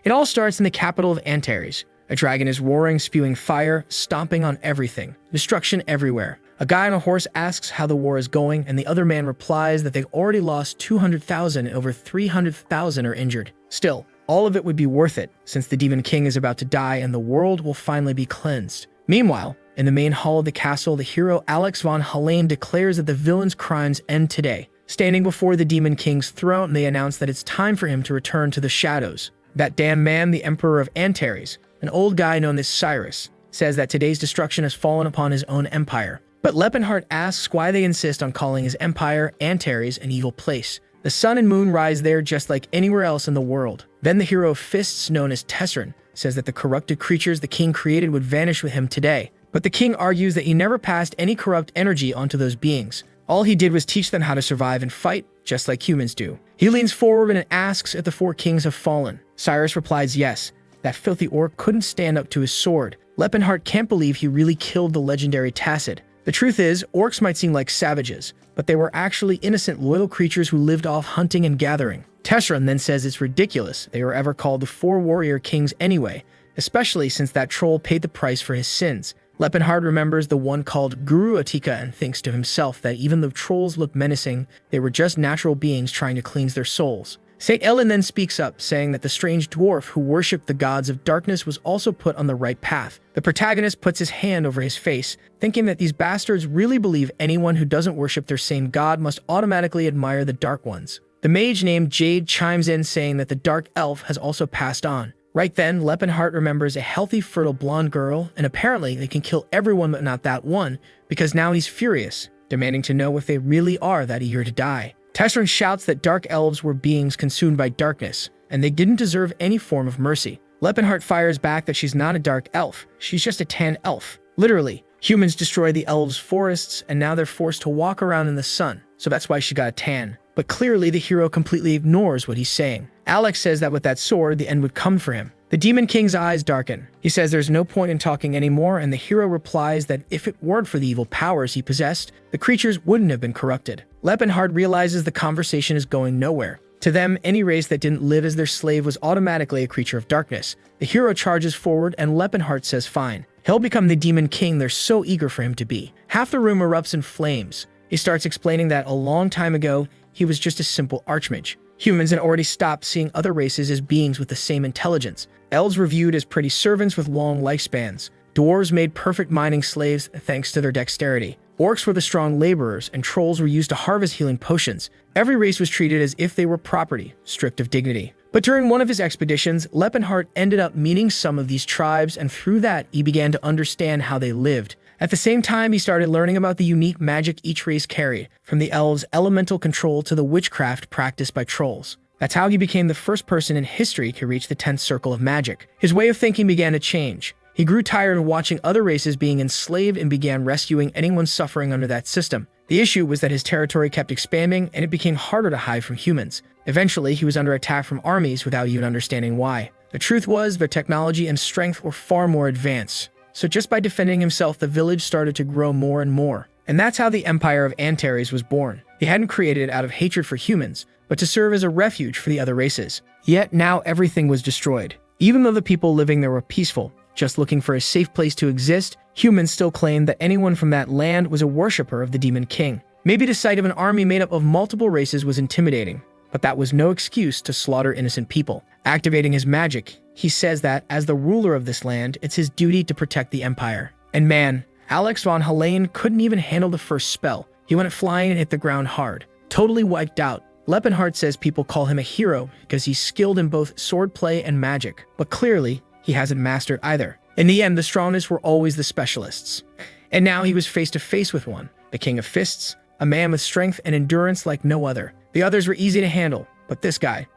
It all starts in the capital of Antares. A dragon is roaring, spewing fire, stomping on everything. Destruction everywhere. A guy on a horse asks how the war is going, and the other man replies that they've already lost 200,000 and over 300,000 are injured. Still, all of it would be worth it, since the Demon King is about to die and the world will finally be cleansed. Meanwhile, in the main hall of the castle, the hero Alex von Helene declares that the villain's crimes end today. Standing before the Demon King's throne, they announce that it's time for him to return to the shadows. That damn man, the Emperor of Antares, an old guy known as Cyrus, says that today's destruction has fallen upon his own empire. But Lepenhart asks why they insist on calling his empire, Antares, an evil place. The sun and moon rise there just like anywhere else in the world. Then the hero of fists, known as Tesserin, says that the corrupted creatures the king created would vanish with him today. But the king argues that he never passed any corrupt energy onto those beings. All he did was teach them how to survive and fight, just like humans do. He leans forward and asks if the four kings have fallen. Cyrus replies yes. That filthy orc couldn't stand up to his sword. Lepenhart can't believe he really killed the legendary Tacit. The truth is, orcs might seem like savages, but they were actually innocent, loyal creatures who lived off hunting and gathering. Tesserin then says it's ridiculous they were ever called the Four Warrior Kings anyway, especially since that troll paid the price for his sins. Lepenhart remembers the one called Guru Atika and thinks to himself that even though trolls looked menacing, they were just natural beings trying to cleanse their souls. St. Ellen then speaks up, saying that the strange dwarf who worshipped the gods of darkness was also put on the right path. The protagonist puts his hand over his face, thinking that these bastards really believe anyone who doesn't worship their same god must automatically admire the Dark Ones. The mage named Jade chimes in, saying that the Dark Elf has also passed on. Right then, Lepenhart remembers a healthy, fertile blonde girl, and apparently they can kill everyone but not that one, because now he's furious, demanding to know if they really are that eager to die. Tesserin shouts that dark elves were beings consumed by darkness, and they didn't deserve any form of mercy. Lepenhart fires back that she's not a dark elf, she's just a tan elf. Literally, humans destroy the elves' forests, and now they're forced to walk around in the sun, so that's why she got a tan. But clearly, the hero completely ignores what he's saying. Alex says that with that sword, the end would come for him. The Demon King's eyes darken. He says there's no point in talking anymore, and the hero replies that if it weren't for the evil powers he possessed, the creatures wouldn't have been corrupted. Lepenhart realizes the conversation is going nowhere. To them, any race that didn't live as their slave was automatically a creature of darkness. The hero charges forward, and Lepenhart says fine. He'll become the Demon King they're so eager for him to be. Half the room erupts in flames. He starts explaining that a long time ago, he was just a simple archmage. Humans had already stopped seeing other races as beings with the same intelligence. Elves were viewed as pretty servants with long lifespans. Dwarves made perfect mining slaves thanks to their dexterity. Orcs were the strong laborers, and trolls were used to harvest healing potions. Every race was treated as if they were property, stripped of dignity. But during one of his expeditions, Lepenhart ended up meeting some of these tribes, and through that, he began to understand how they lived. At the same time, he started learning about the unique magic each race carried, from the elves' elemental control to the witchcraft practiced by trolls. That's how he became the first person in history to reach the 10th circle of magic. His way of thinking began to change. He grew tired of watching other races being enslaved and began rescuing anyone suffering under that system. The issue was that his territory kept expanding, and it became harder to hide from humans. Eventually, he was under attack from armies without even understanding why. The truth was, their technology and strength were far more advanced. So just by defending himself, the village started to grow more and more. And that's how the Empire of Antares was born. He hadn't created it out of hatred for humans, but to serve as a refuge for the other races. Yet now everything was destroyed. Even though the people living there were peaceful, just looking for a safe place to exist, humans still claimed that anyone from that land was a worshipper of the Demon King. Maybe the sight of an army made up of multiple races was intimidating, but that was no excuse to slaughter innocent people. Activating his magic, he says that, as the ruler of this land, it's his duty to protect the empire. And man, Alex von Helene couldn't even handle the first spell. He went flying and hit the ground hard, totally wiped out. Lepenhart says people call him a hero because he's skilled in both swordplay and magic, but clearly, he hasn't mastered either. In the end, the strongest were always the specialists. And now he was face to face with one, the King of Fists, a man with strength and endurance like no other. The others were easy to handle, but this guy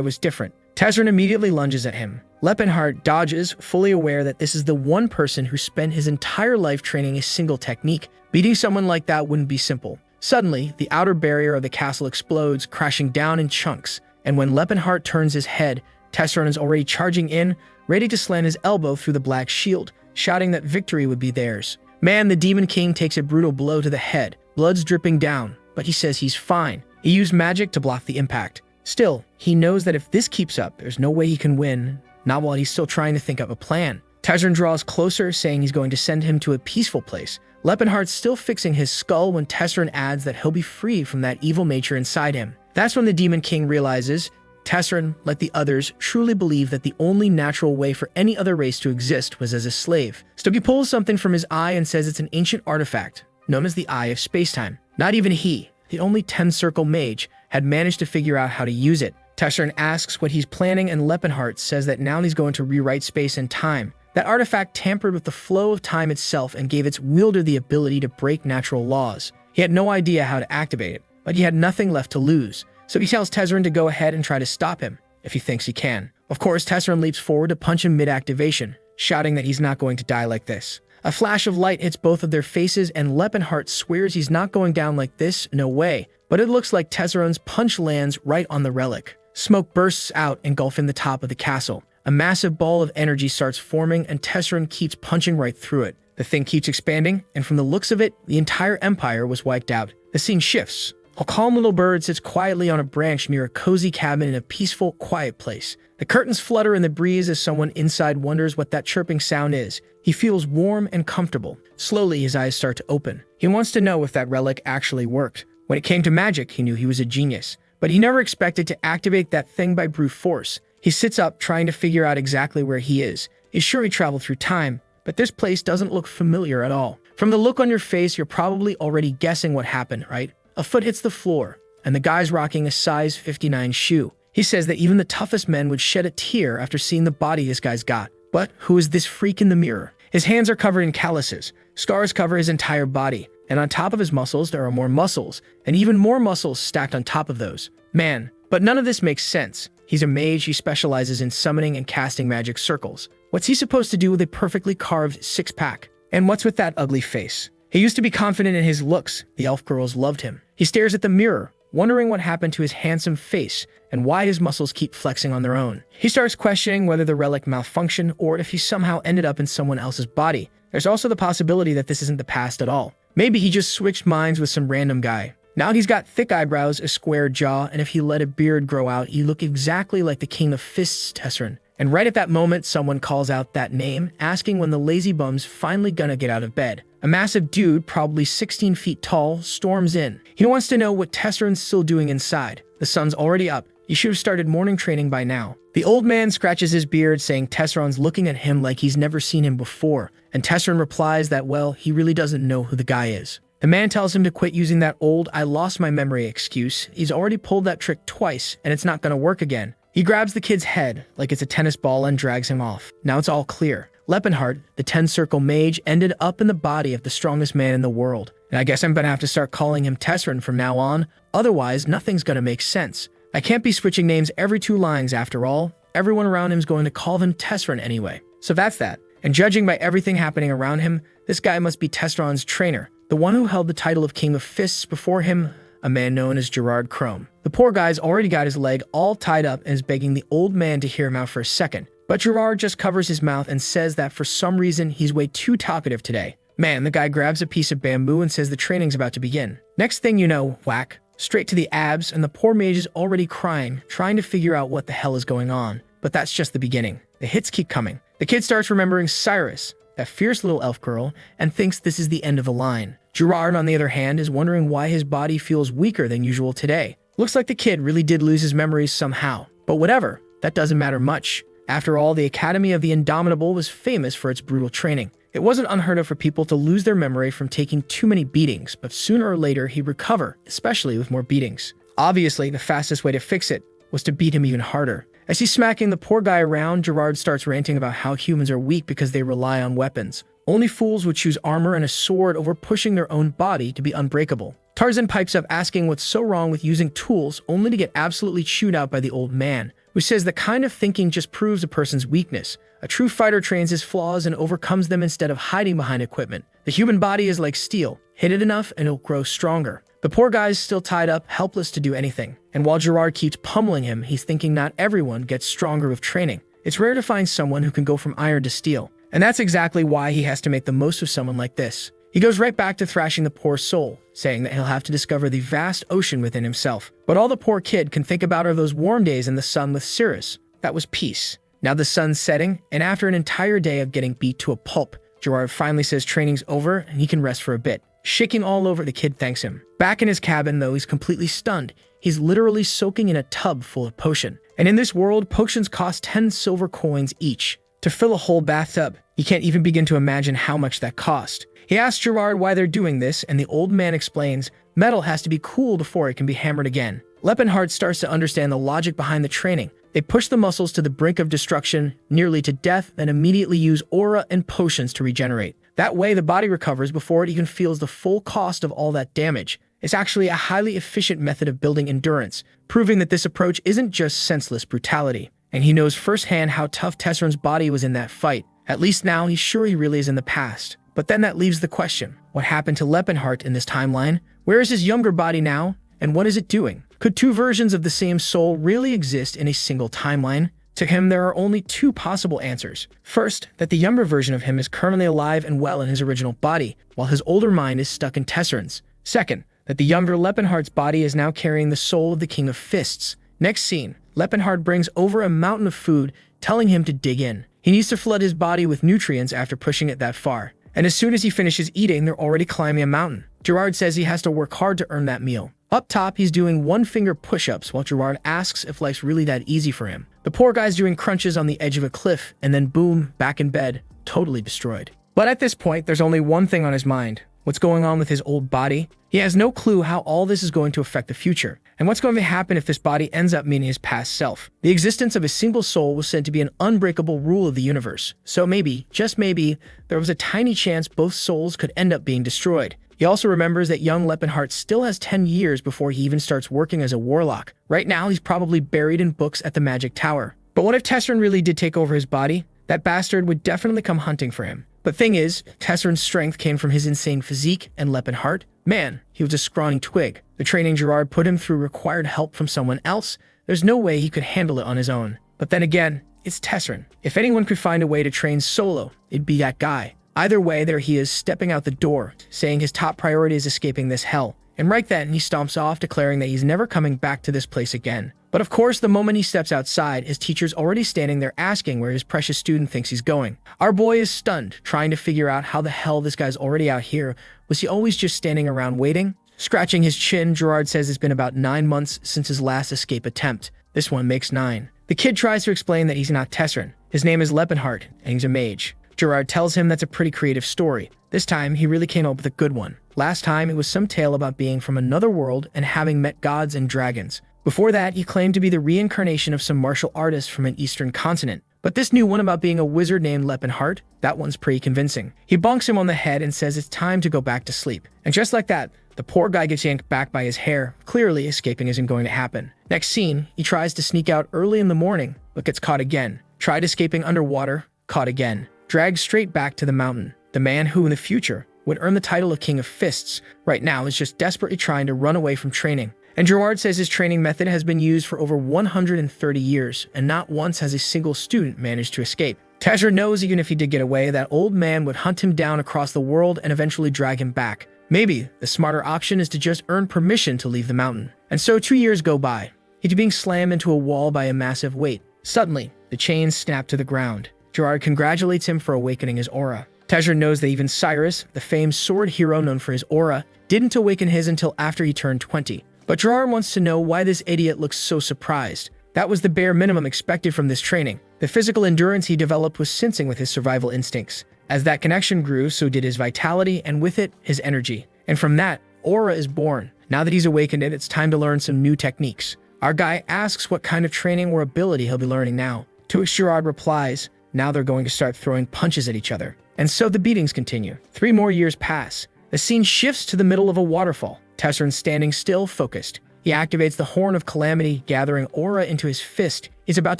was different. Tesserin immediately lunges at him. Lepenhart dodges, fully aware that this is the one person who spent his entire life training a single technique. Beating someone like that wouldn't be simple. Suddenly, the outer barrier of the castle explodes, crashing down in chunks. And when Lepenhart turns his head, Tesserin is already charging in, ready to slam his elbow through the black shield, shouting that victory would be theirs. Man, the Demon King takes a brutal blow to the head, blood's dripping down, but he says he's fine. He used magic to block the impact. Still, he knows that if this keeps up, there's no way he can win, not while he's still trying to think up a plan. Tesrin draws closer, saying he's going to send him to a peaceful place. Lepenhart's still fixing his skull when Tesrin adds that he'll be freed from that evil nature inside him. That's when the Demon King realizes Tesrin, like the others, truly believed that the only natural way for any other race to exist was as a slave. Stogie pulls something from his eye and says it's an ancient artifact, known as the Eye of Spacetime. Not even he, the only 10-circle mage, had managed to figure out how to use it. Tesrin asks what he's planning, and Lepenhart says that now he's going to rewrite space and time. That artifact tampered with the flow of time itself and gave its wielder the ability to break natural laws. He had no idea how to activate it, but he had nothing left to lose. So he tells Tesrin to go ahead and try to stop him, if he thinks he can. Of course, Tesrin leaps forward to punch him mid-activation, shouting that he's not going to die like this. A flash of light hits both of their faces, and Lepenhart swears he's not going down like this, no way. But it looks like Tesrin's punch lands right on the relic. Smoke bursts out, engulfing the top of the castle. A massive ball of energy starts forming, and Tesrin keeps punching right through it. The thing keeps expanding, and from the looks of it, the entire empire was wiped out. The scene shifts. A calm little bird sits quietly on a branch near a cozy cabin in a peaceful, quiet place. The curtains flutter in the breeze as someone inside wonders what that chirping sound is. He feels warm and comfortable. Slowly, his eyes start to open. He wants to know if that relic actually worked. When it came to magic, he knew he was a genius. But he never expected to activate that thing by brute force. He sits up, trying to figure out exactly where he is. He's sure he traveled through time, but this place doesn't look familiar at all. From the look on your face, you're probably already guessing what happened, right? A foot hits the floor, and the guy's rocking a size 59 shoe. He says that even the toughest men would shed a tear after seeing the body this guy's got. But who is this freak in the mirror? His hands are covered in calluses. Scars cover his entire body, and on top of his muscles, there are more muscles, and even more muscles stacked on top of those. Man, but none of this makes sense. He's a mage. He specializes in summoning and casting magic circles. What's he supposed to do with a perfectly carved six-pack? And what's with that ugly face? He used to be confident in his looks. The elf girls loved him. He stares at the mirror, wondering what happened to his handsome face and why his muscles keep flexing on their own. He starts questioning whether the relic malfunctioned or if he somehow ended up in someone else's body. There's also the possibility that this isn't the past at all. Maybe he just switched minds with some random guy. Now he's got thick eyebrows, a square jaw, and if he let a beard grow out, he'd look exactly like the King of Fists, Tesrin. And right at that moment, someone calls out that name, asking when the lazy bum's finally gonna get out of bed. A massive dude, probably 16 feet tall, storms in. He wants to know what Tesserin's still doing inside. The sun's already up. He should have started morning training by now. The old man scratches his beard, saying Tesserin's looking at him like he's never seen him before. And Tesrin replies that, well, he really doesn't know who the guy is. The man tells him to quit using that old "I lost my memory" excuse. He's already pulled that trick twice, and it's not gonna work again. He grabs the kid's head like it's a tennis ball and drags him off. Now it's all clear. Lepenhart, the 10-circle mage, ended up in the body of the strongest man in the world. And I guess I'm gonna have to start calling him Tesrin from now on. Otherwise, nothing's gonna make sense. I can't be switching names every 2 lines after all. Everyone around him's going to call him Tesrin anyway. So that's that. And judging by everything happening around him, this guy must be Tessrin's trainer, the one who held the title of King of Fists before him, a man known as Gerard Chrome. The poor guy's already got his leg all tied up and is begging the old man to hear him out for a second. But Gerard just covers his mouth and says that for some reason he's way too talkative today. Man, the guy grabs a piece of bamboo and says the training's about to begin. Next thing you know, whack, straight to the abs, and the poor mage is already crying, trying to figure out what the hell is going on. But that's just the beginning. The hits keep coming. The kid starts remembering Cyrus, that fierce little elf girl, and thinks this is the end of the line. Gerard, on the other hand, is wondering why his body feels weaker than usual today. Looks like the kid really did lose his memories somehow. But whatever, that doesn't matter much. After all, the Academy of the Indomitable was famous for its brutal training. It wasn't unheard of for people to lose their memory from taking too many beatings, but sooner or later he'd recover, especially with more beatings. Obviously, the fastest way to fix it was to beat him even harder. As he's smacking the poor guy around, Gerard starts ranting about how humans are weak because they rely on weapons. Only fools would choose armor and a sword over pushing their own body to be unbreakable. Tarzan pipes up asking what's so wrong with using tools, only to get absolutely chewed out by the old man, who says the kind of thinking just proves a person's weakness. A true fighter trains his flaws and overcomes them instead of hiding behind equipment. The human body is like steel. Hit it enough and it'll grow stronger. The poor guy's still tied up, helpless to do anything. And while Gerard keeps pummeling him, he's thinking not everyone gets stronger with training. It's rare to find someone who can go from iron to steel. And that's exactly why he has to make the most of someone like this. He goes right back to thrashing the poor soul, saying that he'll have to discover the vast ocean within himself. But all the poor kid can think about are those warm days in the sun with Cirrus. That was peace. Now the sun's setting, and after an entire day of getting beat to a pulp, Gerard finally says training's over and he can rest for a bit. Shaking all over, the kid thanks him. Back in his cabin, though, he's completely stunned. He's literally soaking in a tub full of potion. And in this world, potions cost 10 silver coins each. To fill a whole bathtub, he can't even begin to imagine how much that cost. He asks Gerard why they're doing this, and the old man explains, metal has to be cooled before it can be hammered again. Lepenhart starts to understand the logic behind the training. They push the muscles to the brink of destruction, nearly to death, then immediately use aura and potions to regenerate. That way, the body recovers before it even feels the full cost of all that damage. It's actually a highly efficient method of building endurance, proving that this approach isn't just senseless brutality. And he knows firsthand how tough Tesserun's body was in that fight. At least now, he's sure he really is in the past. But then that leaves the question, what happened to Lepenhart in this timeline? Where is his younger body now? And what is it doing? Could two versions of the same soul really exist in a single timeline? To him, there are only two possible answers. First, that the younger version of him is currently alive and well in his original body, while his older mind is stuck in Tesserun's. Second, that the younger Lepenhart's body is now carrying the soul of the King of Fists. Next scene, Lepenhart brings over a mountain of food, telling him to dig in. He needs to flood his body with nutrients after pushing it that far. And as soon as he finishes eating, they're already climbing a mountain. Gerard says he has to work hard to earn that meal. Up top, he's doing one-finger push-ups while Gerard asks if life's really that easy for him. The poor guy's doing crunches on the edge of a cliff, and then boom, back in bed, totally destroyed. But at this point, there's only one thing on his mind. What's going on with his old body? He has no clue how all this is going to affect the future. And what's going to happen if this body ends up meeting his past self? The existence of a single soul was said to be an unbreakable rule of the universe. So maybe, just maybe, there was a tiny chance both souls could end up being destroyed. He also remembers that young Lepenhart still has 10 years before he even starts working as a warlock. Right now, he's probably buried in books at the Magic Tower. But what if Tesserun really did take over his body? That bastard would definitely come hunting for him. But thing is, Tesserun's strength came from his insane physique, and Lepenhart, man, he was a scrawny twig. The training Gerard put him through required help from someone else. There's no way he could handle it on his own. But then again, it's Tesserun. If anyone could find a way to train solo, it'd be that guy. Either way, there he is, stepping out the door, saying his top priority is escaping this hell. And right then, he stomps off, declaring that he's never coming back to this place again. But of course, the moment he steps outside, his teacher's already standing there asking where his precious student thinks he's going. Our boy is stunned, trying to figure out how the hell this guy's already out here. Was he always just standing around waiting? Scratching his chin, Gerard says it's been about 9 months since his last escape attempt. This one makes 9. The kid tries to explain that he's not Tesserun. His name is Lepenhart, and he's a mage. Gerard tells him that's a pretty creative story. This time, he really came up with a good one. Last time, it was some tale about being from another world and having met gods and dragons. Before that, he claimed to be the reincarnation of some martial artist from an eastern continent. But this new one about being a wizard named Lepenhart, that one's pretty convincing. He bonks him on the head and says it's time to go back to sleep. And just like that, the poor guy gets yanked back by his hair. Clearly, escaping isn't going to happen. Next scene, he tries to sneak out early in the morning, but gets caught again. Tried escaping underwater, caught again. Dragged straight back to the mountain. The man who, in the future, would earn the title of King of Fists, right now is just desperately trying to run away from training. And Gerard says his training method has been used for over 130 years, and not once has a single student managed to escape. Tesserun knows even if he did get away, that old man would hunt him down across the world and eventually drag him back. Maybe the smarter option is to just earn permission to leave the mountain. And so 2 years go by. He's being slammed into a wall by a massive weight. Suddenly, the chains snap to the ground. Gerard congratulates him for awakening his aura. Tesserun knows that even Cyrus, the famed sword hero known for his aura, didn't awaken his until after he turned 20. But Gerard wants to know why this idiot looks so surprised. That was the bare minimum expected from this training. The physical endurance he developed was syncing with his survival instincts. As that connection grew, so did his vitality, and with it, his energy. And from that, aura is born. Now that he's awakened it, it's time to learn some new techniques. Our guy asks what kind of training or ability he'll be learning now. To which Gerard replies, now they're going to start throwing punches at each other. And so the beatings continue. 3 more years pass. The scene shifts to the middle of a waterfall. Tesserun standing still, focused. He activates the Horn of Calamity, gathering aura into his fist. He's about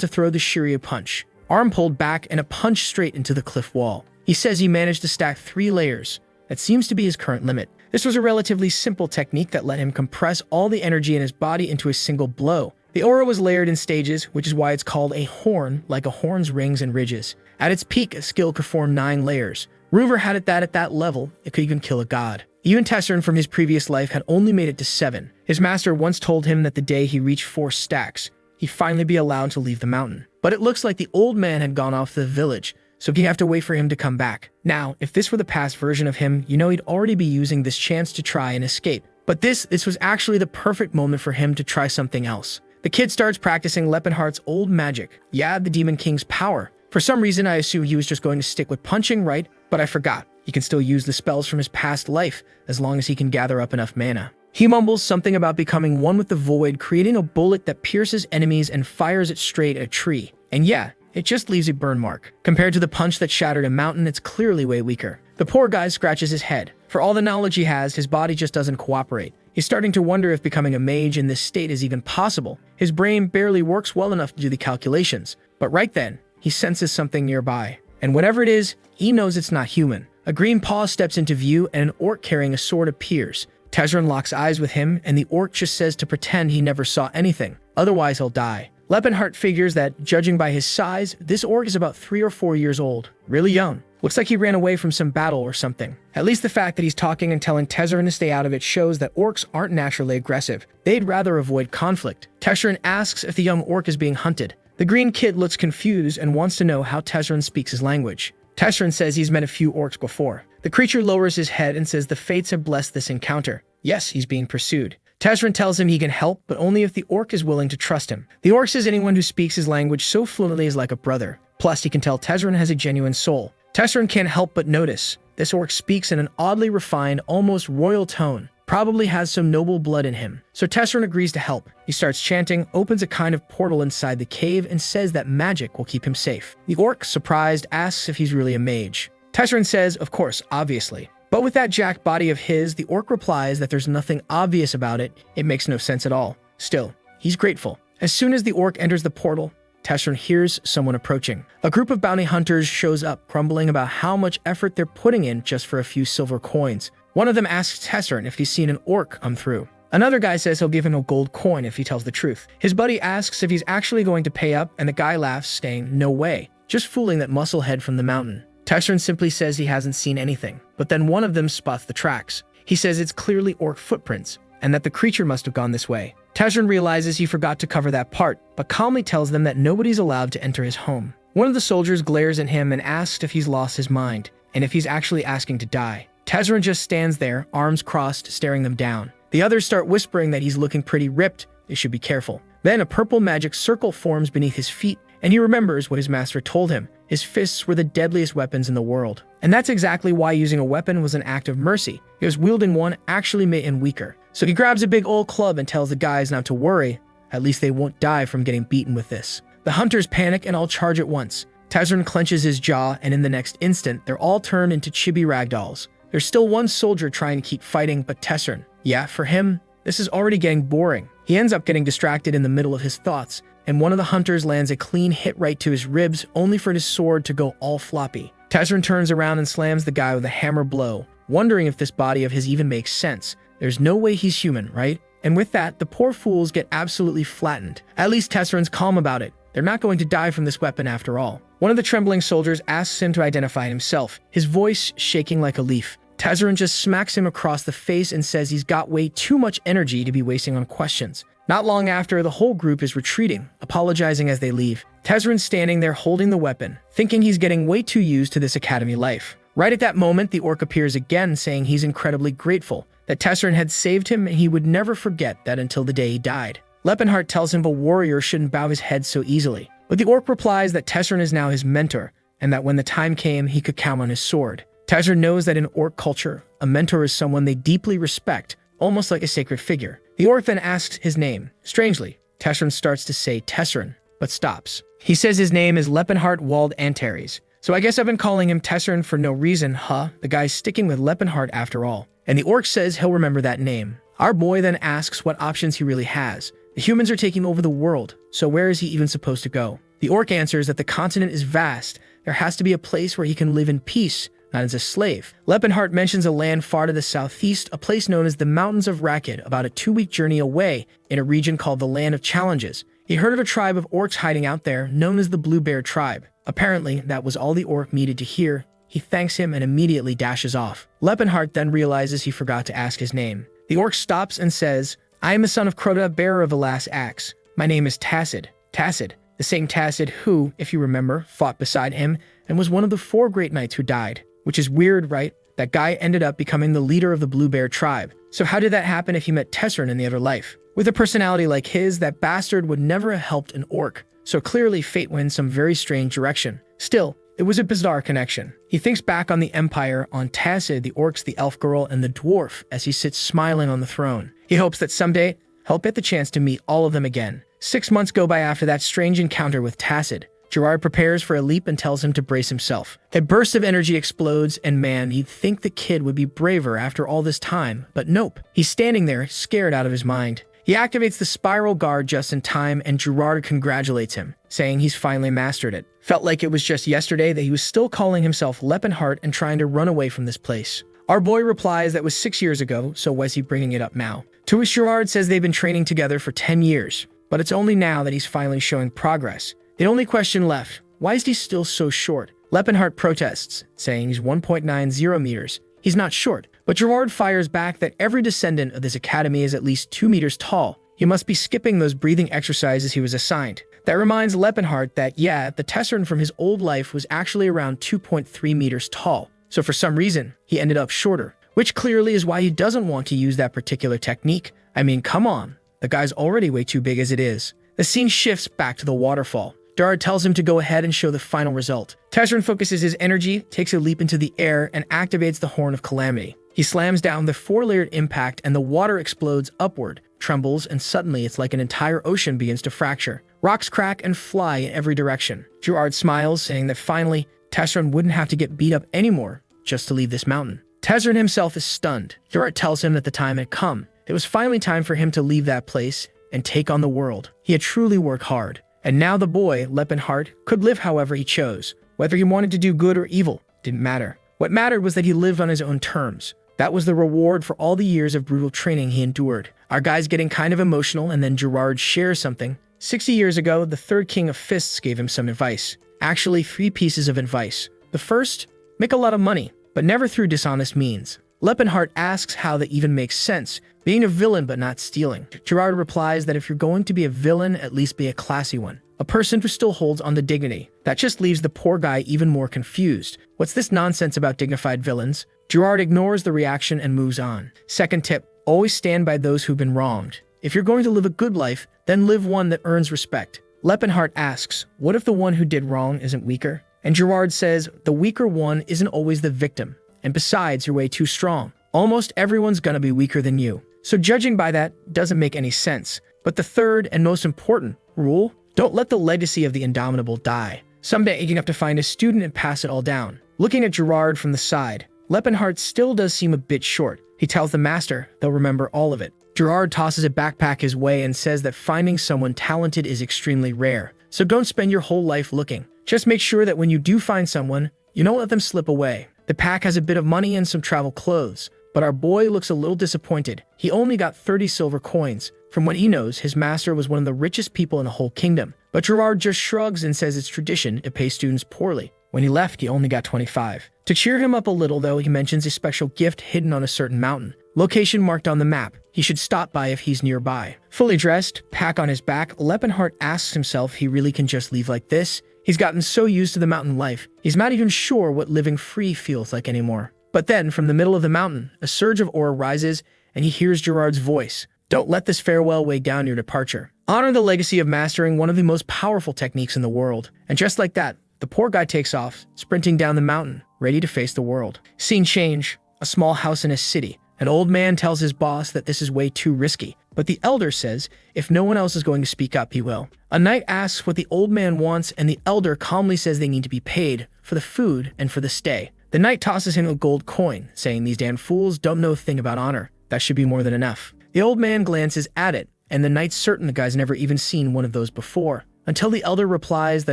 to throw the Shiryu punch. Arm pulled back and a punch straight into the cliff wall. He says he managed to stack 3 layers. That seems to be his current limit. This was a relatively simple technique that let him compress all the energy in his body into a single blow. The aura was layered in stages, which is why it's called a horn, like a horn's rings and ridges. At its peak, a skill could form 9 layers. Rumor had it that at that level, it could even kill a god. Even Tesserun from his previous life had only made it to 7. His master once told him that the day he reached 4 stacks, he'd finally be allowed to leave the mountain. but it looks like the old man had gone off to the village, so you have to wait for him to come back. Now, if this were the past version of him, you know he'd already be using this chance to try and escape. But this was actually the perfect moment for him to try something else. The kid starts practicing Lepenhart's old magic. Yeah, the Demon King's power. For some reason, I assumed he was just going to stick with punching, right? But I forgot. He can still use the spells from his past life, as long as he can gather up enough mana. He mumbles something about becoming one with the void, creating a bullet that pierces enemies and fires it straight at a tree. And yeah, it just leaves a burn mark. Compared to the punch that shattered a mountain, it's clearly way weaker. The poor guy scratches his head. For all the knowledge he has, his body just doesn't cooperate. He's starting to wonder if becoming a mage in this state is even possible. His brain barely works well enough to do the calculations. But right then, he senses something nearby. And whatever it is, he knows it's not human. A green paw steps into view and an orc carrying a sword appears. Tezrin locks eyes with him, and the orc just says to pretend he never saw anything. Otherwise, he'll die. Lepenhart figures that, judging by his size, this orc is about 3 or 4 years old. Really young. Looks like he ran away from some battle or something. At least the fact that he's talking and telling Tezrin to stay out of it shows that orcs aren't naturally aggressive. They'd rather avoid conflict. Tezrin asks if the young orc is being hunted. The green kid looks confused and wants to know how Tezrin speaks his language. Tezrin says he's met a few orcs before. The creature lowers his head and says the fates have blessed this encounter. Yes, he's being pursued. Tezrin tells him he can help, but only if the orc is willing to trust him. The orc says anyone who speaks his language so fluently is like a brother. Plus, he can tell Tezrin has a genuine soul. Tezrin can't help but notice. This orc speaks in an oddly refined, almost royal tone. Probably has some noble blood in him. So Tezrin agrees to help. He starts chanting, opens a kind of portal inside the cave, and says that magic will keep him safe. The orc, surprised, asks if he's really a mage. Tezrin says, of course, obviously. But with that jacked body of his, the orc replies that there's nothing obvious about it. It makes no sense at all. Still, he's grateful. As soon as the orc enters the portal, Tezrin hears someone approaching. A group of bounty hunters shows up, grumbling about how much effort they're putting in just for a few silver coins. One of them asks Tezrin if he's seen an orc come through. Another guy says he'll give him a gold coin if he tells the truth. His buddy asks if he's actually going to pay up, and the guy laughs, saying, no way, just fooling that musclehead from the mountain. Tezrin simply says he hasn't seen anything, but then one of them spots the tracks. He says it's clearly orc footprints, and that the creature must have gone this way. Tezrin realizes he forgot to cover that part, but calmly tells them that nobody's allowed to enter his home. One of the soldiers glares at him and asks if he's lost his mind, and if he's actually asking to die. Tezrin just stands there, arms crossed, staring them down. The others start whispering that he's looking pretty ripped, they should be careful. Then a purple magic circle forms beneath his feet, and he remembers what his master told him. His fists were the deadliest weapons in the world. And that's exactly why using a weapon was an act of mercy, because wielding one actually made him weaker. So he grabs a big old club and tells the guys not to worry, at least they won't die from getting beaten with this. The hunters panic and all charge at once. Tezrin clenches his jaw, and in the next instant, they're all turned into chibi ragdolls. There's still one soldier trying to keep fighting, but Tezrin, yeah, for him, this is already getting boring. He ends up getting distracted in the middle of his thoughts, and one of the hunters lands a clean hit right to his ribs, only for his sword to go all floppy. Tezrin turns around and slams the guy with a hammer blow, wondering if this body of his even makes sense. There's no way he's human, right? And with that, the poor fools get absolutely flattened. At least Tezrin's calm about it. They're not going to die from this weapon after all. One of the trembling soldiers asks him to identify himself, his voice shaking like a leaf. Tezrin just smacks him across the face and says he's got way too much energy to be wasting on questions. Not long after, the whole group is retreating, apologizing as they leave. Tezrin's standing there holding the weapon, thinking he's getting way too used to this academy life. Right at that moment, the orc appears again, saying he's incredibly grateful, that Tezrin had saved him and he would never forget that until the day he died. Lepenhart tells him a warrior shouldn't bow his head so easily, but the orc replies that Tezrin is now his mentor, and that when the time came, he could count on his sword. Tezrin knows that in orc culture, a mentor is someone they deeply respect, almost like a sacred figure. The orc then asks his name. Strangely, Tezrin starts to say Tezrin, but stops. He says his name is Lepenhart Wald Antares. So I guess I've been calling him Tezrin for no reason, huh? The guy's sticking with Lepenhart after all. And the orc says he'll remember that name. Our boy then asks what options he really has. The humans are taking over the world, so where is he even supposed to go? The orc answers that the continent is vast. There has to be a place where he can live in peace, not as a slave. Lepenhart mentions a land far to the southeast, a place known as the Mountains of Rakid, about a 2-week journey away, in a region called the Land of Challenges. He heard of a tribe of orcs hiding out there, known as the Blue Bear Tribe. Apparently, that was all the orc needed to hear. He thanks him and immediately dashes off. Lepenhart then realizes he forgot to ask his name. The orc stops and says, I am the son of Crota, bearer of the last axe. My name is Tacid. Tacid. the same Tacit who, if you remember, fought beside him and was one of the 4 great knights who died. Which is weird, right? That guy ended up becoming the leader of the Blue Bear tribe. So how did that happen if he met Tesserin in the other life? With a personality like his, that bastard would never have helped an orc. So clearly fate went in some very strange direction. Still, it was a bizarre connection. He thinks back on the Empire, on Tacit, the orcs, the elf girl, and the dwarf as he sits smiling on the throne. He hopes that someday he'll get the chance to meet all of them again. 6 months go by after that strange encounter with Tacit. Gerard prepares for a leap and tells him to brace himself. A burst of energy explodes, and man, you'd think the kid would be braver after all this time, but nope. He's standing there, scared out of his mind. He activates the spiral guard just in time, and Gerard congratulates him, saying he's finally mastered it. Felt like it was just yesterday that he was still calling himself Leppenhart and trying to run away from this place. Our boy replies that was 6 years ago, so why is he bringing it up now? To which Gerard says they've been training together for 10 years, but it's only now that he's finally showing progress. The only question left, why is he still so short? Leppenhart protests, saying he's 1.90 meters. He's not short, but Gerard fires back that every descendant of this academy is at least 2 meters tall. He must be skipping those breathing exercises he was assigned. That reminds Leppenhart that, yeah, the Tesserin from his old life was actually around 2.3 meters tall. So for some reason, he ended up shorter, which clearly is why he doesn't want to use that particular technique. I mean, come on. The guy's already way too big as it is. The scene shifts back to the waterfall. Gerard tells him to go ahead and show the final result. Tesserin focuses his energy, takes a leap into the air, and activates the Horn of Calamity. He slams down the 4-layered impact, and the water explodes upward, trembles, and suddenly it's like an entire ocean begins to fracture. Rocks crack and fly in every direction. Gerard smiles, saying that finally, Tesserin wouldn't have to get beat up anymore just to leave this mountain. Tesserin himself is stunned. Gerard tells him that the time had come. It was finally time for him to leave that place and take on the world. He had truly worked hard. And now the boy, Leppenhart, could live however he chose. Whether he wanted to do good or evil didn't matter. What mattered was that he lived on his own terms. That was the reward for all the years of brutal training he endured. Our guy's getting kind of emotional, and then Gerard shares something. 60 years ago, the third king of fists gave him some advice. Actually, 3 pieces of advice. The first, make a lot of money, but never through dishonest means. Leppenhart asks how that even makes sense, being a villain but not stealing. Gerard replies that if you're going to be a villain, at least be a classy one. A person who still holds on to dignity. That just leaves the poor guy even more confused. What's this nonsense about dignified villains? Gerard ignores the reaction and moves on. Second tip, always stand by those who've been wronged. If you're going to live a good life, then live one that earns respect. Leppenhart asks, what if the one who did wrong isn't weaker? And Gerard says, the weaker one isn't always the victim. And besides, you're way too strong. Almost everyone's gonna be weaker than you. So judging by that doesn't make any sense. But the third and most important rule, don't let the legacy of the indomitable die. Someday you have to find a student and pass it all down. Looking at Gerard from the side, Leppenhart still does seem a bit short. He tells the master they'll remember all of it. Gerard tosses a backpack his way and says that finding someone talented is extremely rare. So don't spend your whole life looking. Just make sure that when you do find someone, you don't let them slip away. The pack has a bit of money and some travel clothes, but our boy looks a little disappointed. He only got 30 silver coins. From what he knows, his master was one of the richest people in the whole kingdom. But Gerard just shrugs and says it's tradition to pay students poorly. When he left, he only got 25. To cheer him up a little, though, he mentions a special gift hidden on a certain mountain. Location marked on the map. He should stop by if he's nearby. Fully dressed, pack on his back, Leppenhart asks himself if he really can just leave like this. He's gotten so used to the mountain life, he's not even sure what living free feels like anymore. But then, from the middle of the mountain, a surge of aura rises, and he hears Gerard's voice. Don't let this farewell weigh down your departure. Honor the legacy of mastering one of the most powerful techniques in the world. And just like that, the poor guy takes off, sprinting down the mountain, ready to face the world. Scene change, a small house in a city. An old man tells his boss that this is way too risky, but the elder says if no one else is going to speak up, he will. A knight asks what the old man wants, and the elder calmly says they need to be paid for the food and for the stay. The knight tosses him a gold coin, saying these damn fools don't know a thing about honor. That should be more than enough. The old man glances at it, and the knight's certain the guy's never even seen one of those before, until the elder replies that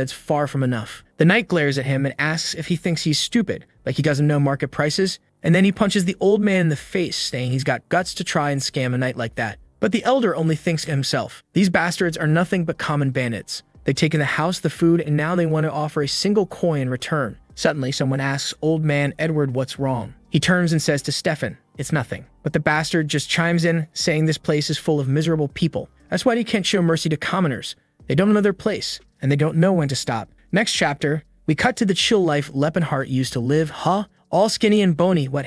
it's far from enough. The knight glares at him and asks if he thinks he's stupid, like he doesn't know market prices, and then he punches the old man in the face, saying he's got guts to try and scam a knight like that. But the elder only thinks to himself, these bastards are nothing but common bandits. They've taken the house, the food, and now they want to offer a single coin in return. Suddenly, someone asks old man Edward what's wrong. He turns and says to Stefan, it's nothing. But the bastard just chimes in, saying this place is full of miserable people. That's why he can't show mercy to commoners. They don't know their place. and they don't know when to stop. Next chapter, we cut to the chill life Lepenhart used to live. All skinny and bony, what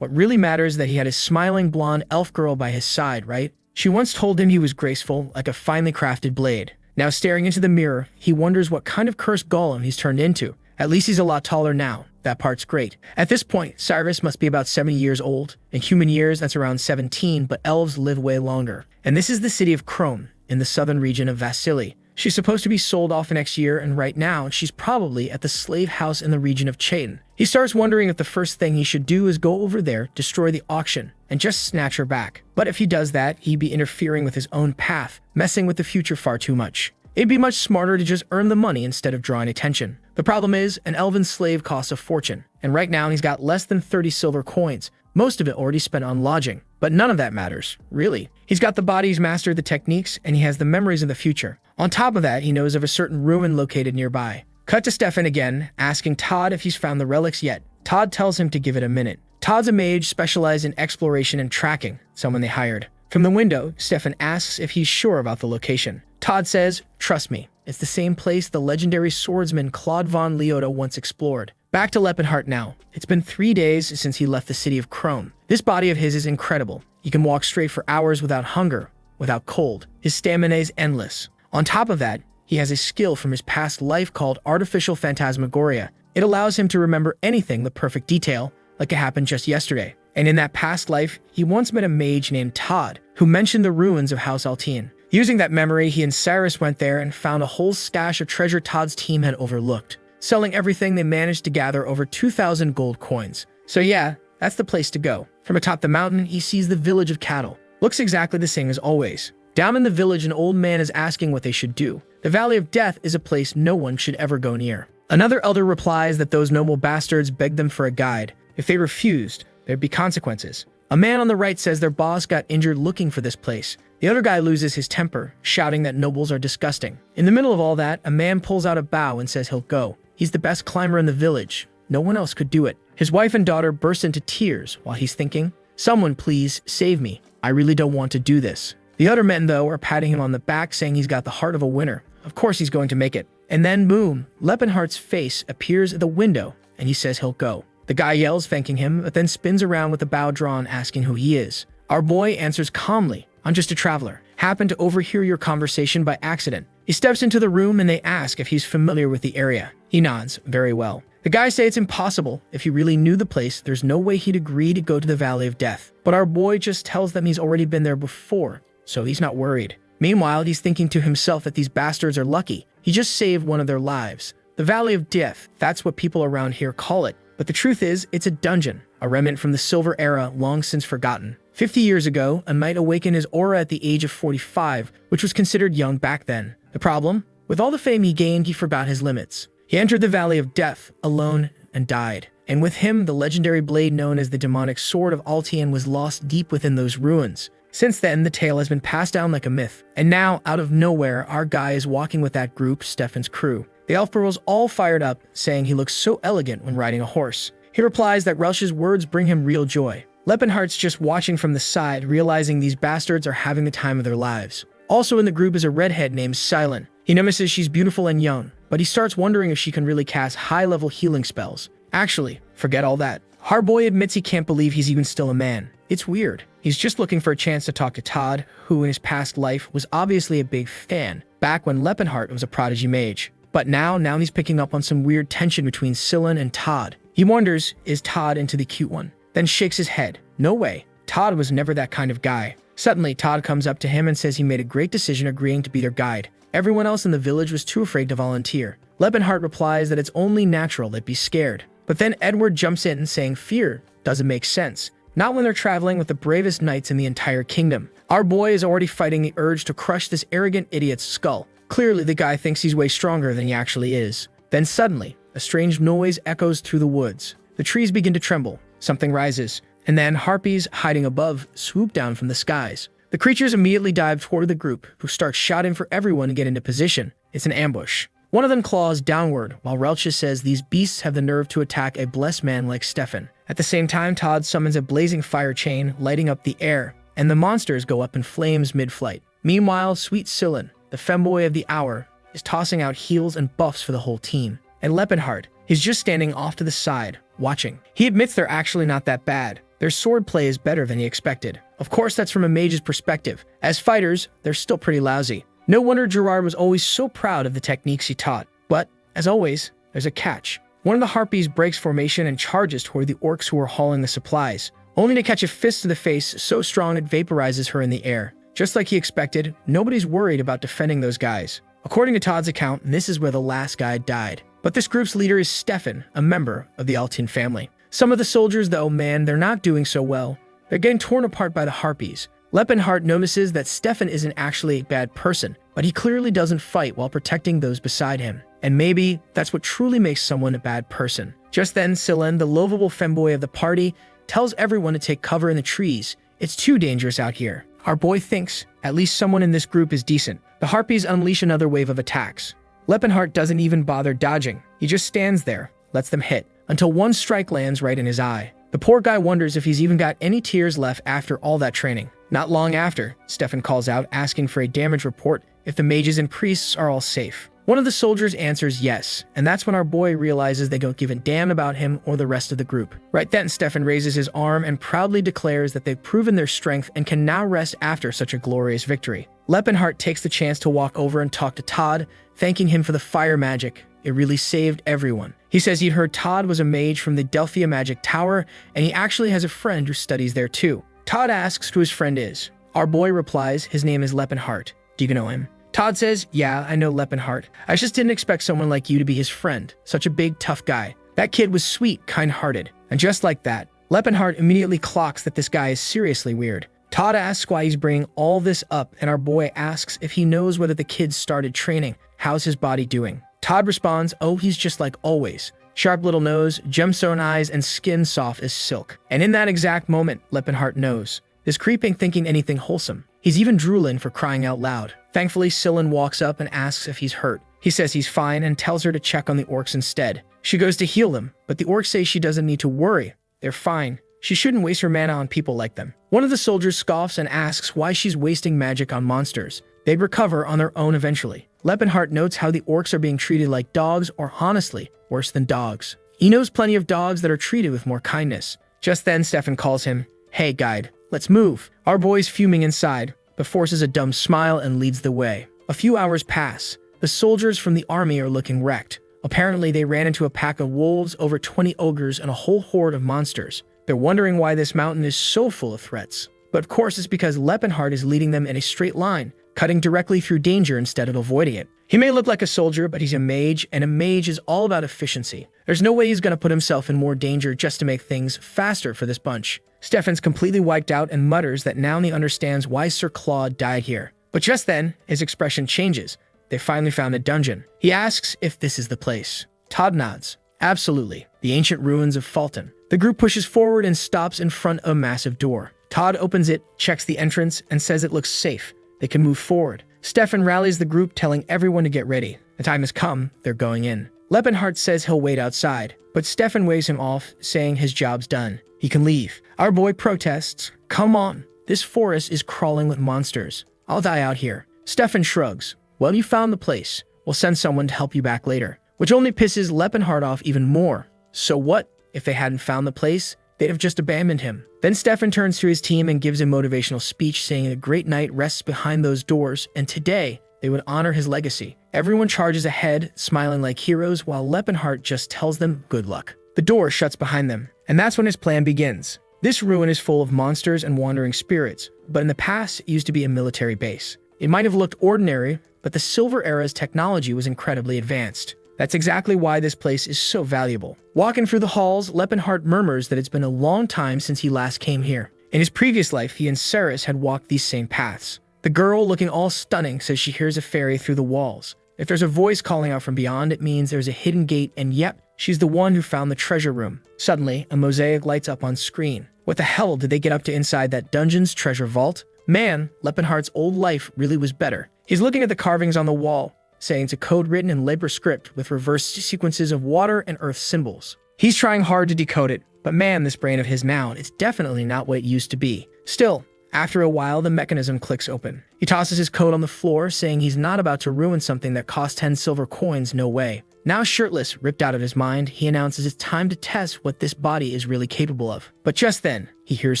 really matters is that he had his smiling blonde elf girl by his side, right? She once told him he was graceful, like a finely crafted blade. Now staring into the mirror, he wonders what kind of cursed golem he's turned into. At least he's a lot taller now. That part's great. At this point, Cyrus must be about 70 years old. In human years, that's around 17, but elves live way longer. And this is the city of Krone, in the southern region of Vasily. She's supposed to be sold off next year, and right now, she's probably at the slave house in the region of Chaitin. He starts wondering if the first thing he should do is go over there, destroy the auction, and just snatch her back. But if he does that, he'd be interfering with his own path, messing with the future far too much. It'd be much smarter to just earn the money instead of drawing attention. The problem is, an elven slave costs a fortune, and right now he's got less than 30 silver coins, most of it already spent on lodging. But none of that matters, really. He's got the body, he's mastered the techniques, and he has the memories of the future. On top of that, he knows of a certain ruin located nearby. Cut to Stefan again, asking Todd if he's found the relics yet. Todd tells him to give it a minute. Todd's a mage specialized in exploration and tracking, someone they hired. From the window, Stefan asks if he's sure about the location. Todd says, "Trust me, it's the same place the legendary swordsman Claude von Leota once explored." Back to Lepenhart now. It's been 3 days since he left the city of Krone. This body of his is incredible. He can walk straight for hours without hunger, without cold. His stamina is endless. On top of that, he has a skill from his past life called artificial phantasmagoria. It allows him to remember anything with perfect detail, like it happened just yesterday. And in that past life, he once met a mage named Todd, who mentioned the ruins of House Altine. Using that memory, he and Cyrus went there and found a whole stash of treasure Todd's team had overlooked. Selling everything, they managed to gather over 2,000 gold coins. So yeah, that's the place to go. From atop the mountain, he sees the village of cattle. Looks exactly the same as always. Down in the village, an old man is asking what they should do. The Valley of Death is a place no one should ever go near. Another elder replies that those noble bastards begged them for a guide. If they refused, there'd be consequences. A man on the right says their boss got injured looking for this place. The other guy loses his temper, shouting that nobles are disgusting. In the middle of all that, a man pulls out a bow and says he'll go. He's the best climber in the village. No one else could do it. His wife and daughter burst into tears while he's thinking, "Someone please save me. I really don't want to do this." The other men, though, are patting him on the back, saying he's got the heart of a winner. Of course he's going to make it. And then, boom, Lepenhart's face appears at the window, and he says he'll go. The guy yells, thanking him, but then spins around with the bow drawn, asking who he is. Our boy answers calmly, "I'm just a traveler. Happened to overhear your conversation by accident." He steps into the room and they ask if he's familiar with the area. He nods, very well. The guys say it's impossible. If he really knew the place, there's no way he'd agree to go to the Valley of Death. But our boy just tells them he's already been there before, so he's not worried. Meanwhile, he's thinking to himself that these bastards are lucky. He just saved one of their lives. The Valley of Death, that's what people around here call it. But the truth is, it's a dungeon, a remnant from the Silver Era long since forgotten. 50 years ago, a knight awakened his aura at the age of 45, which was considered young back then. The problem? With all the fame he gained, he forgot his limits. He entered the Valley of Death, alone, and died. And with him, the legendary blade known as the demonic sword of Altian was lost deep within those ruins. Since then, the tale has been passed down like a myth. And now, out of nowhere, our guy is walking with that group, Stefan's crew. The elf girl's all fired up, saying he looks so elegant when riding a horse. He replies that Relsh's words bring him real joy. Lepenhart's just watching from the side, realizing these bastards are having the time of their lives. Also in the group is a redhead named Silent. He notices she's beautiful and young, but he starts wondering if she can really cast high-level healing spells. Actually, forget all that. Harboy admits he can't believe he's even still a man. It's weird. He's just looking for a chance to talk to Todd, who in his past life was obviously a big fan, back when Lepenhart was a prodigy mage. But now he's picking up on some weird tension between Scylla and Todd. He wonders, is Todd into the cute one? Then shakes his head. No way. Todd was never that kind of guy. Suddenly, Todd comes up to him and says he made a great decision agreeing to be their guide. Everyone else in the village was too afraid to volunteer. Lepenhart replies that it's only natural they'd be scared. But then Edward jumps in saying fear doesn't make sense. Not when they're traveling with the bravest knights in the entire kingdom. Our boy is already fighting the urge to crush this arrogant idiot's skull. Clearly, the guy thinks he's way stronger than he actually is. Then suddenly, a strange noise echoes through the woods. The trees begin to tremble. Something rises. And then harpies hiding above swoop down from the skies. The creatures immediately dive toward the group, who start shouting for everyone to get into position. It's an ambush. One of them claws downward, while Relch says these beasts have the nerve to attack a blessed man like Stefan. At the same time, Todd summons a blazing fire chain, lighting up the air, and the monsters go up in flames mid-flight. Meanwhile, sweet Scylla, the femboy of the hour, is tossing out heals and buffs for the whole team. And Lepenhart, he's just standing off to the side, watching. He admits they're actually not that bad. Their sword play is better than he expected. Of course, that's from a mage's perspective. As fighters, they're still pretty lousy. No wonder Gerard was always so proud of the techniques he taught. But, as always, there's a catch. One of the harpies breaks formation and charges toward the orcs who are hauling the supplies, only to catch a fist to the face so strong it vaporizes her in the air. Just like he expected, nobody's worried about defending those guys. According to Todd's account, this is where the last guy died. But this group's leader is Stefan, a member of the Altin family. Some of the soldiers, though, man, they're not doing so well. They're getting torn apart by the harpies. Lepenhart notices that Stefan isn't actually a bad person, but he clearly doesn't fight while protecting those beside him. And maybe that's what truly makes someone a bad person. Just then, Silen, the lovable femboy of the party, tells everyone to take cover in the trees. It's too dangerous out here. Our boy thinks at least someone in this group is decent. The harpies unleash another wave of attacks. Lepenhart doesn't even bother dodging. He just stands there, lets them hit, until one strike lands right in his eye. The poor guy wonders if he's even got any tears left after all that training. Not long after, Stefan calls out asking for a damage report if the mages and priests are all safe. One of the soldiers answers yes, and that's when our boy realizes they don't give a damn about him or the rest of the group. Right then, Stefan raises his arm and proudly declares that they've proven their strength and can now rest after such a glorious victory. Lepenhart takes the chance to walk over and talk to Todd, thanking him for the fire magic. It really saved everyone. He says he'd heard Todd was a mage from the Delphia Magic Tower, and he actually has a friend who studies there too. Todd asks who his friend is. Our boy replies his name is Lepenhart. Do you know him? Todd says, yeah, I know Lepenhart. I just didn't expect someone like you to be his friend. Such a big, tough guy. That kid was sweet, kind-hearted. And just like that, Lepenhart immediately clocks that this guy is seriously weird. Todd asks why he's bringing all this up, and our boy asks if he knows whether the kid started training. How's his body doing? Todd responds, oh, he's just like always. Sharp little nose, gemstone eyes, and skin soft as silk. And in that exact moment, Lepenhart knows. This creeping thinking anything wholesome. He's even drooling for crying out loud. Thankfully, Silen walks up and asks if he's hurt. He says he's fine and tells her to check on the orcs instead. She goes to heal them, but the orcs say she doesn't need to worry. They're fine. She shouldn't waste her mana on people like them. One of the soldiers scoffs and asks why she's wasting magic on monsters. They'd recover on their own eventually. Lepenhart notes how the orcs are being treated like dogs, or honestly, worse than dogs. He knows plenty of dogs that are treated with more kindness. Just then, Stefan calls him, hey, guide, let's move. Our boy's fuming inside, but forces a dumb smile and leads the way. A few hours pass. The soldiers from the army are looking wrecked. Apparently, they ran into a pack of wolves, over 20 ogres, and a whole horde of monsters. They're wondering why this mountain is so full of threats. But of course, it's because Lepenhart is leading them in a straight line, cutting directly through danger instead of avoiding it. He may look like a soldier, but he's a mage, and a mage is all about efficiency. There's no way he's going to put himself in more danger just to make things faster for this bunch. Stefan's completely wiped out and mutters that now he understands why Sir Claude died here. But just then, his expression changes. They finally found a dungeon. He asks if this is the place. Todd nods. Absolutely. The ancient ruins of Fulton. The group pushes forward and stops in front of a massive door. Todd opens it, checks the entrance, and says it looks safe. They can move forward. Stefan rallies the group, telling everyone to get ready. The time has come. They're going in. Lepenhart says he'll wait outside, but Stefan waves him off, saying his job's done. He can leave. Our boy protests. Come on. This forest is crawling with monsters. I'll die out here. Stefan shrugs. Well, you found the place. We'll send someone to help you back later. Which only pisses Lepenhart off even more. So what? If they hadn't found the place, they'd have just abandoned him. Then Stefan turns to his team and gives a motivational speech saying a great knight rests behind those doors, and today they would honor his legacy. Everyone charges ahead, smiling like heroes, while Lepenhart just tells them good luck. The door shuts behind them, and that's when his plan begins. This ruin is full of monsters and wandering spirits, but in the past it used to be a military base. It might have looked ordinary, but the Silver Era's technology was incredibly advanced. That's exactly why this place is so valuable. Walking through the halls, Lepenhart murmurs that it's been a long time since he last came here. In his previous life, he and Ceres had walked these same paths. The girl, looking all stunning, says she hears a fairy through the walls. If there's a voice calling out from beyond, it means there's a hidden gate, and yep, she's the one who found the treasure room. Suddenly, a mosaic lights up on screen. What the hell did they get up to inside that dungeon's treasure vault? Man, Lepenhart's old life really was better. He's looking at the carvings on the wall, saying it's a code written in Labor script with reverse sequences of water and earth symbols. He's trying hard to decode it, but man, this brain of his now, it's definitely not what it used to be. Still, After a while, the mechanism clicks open. He tosses his coat on the floor, saying he's not about to ruin something that cost 10 silver coins, no way. Now shirtless, ripped out of his mind, he announces it's time to test what this body is really capable of. But just then, he hears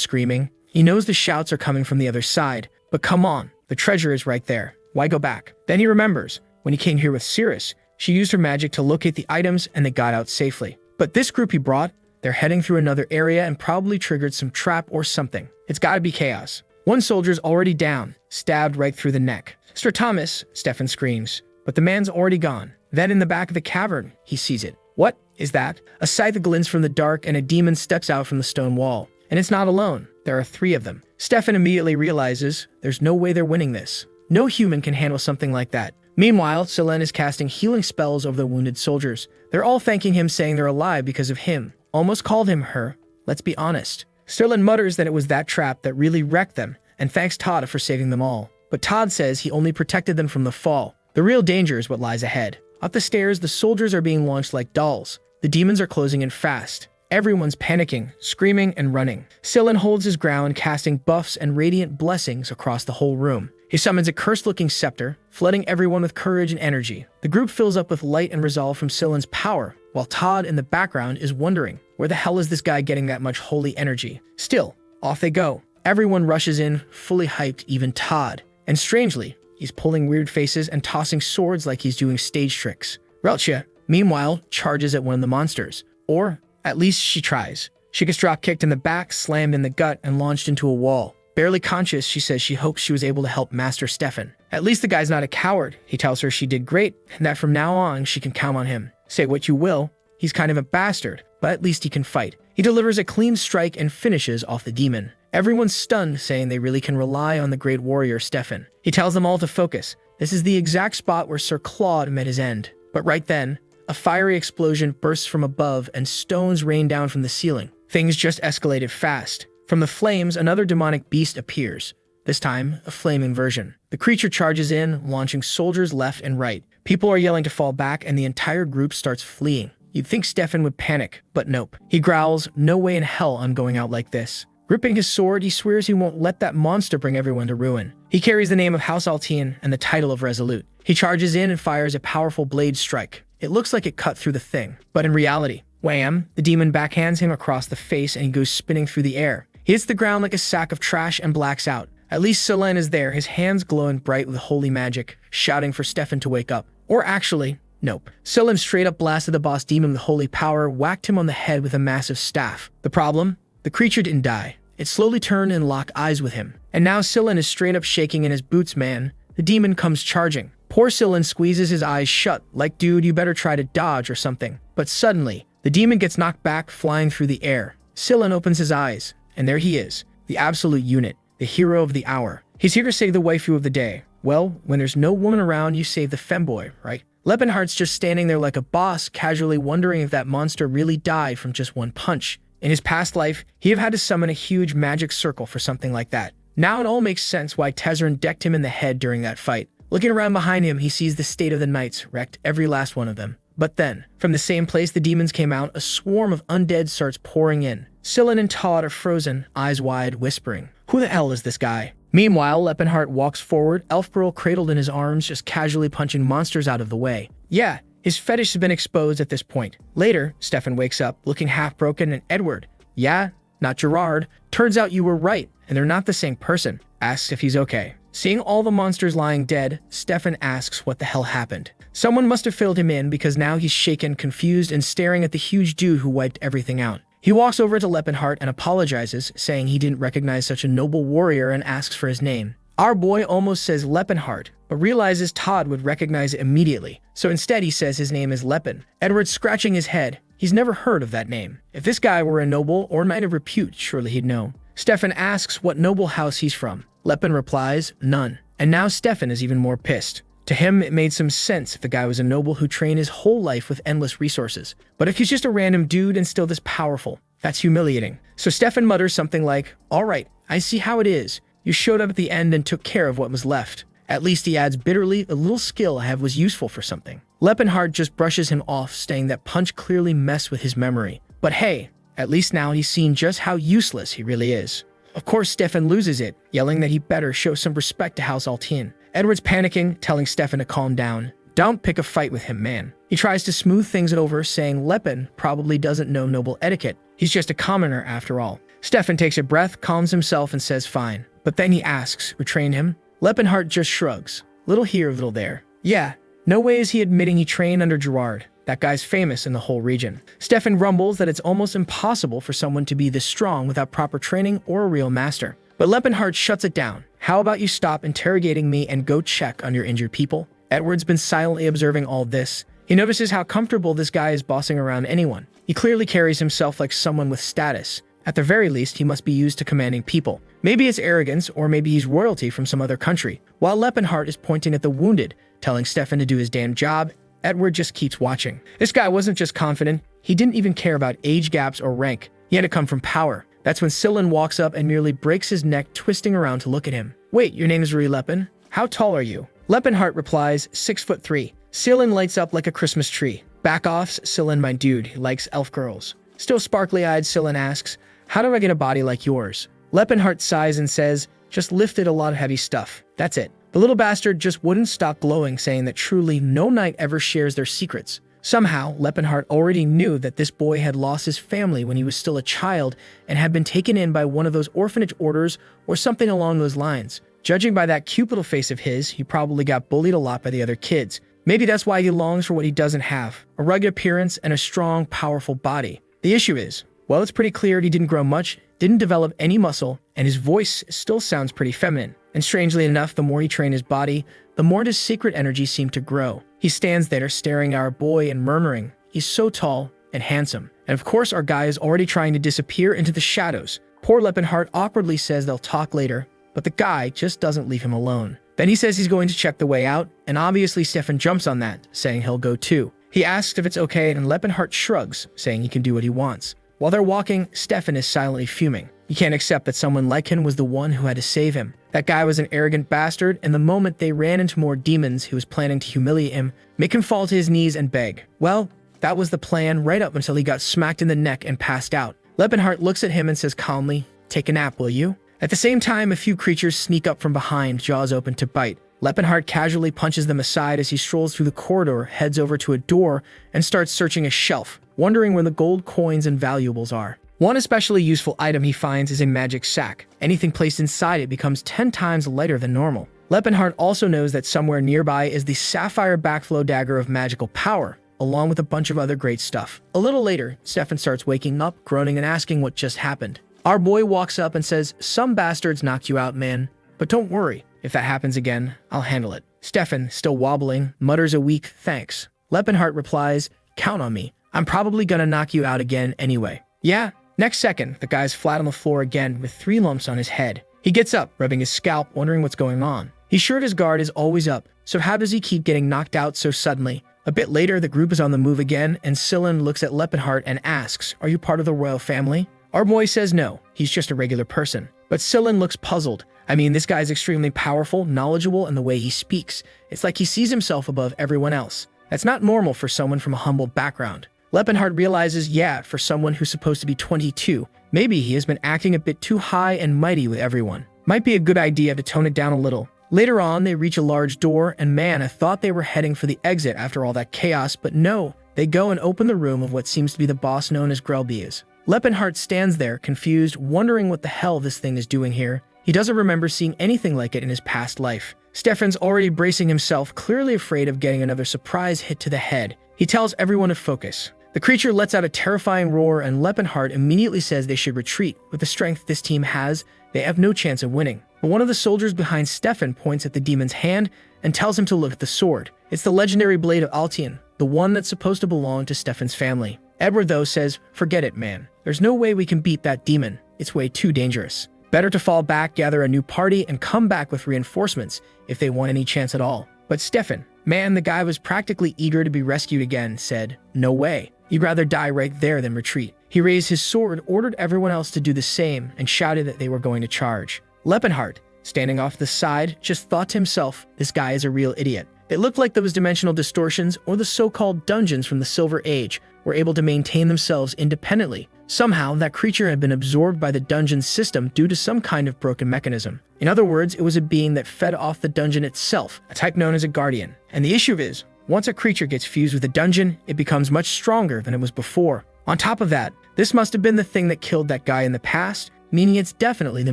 screaming. He knows the shouts are coming from the other side, but come on, the treasure is right there. Why go back? Then he remembers, when he came here with Cirrus, she used her magic to locate the items and they got out safely. But this group he brought, they're heading through another area and probably triggered some trap or something. It's gotta be chaos. One soldier's already down, stabbed right through the neck. Sir Thomas, Stefan screams, but the man's already gone. Then in the back of the cavern, he sees it. What is that? A sight that glints from the dark and a demon steps out from the stone wall. And it's not alone. There are 3 of them. Stefan immediately realizes there's no way they're winning this. No human can handle something like that. Meanwhile, Selene is casting healing spells over the wounded soldiers. They're all thanking him, saying they're alive because of him. Almost called him her. Let's be honest. Sterling mutters that it was that trap that really wrecked them, and thanks Todd for saving them all. But Todd says he only protected them from the fall. The real danger is what lies ahead. Up the stairs, the soldiers are being launched like dolls. The demons are closing in fast. Everyone's panicking, screaming, and running. Sillin holds his ground, casting buffs and radiant blessings across the whole room. He summons a cursed-looking scepter, flooding everyone with courage and energy. The group fills up with light and resolve from Sillin's power, while Todd in the background is wondering, where the hell is this guy getting that much holy energy? Still, off they go. Everyone rushes in, fully hyped, even Todd. And strangely, he's pulling weird faces and tossing swords like he's doing stage tricks. Relchia, meanwhile, charges at one of the monsters. Or, at least she tries. She gets drop-kicked in the back, slammed in the gut, and launched into a wall. Barely conscious, she says she hopes she was able to help Master Stefan. At least the guy's not a coward. He tells her she did great, and that from now on, she can count on him. Say what you will, he's kind of a bastard, but at least he can fight. He delivers a clean strike and finishes off the demon. Everyone's stunned, saying they really can rely on the great warrior Stefan. He tells them all to focus. This is the exact spot where Sir Claude met his end. But right then, a fiery explosion bursts from above and stones rain down from the ceiling. Things just escalated fast. From the flames, another demonic beast appears. This time, a flaming version. The creature charges in, launching soldiers left and right. People are yelling to fall back, and the entire group starts fleeing. You'd think Stefan would panic, but nope. He growls, "No way in hell I'm going out like this." Gripping his sword, he swears he won't let that monster bring everyone to ruin. He carries the name of House Altian and the title of Resolute. He charges in and fires a powerful blade strike. It looks like it cut through the thing, but in reality, wham, the demon backhands him across the face and he goes spinning through the air. He hits the ground like a sack of trash and blacks out. At least Selene is there, his hands glowing bright with holy magic, shouting for Stefan to wake up. Or actually, nope. Selene straight up blasted the boss demon with holy power, whacked him on the head with a massive staff. The problem? The creature didn't die. It slowly turned and locked eyes with him. And now Selene is straight up shaking in his boots, man. The demon comes charging. Poor Selene squeezes his eyes shut, like, dude, you better try to dodge or something. But suddenly, the demon gets knocked back, flying through the air. Selene opens his eyes, and there he is, the absolute unit, the hero of the hour. He's here to save the waifu of the day. Well, when there's no woman around, you save the femboy, right? Lepenhart's just standing there like a boss, casually wondering if that monster really died from just one punch. In his past life, he'd have had to summon a huge magic circle for something like that. Now it all makes sense why Tezzern decked him in the head during that fight. Looking around behind him, he sees the state of the knights, wrecked every last one of them. But then, from the same place the demons came out, a swarm of undead starts pouring in. Selene and Todd are frozen, eyes wide, whispering, "Who the hell is this guy?" Meanwhile, Lepenhart walks forward, Elfpearl cradled in his arms, just casually punching monsters out of the way. Yeah, his fetish has been exposed at this point. Later, Stefan wakes up, looking half-broken, and Edward, "Yeah, not Gerard. Turns out you were right, and they're not the same person," asks if he's okay. Seeing all the monsters lying dead, Stefan asks what the hell happened. Someone must have filled him in because now he's shaken, confused, and staring at the huge dude who wiped everything out. He walks over to Lepenhart and apologizes, saying he didn't recognize such a noble warrior and asks for his name. Our boy almost says Lepenhart, but realizes Todd would recognize it immediately, so instead he says his name is Lepen. Edward's scratching his head. He's never heard of that name. If this guy were a noble or knight of repute, surely he'd know. Stefan asks what noble house he's from. Lepen replies, none. And now Stefan is even more pissed. To him, it made some sense if the guy was a noble who trained his whole life with endless resources. But if he's just a random dude and still this powerful, that's humiliating. So Stefan mutters something like, "All right, I see how it is. You showed up at the end and took care of what was left." At least he adds bitterly, "A little skill I have was useful for something." Lepenhart just brushes him off, saying that punch clearly messed with his memory. But hey, at least now he's seen just how useless he really is. Of course, Stefan loses it, yelling that he better show some respect to House Altien. Edward's panicking, telling Stefan to calm down. Don't pick a fight with him, man. He tries to smooth things over, saying Lepin probably doesn't know noble etiquette. He's just a commoner after all. Stefan takes a breath, calms himself, and says fine. But then he asks, who trained him? Lepinhart just shrugs. Little here, little there. Yeah, no way is he admitting he trained under Gerard. That guy's famous in the whole region. Stefan rumbles that it's almost impossible for someone to be this strong without proper training or a real master. But Lepinhart shuts it down. How about you stop interrogating me and go check on your injured people? Edward's been silently observing all this. He notices how comfortable this guy is bossing around anyone. He clearly carries himself like someone with status. At the very least, he must be used to commanding people. Maybe it's arrogance, or maybe he's royalty from some other country. While Lepinhart is pointing at the wounded, telling Stefan to do his damn job, Edward just keeps watching. This guy wasn't just confident, he didn't even care about age gaps or rank. He had to come from power. That's when Sillin walks up and nearly breaks his neck, twisting around to look at him. Wait, your name is Rui Lepin? How tall are you? Lepinhart replies, 6'3". Sillin lights up like a Christmas tree. Back off, Sillin, my dude, he likes elf girls. Still sparkly-eyed, Sillin asks, how do I get a body like yours? Lepinhart sighs and says, just lifted a lot of heavy stuff. That's it. The little bastard just wouldn't stop glowing, saying that truly no knight ever shares their secrets. Somehow, Lepinhart already knew that this boy had lost his family when he was still a child and had been taken in by one of those orphanage orders or something along those lines. Judging by that cute little face of his, he probably got bullied a lot by the other kids. Maybe that's why he longs for what he doesn't have, a rugged appearance and a strong, powerful body. The issue is, well, it's pretty clear he didn't grow much, didn't develop any muscle, and his voice still sounds pretty feminine. And strangely enough, the more he trained his body, the more his secret energy seemed to grow. He stands there staring at our boy and murmuring, he's so tall and handsome. And of course, our guy is already trying to disappear into the shadows. Poor Lepinhart awkwardly says they'll talk later, but the guy just doesn't leave him alone. Then he says he's going to check the way out, and obviously Stefan jumps on that, saying he'll go too. He asks if it's okay, and Lepinhart shrugs, saying he can do what he wants. While they're walking, Stefan is silently fuming. He can't accept that someone like him was the one who had to save him. That guy was an arrogant bastard, and the moment they ran into more demons he was planning to humiliate him, make him fall to his knees and beg. Well, that was the plan right up until he got smacked in the neck and passed out. Lepinhart looks at him and says calmly, take a nap, will you? At the same time, a few creatures sneak up from behind, jaws open to bite. Lepinhart casually punches them aside as he strolls through the corridor, heads over to a door, and starts searching a shelf, wondering where the gold coins and valuables are. One especially useful item he finds is a magic sack. Anything placed inside it becomes 10 times lighter than normal. Lepinhart also knows that somewhere nearby is the sapphire backflow dagger of magical power, along with a bunch of other great stuff. A little later, Stefan starts waking up, groaning and asking what just happened. Our boy walks up and says, some bastards knocked you out, man. But don't worry, if that happens again, I'll handle it. Stefan, still wobbling, mutters a weak thanks. Lepinhart replies, count on me. I'm probably gonna knock you out again anyway. Yeah. Next second, the guy's flat on the floor again with 3 lumps on his head. He gets up, rubbing his scalp, wondering what's going on. He's sure his guard is always up, so how does he keep getting knocked out so suddenly? A bit later, the group is on the move again, and Sillin looks at Lepinhart and asks, are you part of the royal family? Our boy says no, he's just a regular person. But Sillin looks puzzled. I mean, this guy's extremely powerful, knowledgeable, and the way he speaks, it's like he sees himself above everyone else. That's not normal for someone from a humble background. Lepinhart realizes, yeah, for someone who's supposed to be 22, maybe he has been acting a bit too high and mighty with everyone. Might be a good idea to tone it down a little. Later on, they reach a large door, and man, I thought they were heading for the exit after all that chaos, but no, they go and open the room of what seems to be the boss known as Grelbias. Lepinhart stands there, confused, wondering what the hell this thing is doing here. He doesn't remember seeing anything like it in his past life. Stefan's already bracing himself, clearly afraid of getting another surprise hit to the head. He tells everyone to focus. The creature lets out a terrifying roar, and Lepinhart immediately says they should retreat. With the strength this team has, they have no chance of winning. But one of the soldiers behind Stefan points at the demon's hand and tells him to look at the sword. It's the legendary blade of Altien, the one that's supposed to belong to Stefan's family. Edward, though, says, forget it, man. There's no way we can beat that demon. It's way too dangerous. Better to fall back, gather a new party, and come back with reinforcements if they want any chance at all. But Stefan, man, the guy was practically eager to be rescued again, said, no way. You'd rather die right there than retreat. He raised his sword, ordered everyone else to do the same, and shouted that they were going to charge. Lepinhart, standing off the side, just thought to himself, this guy is a real idiot. It looked like those dimensional distortions, or the so-called dungeons from the Silver Age, were able to maintain themselves independently, Somehow, that creature had been absorbed by the dungeon's system due to some kind of broken mechanism. In other words, it was a being that fed off the dungeon itself, a type known as a guardian. And the issue is, once a creature gets fused with a dungeon, it becomes much stronger than it was before. On top of that, this must have been the thing that killed that guy in the past, meaning it's definitely the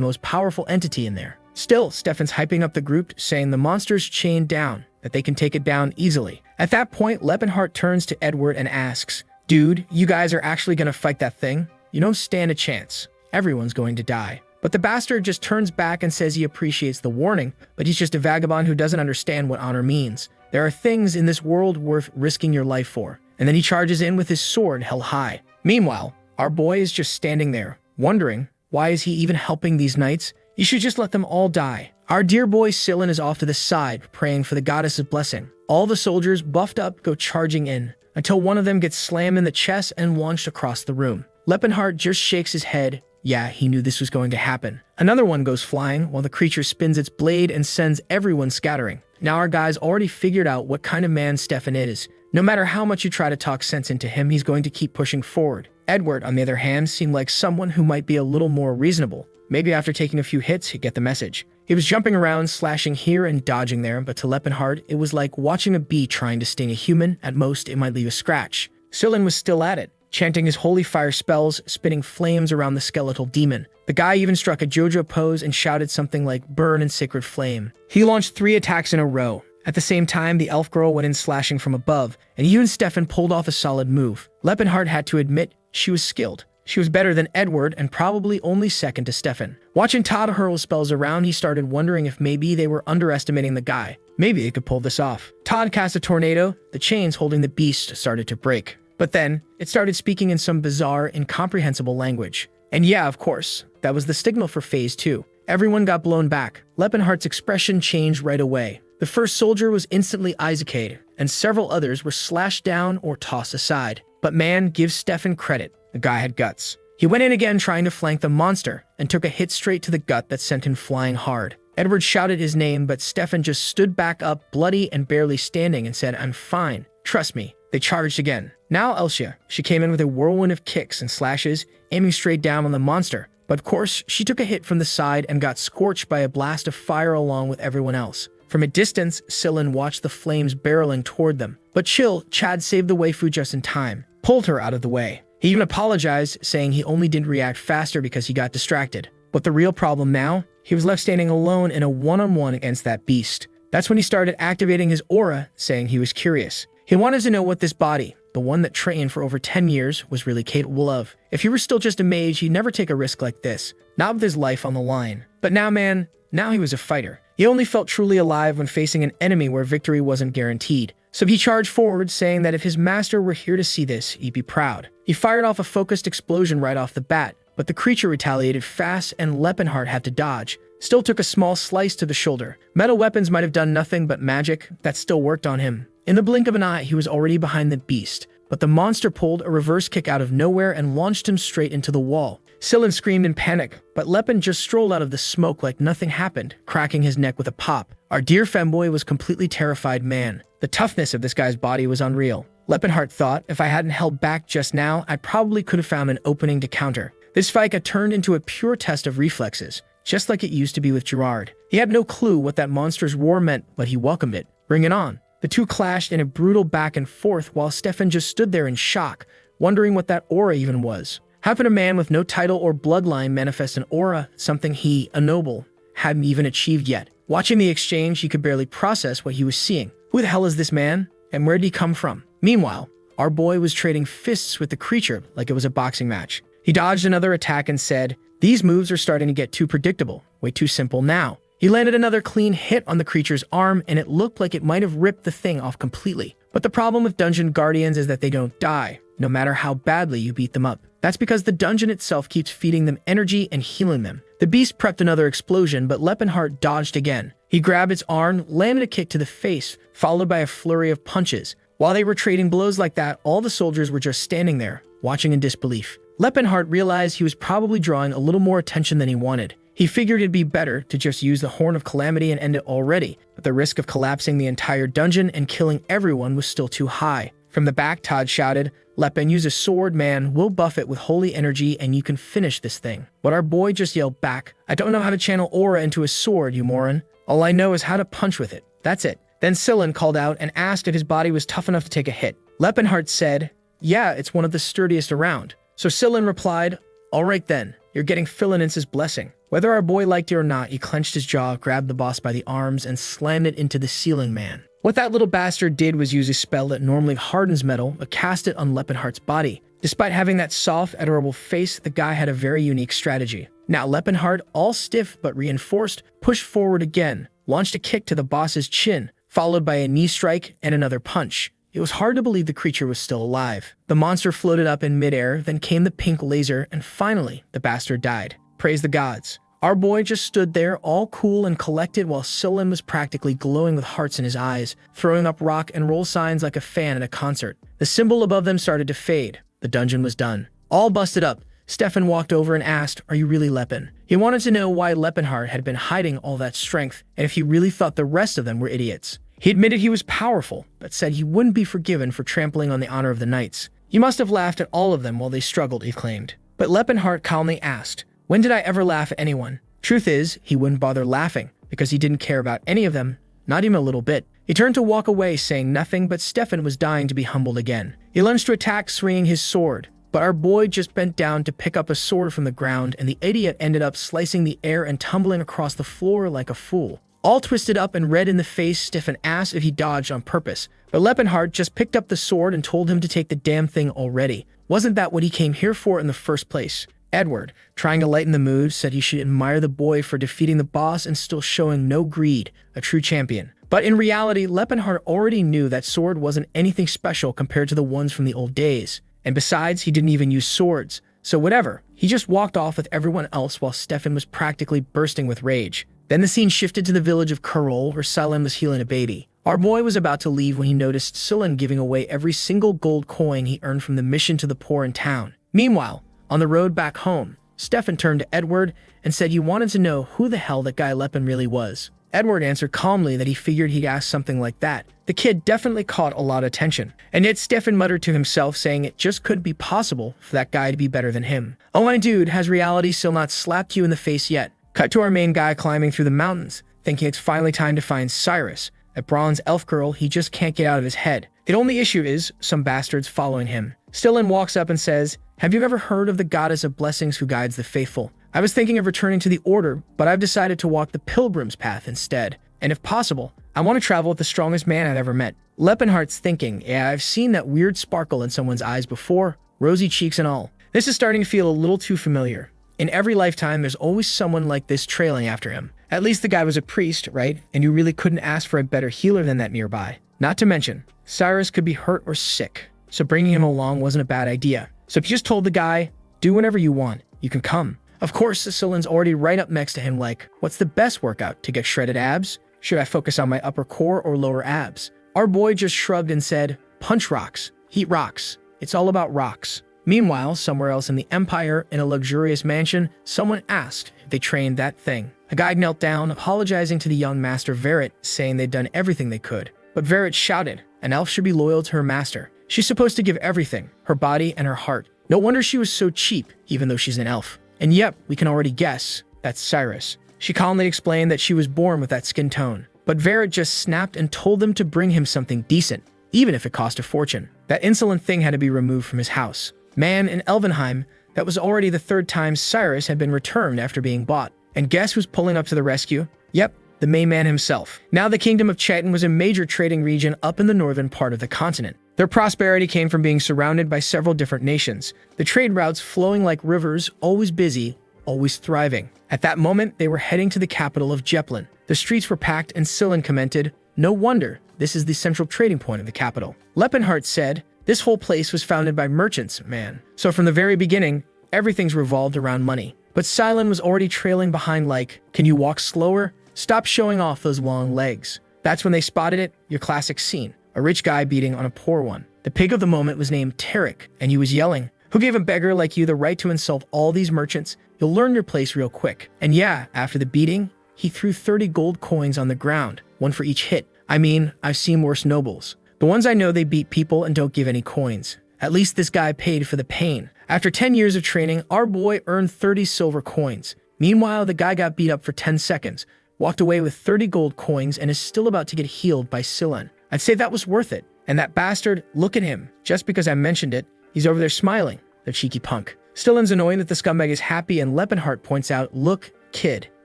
most powerful entity in there. Still, Stefan's hyping up the group, saying the monster's chained down, that they can take it down easily. At that point, Lepenhart turns to Edward and asks, "Dude, you guys are actually gonna fight that thing? You don't stand a chance. Everyone's going to die." But the bastard just turns back and says he appreciates the warning, but he's just a vagabond who doesn't understand what honor means. There are things in this world worth risking your life for. And then he charges in with his sword held high. Meanwhile, our boy is just standing there, wondering, why is he even helping these knights? You should just let them all die. Our dear boy Sillin is off to the side, praying for the goddess's blessing. All the soldiers, buffed up, go charging in, until one of them gets slammed in the chest and launched across the room. Lepenhart just shakes his head. Yeah, he knew this was going to happen. Another one goes flying, while the creature spins its blade and sends everyone scattering. Now our guy's already figured out what kind of man Stefan is. No matter how much you try to talk sense into him, he's going to keep pushing forward. Edward, on the other hand, seemed like someone who might be a little more reasonable. Maybe after taking a few hits, he'd get the message. He was jumping around, slashing here and dodging there, but to Lepenhart, it was like watching a bee trying to sting a human. At most, it might leave a scratch. Sillin was still at it, chanting his holy fire spells, spitting flames around the skeletal demon. The guy even struck a JoJo pose and shouted something like, "Burn in sacred flame." He launched 3 attacks in a row. At the same time, the elf girl went in slashing from above, and even Stefan pulled off a solid move. Lepenhart had to admit she was skilled. She was better than Edward and probably only second to Stefan. Watching Todd hurl spells around, he started wondering if maybe they were underestimating the guy. Maybe they could pull this off. Todd cast a tornado. The chains holding the beast started to break. But then, it started speaking in some bizarre, incomprehensible language. And yeah, of course, that was the signal for Phase 2. Everyone got blown back. Lepenhart's expression changed right away. The first soldier was instantly Isaac'd, and several others were slashed down or tossed aside. But man, give Stefan credit. The guy had guts. He went in again trying to flank the monster, and took a hit straight to the gut that sent him flying hard. Edward shouted his name, but Stefan just stood back up, bloody and barely standing, and said, "I'm fine. Trust me." They charged again. Now Elsia, she came in with a whirlwind of kicks and slashes, aiming straight down on the monster. But of course, she took a hit from the side and got scorched by a blast of fire along with everyone else. From a distance, Sillin watched the flames barreling toward them. But chill, Chad saved the waifu just in time, pulled her out of the way. He even apologized, saying he only didn't react faster because he got distracted. But the real problem now, he was left standing alone in a one-on-one against that beast. That's when he started activating his aura, saying he was curious. He wanted to know what this body, the one that trained for over 10 years, was really capable of. If he were still just a mage, he'd never take a risk like this, not with his life on the line. But now, man, now he was a fighter. He only felt truly alive when facing an enemy where victory wasn't guaranteed. So he charged forward, saying that if his master were here to see this, he'd be proud. He fired off a focused explosion right off the bat, but the creature retaliated fast and Lepenhart had to dodge. Still took a small slice to the shoulder. Metal weapons might have done nothing but magic, that still worked on him. In the blink of an eye, he was already behind the beast, but the monster pulled a reverse kick out of nowhere and launched him straight into the wall. Sillin screamed in panic, but Lepen just strolled out of the smoke like nothing happened, cracking his neck with a pop. Our dear femboy was completely terrified man. The toughness of this guy's body was unreal. Lepenhart thought, if I hadn't held back just now, I probably could have found an opening to counter. This fight had turned into a pure test of reflexes, just like it used to be with Gerard. He had no clue what that monster's roar meant, but he welcomed it. Bring it on. The two clashed in a brutal back and forth while Stefan just stood there in shock, wondering what that aura even was. How could a man with no title or bloodline manifest an aura, something he, a noble, hadn't even achieved yet? Watching the exchange, he could barely process what he was seeing. Who the hell is this man? And where did he come from? Meanwhile, our boy was trading fists with the creature like it was a boxing match. He dodged another attack and said, "These moves are starting to get too predictable, way too simple now." He landed another clean hit on the creature's arm, and it looked like it might have ripped the thing off completely. But the problem with dungeon guardians is that they don't die, no matter how badly you beat them up. That's because the dungeon itself keeps feeding them energy and healing them. The beast prepped another explosion, but Lepenhart dodged again. He grabbed its arm, landed a kick to the face, followed by a flurry of punches. While they were trading blows like that, all the soldiers were just standing there, watching in disbelief. Lepenhart realized he was probably drawing a little more attention than he wanted. He figured it'd be better to just use the Horn of Calamity and end it already, but the risk of collapsing the entire dungeon and killing everyone was still too high. From the back, Todd shouted, Lepin, use a sword, man. We'll buff it with holy energy and you can finish this thing. But our boy just yelled back, I don't know how to channel aura into a sword, you moron. All I know is how to punch with it. That's it. Then Sillin called out and asked if his body was tough enough to take a hit. Lepinheart said, yeah, it's one of the sturdiest around. So Sillin replied, all right then, you're getting Philinence's blessing. Whether our boy liked it or not, he clenched his jaw, grabbed the boss by the arms, and slammed it into the ceiling, man. What that little bastard did was use a spell that normally hardens metal, but cast it on Lepinheart's body. Despite having that soft, adorable face, the guy had a very unique strategy. Now Lepinheart, all stiff but reinforced, pushed forward again, launched a kick to the boss's chin, followed by a knee strike and another punch. It was hard to believe the creature was still alive. The monster floated up in midair, then came the pink laser, and finally, the bastard died. Praise the gods. Our boy just stood there, all cool and collected, while Sillin was practically glowing with hearts in his eyes, throwing up rock and roll signs like a fan at a concert. The symbol above them started to fade. The dungeon was done. All busted up, Stefan walked over and asked, are you really Lepin? He wanted to know why Lepinheart had been hiding all that strength, and if he really thought the rest of them were idiots. He admitted he was powerful, but said he wouldn't be forgiven for trampling on the honor of the knights. He must have laughed at all of them while they struggled, he claimed. But Lepinheart calmly asked, when did I ever laugh at anyone? Truth is, he wouldn't bother laughing, because he didn't care about any of them, not even a little bit. He turned to walk away, saying nothing, but Stefan was dying to be humbled again. He lunged to attack, swinging his sword, but our boy just bent down to pick up a sword from the ground, and the idiot ended up slicing the air and tumbling across the floor like a fool. All twisted up and red in the face, Stefan asked if he dodged on purpose, but Lepinheart just picked up the sword and told him to take the damn thing already. Wasn't that what he came here for in the first place? Edward, trying to lighten the mood, said he should admire the boy for defeating the boss and still showing no greed, a true champion. But in reality, Lepinheart already knew that sword wasn't anything special compared to the ones from the old days. And besides, he didn't even use swords. So whatever, he just walked off with everyone else while Stefan was practically bursting with rage. Then the scene shifted to the village of Karol, where Sillin was healing a baby. Our boy was about to leave when he noticed Sillin giving away every single gold coin he earned from the mission to the poor in town. Meanwhile, on the road back home, Stefan turned to Edward and said he wanted to know who the hell that guy Lepin really was. Edward answered calmly that he figured he'd ask something like that. The kid definitely caught a lot of attention. And yet Stefan muttered to himself, saying it just couldn't be possible for that guy to be better than him. Oh my dude, has reality still not slapped you in the face yet? Cut to our main guy climbing through the mountains, thinking it's finally time to find Cyrus, a bronze elf girl he just can't get out of his head. The only issue is some bastards following him. Stillin walks up and says, have you ever heard of the goddess of blessings who guides the faithful? I was thinking of returning to the order, but I've decided to walk the pilgrim's path instead. And if possible, I want to travel with the strongest man I've ever met. Lepinheart's thinking, yeah, I've seen that weird sparkle in someone's eyes before, rosy cheeks and all. This is starting to feel a little too familiar. In every lifetime, there's always someone like this trailing after him. At least the guy was a priest, right? And you really couldn't ask for a better healer than that nearby. Not to mention, Cyrus could be hurt or sick, so bringing him along wasn't a bad idea. So if you just told the guy, do whatever you want, you can come. Of course, Sisselin's already right up next to him like, what's the best workout? To get shredded abs? Should I focus on my upper core or lower abs? Our boy just shrugged and said, punch rocks, heat rocks. It's all about rocks. Meanwhile, somewhere else in the Empire, in a luxurious mansion, someone asked if they trained that thing. A guide knelt down, apologizing to the young master Verret, saying they'd done everything they could. But Verret shouted, an elf should be loyal to her master. She's supposed to give everything, her body and her heart. No wonder she was so cheap, even though she's an elf. And yep, we can already guess, that's Cyrus. She calmly explained that she was born with that skin tone. But Verret just snapped and told them to bring him something decent, even if it cost a fortune. That insolent thing had to be removed from his house. Man, in Elvenheim, that was already the third time Cyrus had been returned after being bought. And guess who's pulling up to the rescue? Yep, the main man himself. Now the kingdom of Chetan was a major trading region up in the northern part of the continent. Their prosperity came from being surrounded by several different nations. The trade routes flowing like rivers, always busy, always thriving. At that moment, they were heading to the capital of Jeplin. The streets were packed and Sillin commented, no wonder, this is the central trading point of the capital. Lepinheart said, this whole place was founded by merchants, man. So from the very beginning, everything's revolved around money. But Sillin was already trailing behind like, can you walk slower? Stop showing off those long legs. That's when they spotted it, your classic scene. A rich guy beating on a poor one. The pig of the moment was named Tarek, and he was yelling, who gave a beggar like you the right to insult all these merchants? You'll learn your place real quick. And yeah, after the beating, he threw 30 gold coins on the ground, one for each hit. I mean, I've seen worse nobles. The ones I know, they beat people and don't give any coins. At least this guy paid for the pain. After 10 years of training, our boy earned 30 silver coins. Meanwhile, the guy got beat up for 10 seconds, walked away with 30 gold coins, and is still about to get healed by Silen. I'd say that was worth it. And that bastard, look at him. Just because I mentioned it, he's over there smiling, the cheeky punk. Stillen's annoying that the scumbag is happy, and Leppenhart points out, look, kid,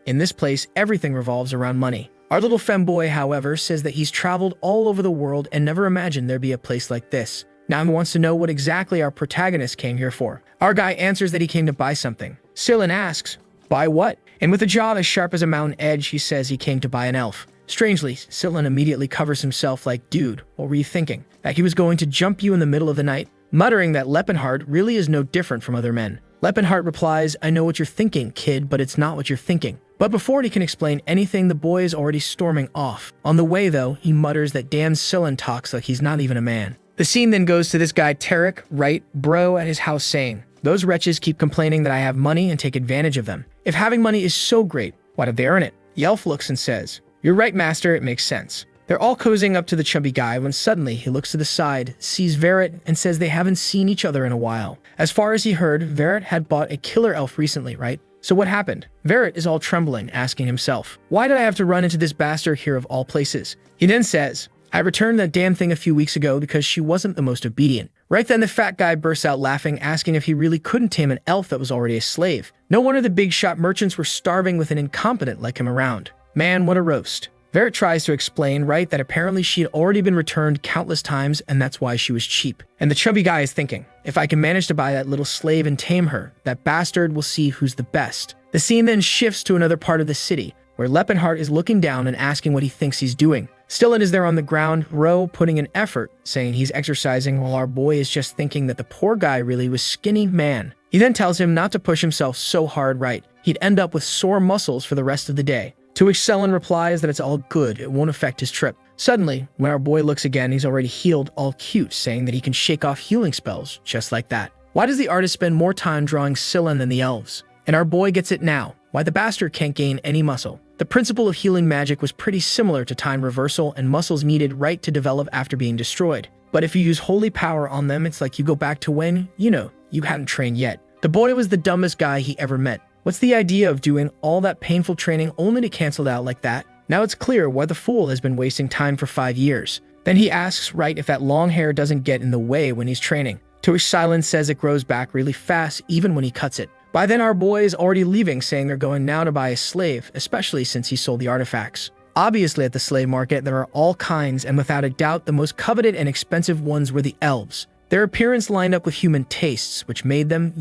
in this place, everything revolves around money. Our little femboy, however, says that he's traveled all over the world and never imagined there'd be a place like this. Now he wants to know what exactly our protagonist came here for. Our guy answers that he came to buy something. Stillen asks, buy what? And with a jaw as sharp as a mountain edge, he says he came to buy an elf. Strangely, Stillen immediately covers himself like, dude, what were you thinking? That he was going to jump you in the middle of the night? Muttering that Leppenhart really is no different from other men. Leppenhart replies, I know what you're thinking, kid, but it's not what you're thinking. But before he can explain anything, the boy is already storming off. On the way, though, he mutters that damn Stillen talks like he's not even a man. The scene then goes to this guy Tarek, right, bro, at his house saying, those wretches keep complaining that I have money and take advantage of them. If having money is so great, why did they earn it? The elf looks and says, you're right, master, it makes sense. They're all cozying up to the chubby guy when suddenly he looks to the side, sees Verret, and says they haven't seen each other in a while. As far as he heard, Verret had bought a killer elf recently, right? So what happened? Verret is all trembling, asking himself, why did I have to run into this bastard here of all places? He then says, I returned that damn thing a few weeks ago because she wasn't the most obedient. Right then, the fat guy bursts out laughing, asking if he really couldn't tame an elf that was already a slave. No wonder the big shot merchants were starving with an incompetent like him around. Man, what a roast. Verret tries to explain, right, that apparently she had already been returned countless times and that's why she was cheap. And the chubby guy is thinking, if I can manage to buy that little slave and tame her, that bastard will see who's the best. The scene then shifts to another part of the city, where Leppenhart is looking down and asking what he thinks he's doing. Stillen is there on the ground row, putting in effort, saying he's exercising while our boy is just thinking that the poor guy really was skinny man. He then tells him not to push himself so hard, right? He'd end up with sore muscles for the rest of the day. To which Stillen replies that it's all good, it won't affect his trip. Suddenly, when our boy looks again, he's already healed, all cute, saying that he can shake off healing spells, just like that. Why does the artist spend more time drawing Stillen than the elves? And our boy gets it now. Why the bastard can't gain any muscle. The principle of healing magic was pretty similar to time reversal and muscles needed right to develop after being destroyed. But if you use holy power on them, it's like you go back to when, you hadn't trained yet. The boy was the dumbest guy he ever met. What's the idea of doing all that painful training only to cancel it out like that? Now it's clear why the fool has been wasting time for 5 years. Then he asks, right, if that long hair doesn't get in the way when he's training. To which Silence says it grows back really fast even when he cuts it. By then our boy is already leaving, saying they're going now to buy a slave, especially since he sold the artifacts. Obviously at the slave market there are all kinds, and without a doubt the most coveted and expensive ones were the elves. Their appearance lined up with human tastes, which made them,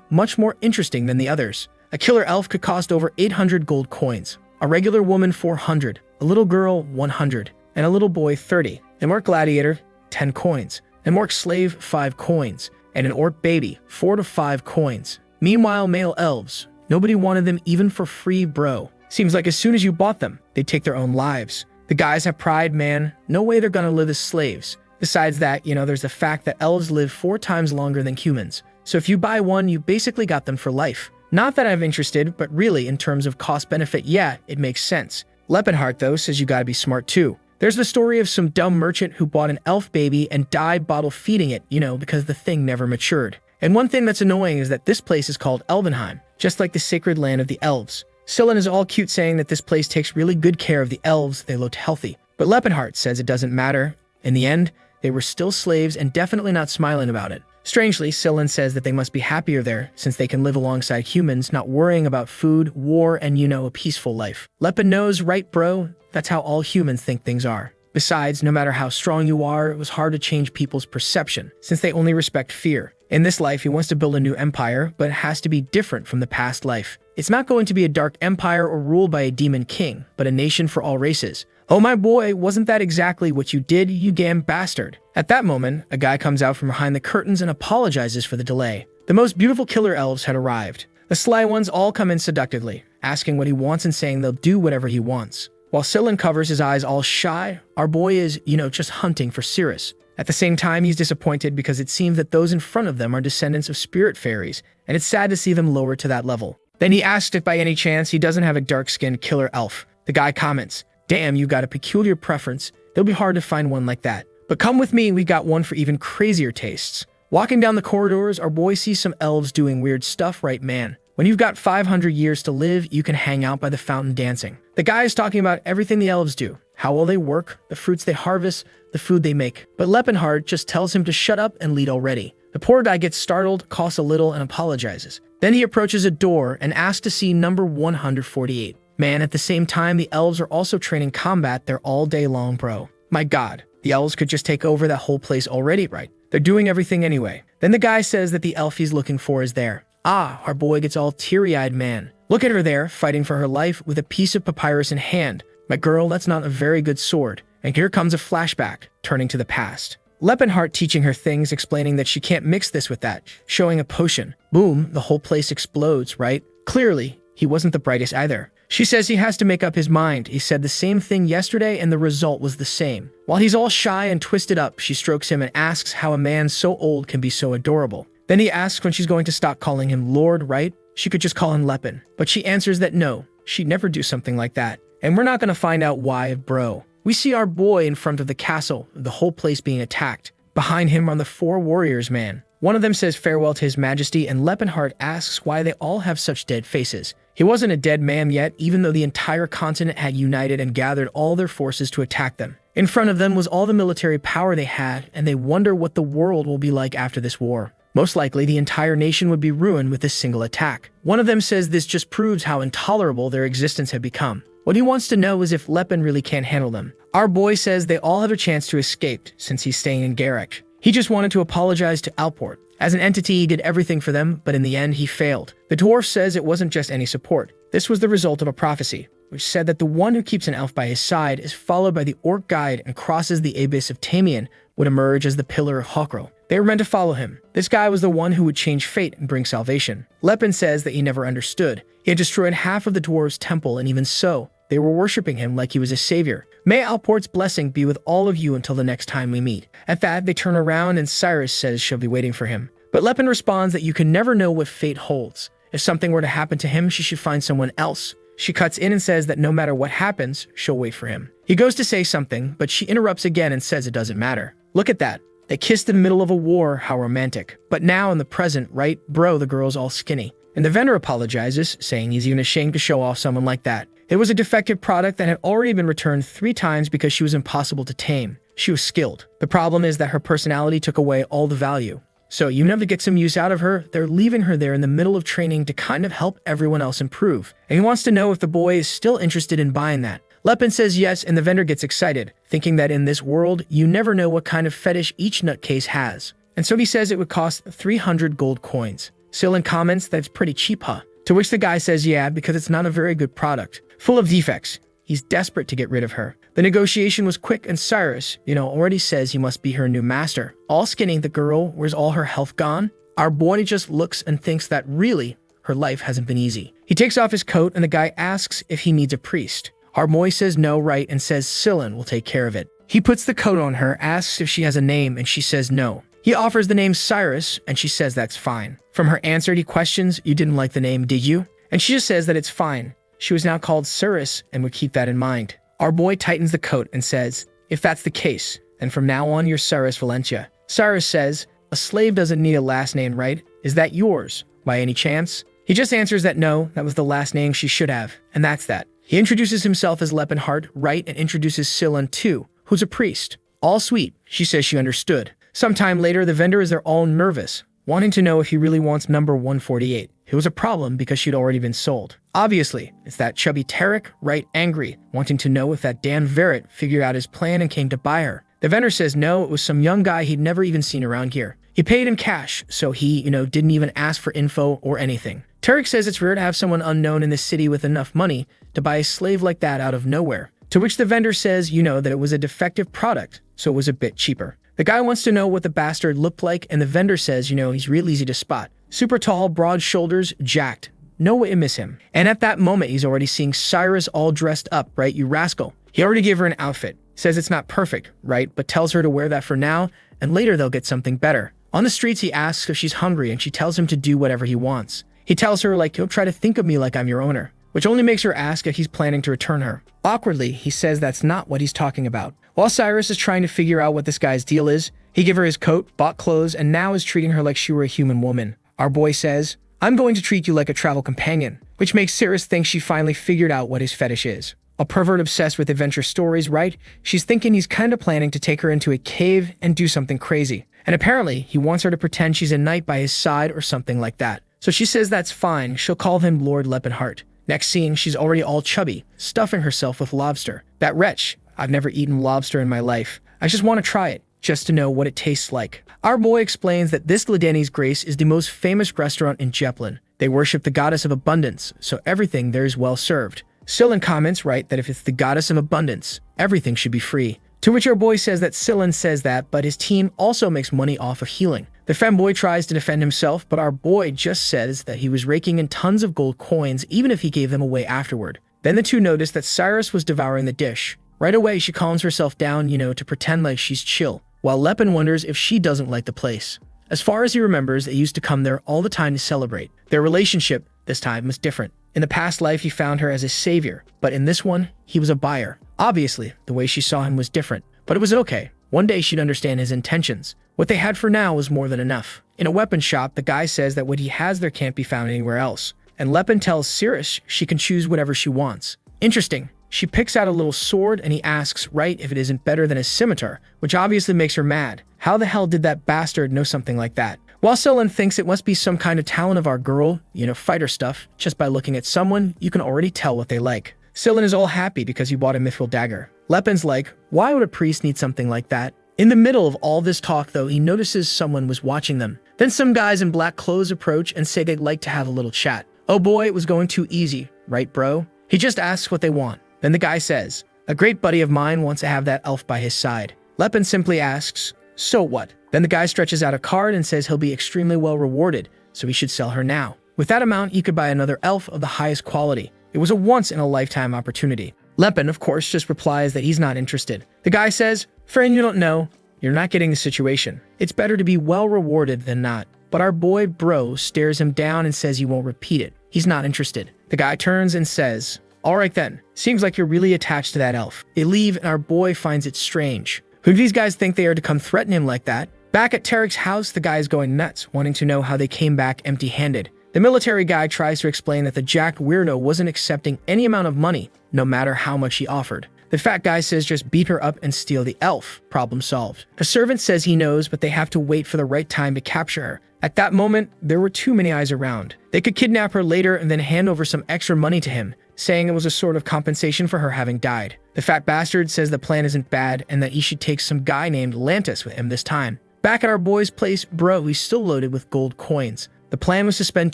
much more interesting than the others. A killer elf could cost over 800 gold coins, a regular woman 400, a little girl 100, and a little boy 30, an orc gladiator 10 coins, an orc slave 5 coins, and an orc baby 4 to 5 coins. Meanwhile, male elves, nobody wanted them even for free, bro. Seems like as soon as you bought them, they'd take their own lives. The guys have pride, man. No way they're gonna live as slaves. Besides that, there's the fact that elves live 4 times longer than humans. So if you buy one, you basically got them for life. Not that I'm interested, but really, in terms of cost-benefit, yeah, it makes sense. Leppenhart, though, says you gotta be smart too. There's the story of some dumb merchant who bought an elf baby and died bottle feeding it, because the thing never matured. And one thing that's annoying is that this place is called Elvenheim, just like the sacred land of the elves. Stillen is all cute saying that this place takes really good care of the elves, they looked healthy. But Leppenhart says it doesn't matter. In the end, they were still slaves and definitely not smiling about it. Strangely, Stillen says that they must be happier there, since they can live alongside humans, not worrying about food, war, and a peaceful life. Leppen knows, right bro? That's how all humans think things are. Besides, no matter how strong you are, it was hard to change people's perception, since they only respect fear. In this life, he wants to build a new empire, but it has to be different from the past life. It's not going to be a dark empire or ruled by a demon king, but a nation for all races. Oh my boy, wasn't that exactly what you did, you damn bastard? At that moment, a guy comes out from behind the curtains and apologizes for the delay. The most beautiful killer elves had arrived. The sly ones all come in seductively, asking what he wants and saying they'll do whatever he wants. While Stillen covers his eyes all shy, our boy is, just hunting for Cirrus. At the same time, he's disappointed because it seems that those in front of them are descendants of spirit fairies, and it's sad to see them lowered to that level. Then he asks if by any chance he doesn't have a dark-skinned killer elf. The guy comments, damn, you got a peculiar preference. It'll be hard to find one like that. But come with me, we got one for even crazier tastes. Walking down the corridors, our boy sees some elves doing weird stuff, right, man? When you've got 500 years to live, you can hang out by the fountain dancing. The guy is talking about everything the elves do, how well they work, the fruits they harvest, the food they make. But Lepenhard just tells him to shut up and lead already. The poor guy gets startled, coughs a little, and apologizes. Then he approaches a door and asks to see number 148. Man, at the same time, the elves are also training combat there all day long, bro. My god, the elves could just take over that whole place already, right? They're doing everything anyway. Then the guy says that the elf he's looking for is there. Ah, our boy gets all teary-eyed, man. Look at her there, fighting for her life with a piece of papyrus in hand. My girl, that's not a very good sword. And here comes a flashback, turning to the past. Lepenhart teaching her things, explaining that she can't mix this with that, showing a potion. Boom, the whole place explodes, right? Clearly, he wasn't the brightest either. She says he has to make up his mind. He said the same thing yesterday and the result was the same. While he's all shy and twisted up, she strokes him and asks how a man so old can be so adorable. Then he asks when she's going to stop calling him Lord, right? She could just call him Lepin. But she answers that no, she'd never do something like that. And we're not gonna find out why, bro. We see our boy in front of the castle, the whole place being attacked. Behind him are the 4 warriors, man. One of them says farewell to his majesty, and Lepenhart asks why they all have such dead faces. He wasn't a dead man yet, even though the entire continent had united and gathered all their forces to attack them. In front of them was all the military power they had, and they wonder what the world will be like after this war. Most likely, the entire nation would be ruined with this single attack. One of them says this just proves how intolerable their existence had become. What he wants to know is if Lepin really can't handle them. Our boy says they all have a chance to escape, since he's staying in Garek. He just wanted to apologize to Alport. As an entity, he did everything for them, but in the end, he failed. The dwarf says it wasn't just any support. This was the result of a prophecy, which said that the one who keeps an elf by his side is followed by the orc guide and crosses the abyss of Tamian would emerge as the pillar of Hokro. They were meant to follow him. This guy was the one who would change fate and bring salvation. Lepin says that he never understood. He had destroyed half of the dwarves' temple, and even so, they were worshipping him like he was a savior. May Alport's blessing be with all of you until the next time we meet. At that, they turn around and Cyrus says she'll be waiting for him. But Lepin responds that you can never know what fate holds. If something were to happen to him, she should find someone else. She cuts in and says that no matter what happens, she'll wait for him. He goes to say something, but she interrupts again and says it doesn't matter. Look at that. They kissed in the middle of a war, how romantic. But now in the present, right, bro, the girl's all skinny. And the vendor apologizes, saying he's even ashamed to show off someone like that. It was a defective product that had already been returned 3 times because she was impossible to tame. She was skilled. The problem is that her personality took away all the value. So you never get some use out of her, they're leaving her there in the middle of training to kind of help everyone else improve. And he wants to know if the boy is still interested in buying that. Lepin says yes, and the vendor gets excited, thinking that in this world, you never know what kind of fetish each nutcase has. And so he says it would cost 300 gold coins. Sillin comments that it's pretty cheap, huh? To which the guy says yeah, because it's not a very good product. Full of defects. He's desperate to get rid of her. The negotiation was quick, and Cyrus, already says he must be her new master. All skinny, the girl, where's all her health gone? Our boy just looks and thinks that really, her life hasn't been easy. He takes off his coat, and the guy asks if he needs a priest. Our boy says no, right, and says Sillin will take care of it. He puts the coat on her, asks if she has a name, and she says no. He offers the name Cyrus, and she says that's fine. From her answer, he questions, you didn't like the name, did you? And she just says that it's fine. She was now called Cyrus and would keep that in mind. Our boy tightens the coat and says, if that's the case, then from now on you're Cyrus Valentia. Cyrus says, a slave doesn't need a last name, right? Is that yours, by any chance? He just answers that no, that was the last name she should have, and that's that. He introduces himself as Lepenhart, right, and introduces Sillin too, who's a priest. All sweet, she says she understood. Sometime later, the vendor is there all nervous, wanting to know if he really wants number 148. It was a problem because she'd already been sold. Obviously, it's that chubby Tarek, right, angry, wanting to know if that Dan Verrett figured out his plan and came to buy her. The vendor says no, it was some young guy he'd never even seen around here. He paid in cash, so he, didn't even ask for info or anything. Tarek says it's rare to have someone unknown in the city with enough money to buy a slave like that out of nowhere. To which the vendor says, that it was a defective product, so it was a bit cheaper. The guy wants to know what the bastard looked like, and the vendor says, he's real easy to spot. Super tall, broad shoulders, jacked. No way to miss him. And at that moment, he's already seeing Cyrus all dressed up, right, you rascal. He already gave her an outfit. Says it's not perfect, right, but tells her to wear that for now, and later they'll get something better. On the streets, he asks if she's hungry, and she tells him to do whatever he wants. He tells her, you'll try to think of me like I'm your owner, which only makes her ask if he's planning to return her. Awkwardly, he says that's not what he's talking about. While Cyrus is trying to figure out what this guy's deal is, He gave her his coat, bought clothes, and now is treating her like she were a human woman. Our boy says, "I'm going to treat you like a travel companion," which makes Cirrus think she finally figured out what his fetish is. A pervert obsessed with adventure stories, right? She's thinking he's kinda planning to take her into a cave and do something crazy. And apparently, he wants her to pretend she's a knight by his side or something like that. So she says that's fine, she'll call him Lord Leppenheart. Next scene, she's already all chubby, stuffing herself with lobster. That wretch. I've never eaten lobster in my life. I just want to try it, just to know what it tastes like. Our boy explains that this Gladani's Grace is the most famous restaurant in Jeplin. They worship the goddess of abundance, so everything there is well served. Scylan comments, right, that if it's the goddess of abundance, everything should be free. To which our boy says that Scylan says that, but his team also makes money off of healing. The femboy tries to defend himself, but our boy just says that he was raking in tons of gold coins even if he gave them away afterward. Then the two notice that Cyrus was devouring the dish. Right away, she calms herself down, to pretend like she's chill, while Leppin wonders if she doesn't like the place. As far as he remembers, they used to come there all the time to celebrate. Their relationship, this time, was different. In the past life, he found her as a savior, but in this one, he was a buyer. Obviously, the way she saw him was different, but it was okay. One day she'd understand his intentions. What they had for now was more than enough. In a weapon shop, the guy says that what he has there can't be found anywhere else, and Leppin tells Cirrus she can choose whatever she wants. Interesting. She picks out a little sword and he asks, right, if it isn't better than a scimitar, which obviously makes her mad. How the hell did that bastard know something like that? While Scylan thinks it must be some kind of talent of our girl, fighter stuff, just by looking at someone, you can already tell what they like. Scylan is all happy because he bought a mithril dagger. Leppin's like, why would a priest need something like that? In the middle of all this talk though, he notices someone was watching them. Then some guys in black clothes approach and say they'd like to have a little chat. Oh boy, it was going too easy, right bro? He just asks what they want. Then the guy says, a great buddy of mine wants to have that elf by his side. Leppin simply asks, so what? Then the guy stretches out a card and says he'll be extremely well rewarded, so he should sell her now. With that amount, he could buy another elf of the highest quality. It was a once-in-a-lifetime opportunity. Leppin, of course, just replies that he's not interested. The guy says, friend, you don't know. You're not getting the situation. It's better to be well rewarded than not. But our boy bro stares him down and says he won't repeat it. He's not interested. The guy turns and says, all right then, seems like you're really attached to that elf. They leave and our boy finds it strange. Who do these guys think they are to come threaten him like that? Back at Tarek's house, the guy is going nuts, wanting to know how they came back empty-handed. The military guy tries to explain that the jacked weirdo wasn't accepting any amount of money, no matter how much he offered. The fat guy says just beat her up and steal the elf. Problem solved. A servant says he knows, but they have to wait for the right time to capture her. At that moment, there were too many eyes around. They could kidnap her later and then hand over some extra money to him, saying it was a sort of compensation for her having died. The fat bastard says the plan isn't bad and that he should take some guy named Lantis with him this time. Back at our boy's place, bro, he's still loaded with gold coins. The plan was to spend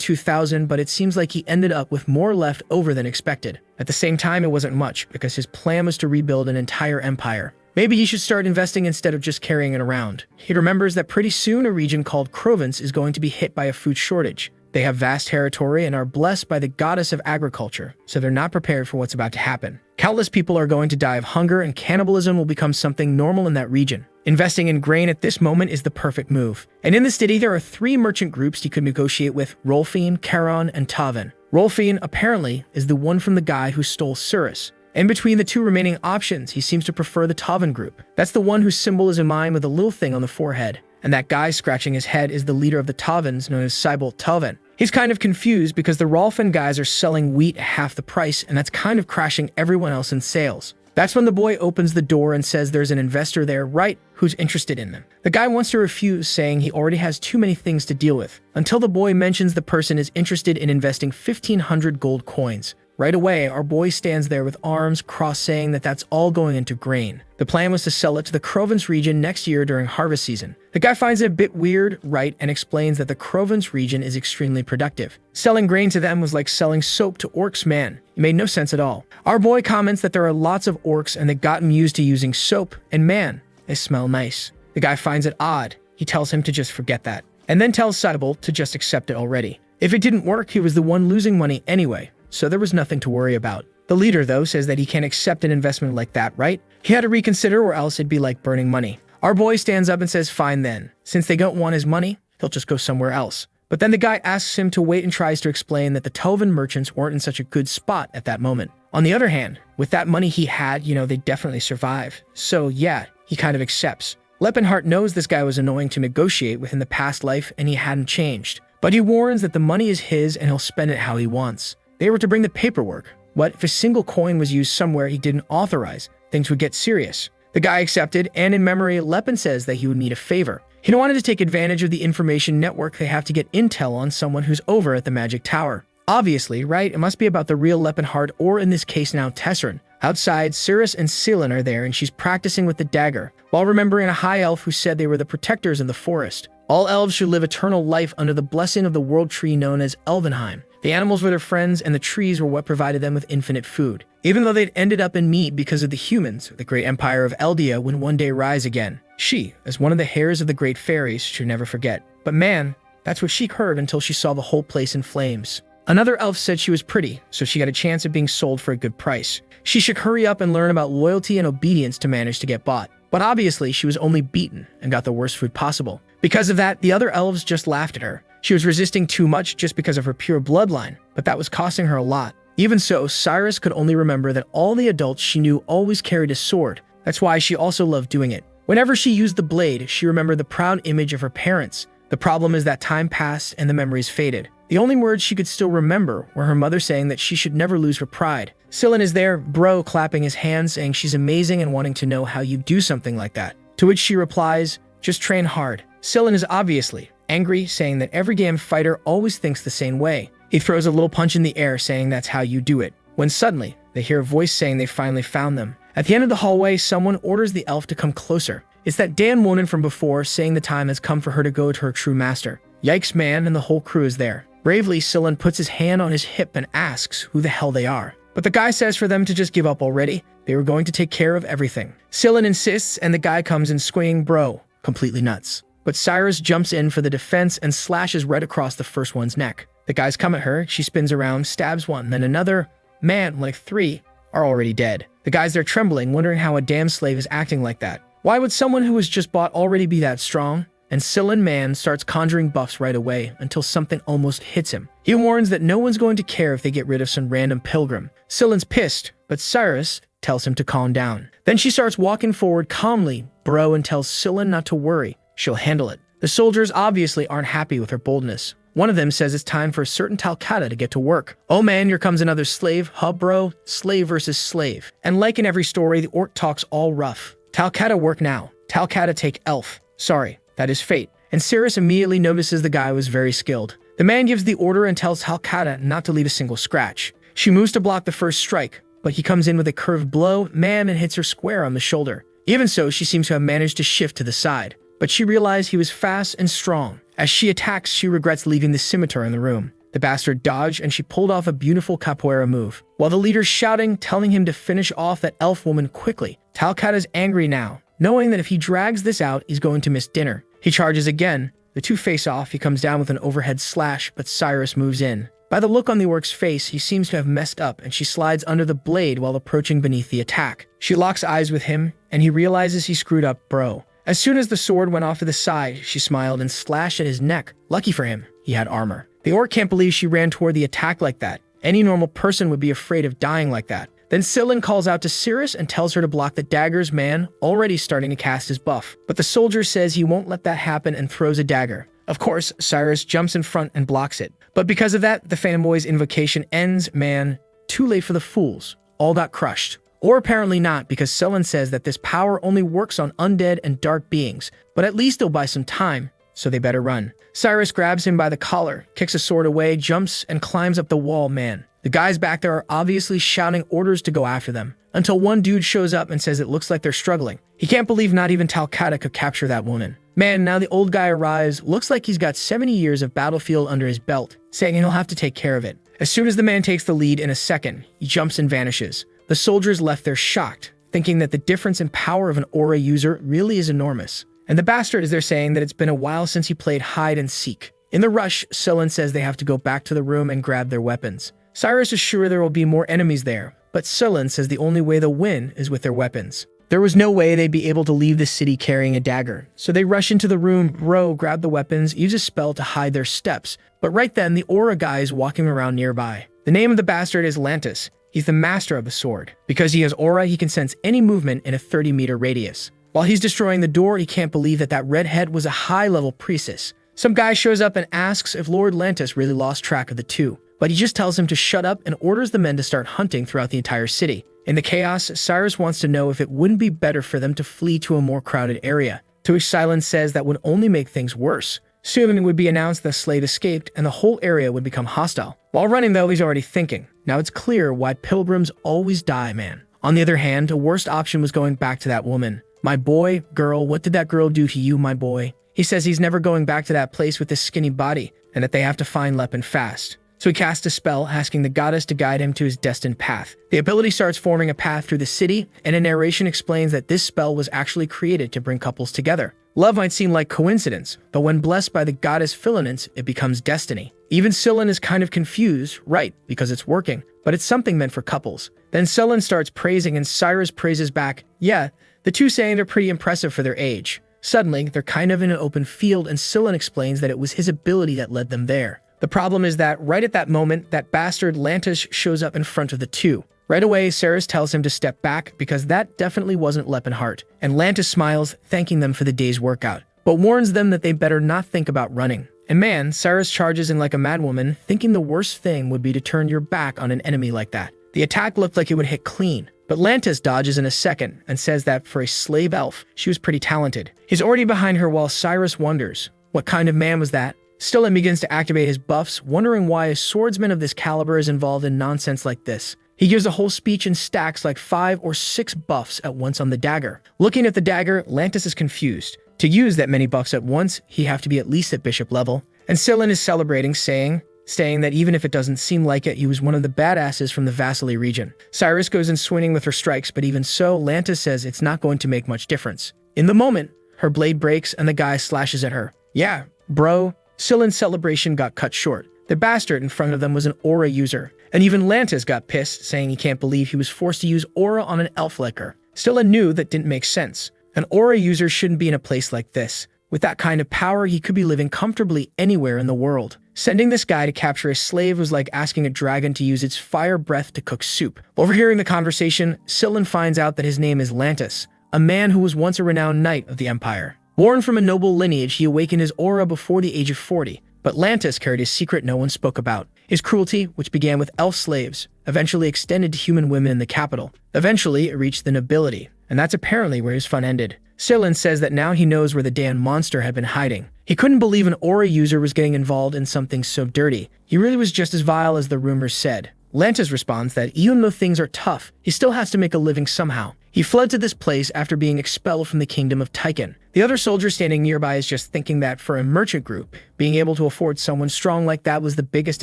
2,000, but it seems like he ended up with more left over than expected. At the same time, it wasn't much, because his plan was to rebuild an entire empire. Maybe he should start investing instead of just carrying it around. He remembers that pretty soon a region called Provence is going to be hit by a food shortage. They have vast territory and are blessed by the goddess of agriculture, so they're not prepared for what's about to happen. Countless people are going to die of hunger and cannibalism will become something normal in that region. Investing in grain at this moment is the perfect move. And in the city, there are 3 merchant groups he could negotiate with: Rolfine, Charon, and Tavan. Rolfine, apparently, is the one from the guy who stole Cirrus. In between the 2 remaining options, he seems to prefer the Tavan group. That's the one whose symbol is a mine with a little thing on the forehead. And that guy scratching his head is the leader of the Tavans, known as Cybolt Tavan. He's kind of confused because the Rolfin guys are selling wheat at half the price, and that's kind of crashing everyone else in sales. That's when the boy opens the door and says there's an investor there, right, who's interested in them. The guy wants to refuse, saying he already has too many things to deal with, until the boy mentions the person is interested in investing 1,500 gold coins. Right away, our boy stands there with arms crossed, saying that that's all going into grain. The plan was to sell it to the Provence region next year during harvest season. The guy finds it a bit weird, right, and explains that the Provence region is extremely productive. Selling grain to them was like selling soap to orcs, man. It made no sense at all. Our boy comments that there are lots of orcs and they gotten used to using soap, and man, they smell nice. The guy finds it odd. He tells him to just forget that, and then tells Cybolt to just accept it already. If it didn't work, he was the one losing money anyway, so there was nothing to worry about. The leader, though, says that he can't accept an investment like that, right? He had to reconsider, or else it'd be like burning money. Our boy stands up and says fine then. Since they don't want his money, he'll just go somewhere else. But then the guy asks him to wait and tries to explain that the Tovan merchants weren't in such a good spot at that moment. On the other hand, with that money he had, they'd definitely survive. So yeah, he kind of accepts. Lepenhart knows this guy was annoying to negotiate with in the past life and he hadn't changed. But he warns that the money is his and he'll spend it how he wants. They were to bring the paperwork. What if a single coin was used somewhere he didn't authorize? Things would get serious. The guy accepted, and in memory, Lepen says that he would need a favor. He wanted to take advantage of the information network they have to get intel on someone who's over at the Magic Tower. Obviously, right? It must be about the real Lepenhart, or in this case now Tesserin. Outside, Cirrus and Celine are there and she's practicing with the dagger, while remembering a high elf who said they were the protectors of the forest. All elves should live eternal life under the blessing of the world tree known as Elvenheim. The animals were their friends and the trees were what provided them with infinite food. Even though they'd ended up in meat because of the humans, the great empire of Eldia would one day rise again. She, as one of the heirs of the great fairies, should never forget. But man, that's what she heard until she saw the whole place in flames. Another elf said she was pretty, so she got a chance of being sold for a good price. She should hurry up and learn about loyalty and obedience to manage to get bought. But obviously, she was only beaten and got the worst food possible. Because of that, the other elves just laughed at her. She was resisting too much just because of her pure bloodline, but that was costing her a lot. Even so, Cyrus could only remember that all the adults she knew always carried a sword. That's why she also loved doing it. Whenever she used the blade, she remembered the proud image of her parents. The problem is that time passed and the memories faded. The only words she could still remember were her mother saying that she should never lose her pride. Celine is there, bro, clapping his hands, saying she's amazing and wanting to know how you do something like that. To which she replies, just train hard. Celine is obviously angry, saying that every game fighter always thinks the same way. He throws a little punch in the air, saying that's how you do it. When suddenly, they hear a voice saying they finally found them. At the end of the hallway, someone orders the elf to come closer. It's that damn woman from before, saying the time has come for her to go to her true master. Yikes, man, and the whole crew is there. Bravely, Celine puts his hand on his hip and asks who the hell they are. But the guy says for them to just give up already. They were going to take care of everything. Celine insists, and the guy comes in swinging, bro, completely nuts. But Cyrus jumps in for the defense and slashes right across the first one's neck. The guys come at her, she spins around, stabs one, then another. Man, like 3 are already dead. The guys there trembling, wondering how a damn slave is acting like that. Why would someone who was just bought already be that strong? And Celine Man starts conjuring buffs right away until something almost hits him. He warns that no one's going to care if they get rid of some random pilgrim. Celine's pissed, but Cyrus tells him to calm down. Then she starts walking forward calmly, bro, and tells Celine not to worry. She'll handle it. The soldiers obviously aren't happy with her boldness. One of them says it's time for a certain Talcata to get to work. Oh man, here comes another slave. Huh, bro? Slave versus slave. And like in every story, the orc talks all rough. Talcata work now. Talcata take elf. Sorry, that is fate. And Cyrus immediately notices the guy was very skilled. The man gives the order and tells Talcata not to leave a single scratch. She moves to block the first strike, but he comes in with a curved blow, man, and hits her square on the shoulder. Even so, she seems to have managed to shift to the side. But she realized he was fast and strong. As she attacks, she regrets leaving the scimitar in the room. The bastard dodged, and she pulled off a beautiful capoeira move. While the leader's shouting, telling him to finish off that elf woman quickly. Talcata's angry now, knowing that if he drags this out, he's going to miss dinner. He charges again. The two face off. He comes down with an overhead slash, but Cyrus moves in. By the look on the orc's face, he seems to have messed up, and she slides under the blade while approaching beneath the attack. She locks eyes with him, and he realizes he screwed up, bro. As soon as the sword went off to the side, she smiled and slashed at his neck. Lucky for him, he had armor. The orc can't believe she ran toward the attack like that. Any normal person would be afraid of dying like that. Then Celine calls out to Cyrus and tells her to block the dagger's man, already starting to cast his buff. But the soldier says he won't let that happen and throws a dagger. Of course, Cyrus jumps in front and blocks it. But because of that, the fanboy's invocation ends, man. Too late for the fools. All got crushed. Or apparently not, because Celine says that this power only works on undead and dark beings, but at least they'll buy some time, so they better run. Cyrus grabs him by the collar, kicks a sword away, jumps, and climbs up the wall, man. The guys back there are obviously shouting orders to go after them, until one dude shows up and says it looks like they're struggling. He can't believe not even Talcata could capture that woman. Man, now the old guy arrives, looks like he's got 70 years of battlefield under his belt, saying he'll have to take care of it. As soon as the man takes the lead in a second, he jumps and vanishes. The soldiers left there shocked, thinking that the difference in power of an aura user really is enormous. And the bastard is there saying that it's been a while since he played hide and seek. In the rush, Celine says they have to go back to the room and grab their weapons. Cyrus is sure there will be more enemies there, but Celine says the only way they'll win is with their weapons. There was no way they'd be able to leave the city carrying a dagger, so they rush into the room, bro, grab the weapons, use a spell to hide their steps. But right then, the aura guy is walking around nearby. The name of the bastard is Lantis. He's the master of the sword. Because he has aura, he can sense any movement in a 30-meter radius. While he's destroying the door, he can't believe that that redhead was a high-level priestess. Some guy shows up and asks if Lord Lantis really lost track of the two, but he just tells him to shut up and orders the men to start hunting throughout the entire city. In the chaos, Cyrus wants to know if it wouldn't be better for them to flee to a more crowded area, to which Silence says that would only make things worse. Soon it would be announced the slave escaped and the whole area would become hostile. While running though, he's already thinking, now it's clear why pilgrims always die, man. On the other hand, a worst option was going back to that woman. My boy, girl, what did that girl do to you, my boy? He says he's never going back to that place with this skinny body, and that they have to find Lepin fast. So he casts a spell, asking the goddess to guide him to his destined path. The ability starts forming a path through the city, and a narration explains that this spell was actually created to bring couples together. Love might seem like coincidence, but when blessed by the goddess Philinance, it becomes destiny. Even Scylla is kind of confused, right, because it's working, but it's something meant for couples. Then Scylla starts praising and Cyrus praises back, yeah, the two saying they're pretty impressive for their age. Suddenly, they're kind of in an open field and Scylla explains that it was his ability that led them there. The problem is that right at that moment, that bastard Lantis shows up in front of the two. Right away, Cyrus tells him to step back because that definitely wasn't Lepinheart, and Lantis smiles, thanking them for the day's workout, but warns them that they better not think about running. And man, Cyrus charges in like a madwoman, thinking the worst thing would be to turn your back on an enemy like that. The attack looked like it would hit clean, but Lantis dodges in a second and says that for a slave elf, she was pretty talented. He's already behind her while Cyrus wonders, what kind of man was that? Still, he begins to activate his buffs, wondering why a swordsman of this caliber is involved in nonsense like this. He gives a whole speech and stacks like 5 or 6 buffs at once on the dagger. Looking at the dagger, Lantis is confused. To use that many buffs at once, he'd have to be at least at bishop level. And Scylla is celebrating, saying that even if it doesn't seem like it, he was one of the badasses from the Vasily region. Cyrus goes in swinging with her strikes, but even so, Lantis says it's not going to make much difference. In the moment, her blade breaks and the guy slashes at her. Yeah, bro. Scylla's celebration got cut short. The bastard in front of them was an aura user, and even Lantis got pissed, saying he can't believe he was forced to use aura on an elf like her. Scylla knew that didn't make sense. An aura user shouldn't be in a place like this. With that kind of power, he could be living comfortably anywhere in the world. Sending this guy to capture a slave was like asking a dragon to use its fire breath to cook soup. Overhearing the conversation, Scylla finds out that his name is Lantis, a man who was once a renowned knight of the Empire. Born from a noble lineage, he awakened his aura before the age of 40, but Lantis carried a secret no one spoke about. His cruelty, which began with elf slaves, eventually extended to human women in the capital. Eventually, it reached the nobility, and that's apparently where his fun ended. Scylla says that now he knows where the damn monster had been hiding. He couldn't believe an aura user was getting involved in something so dirty. He really was just as vile as the rumors said. Lantis responds that even though things are tough, he still has to make a living somehow. He fled to this place after being expelled from the kingdom of Tychon. The other soldier standing nearby is just thinking that for a merchant group, being able to afford someone strong like that was the biggest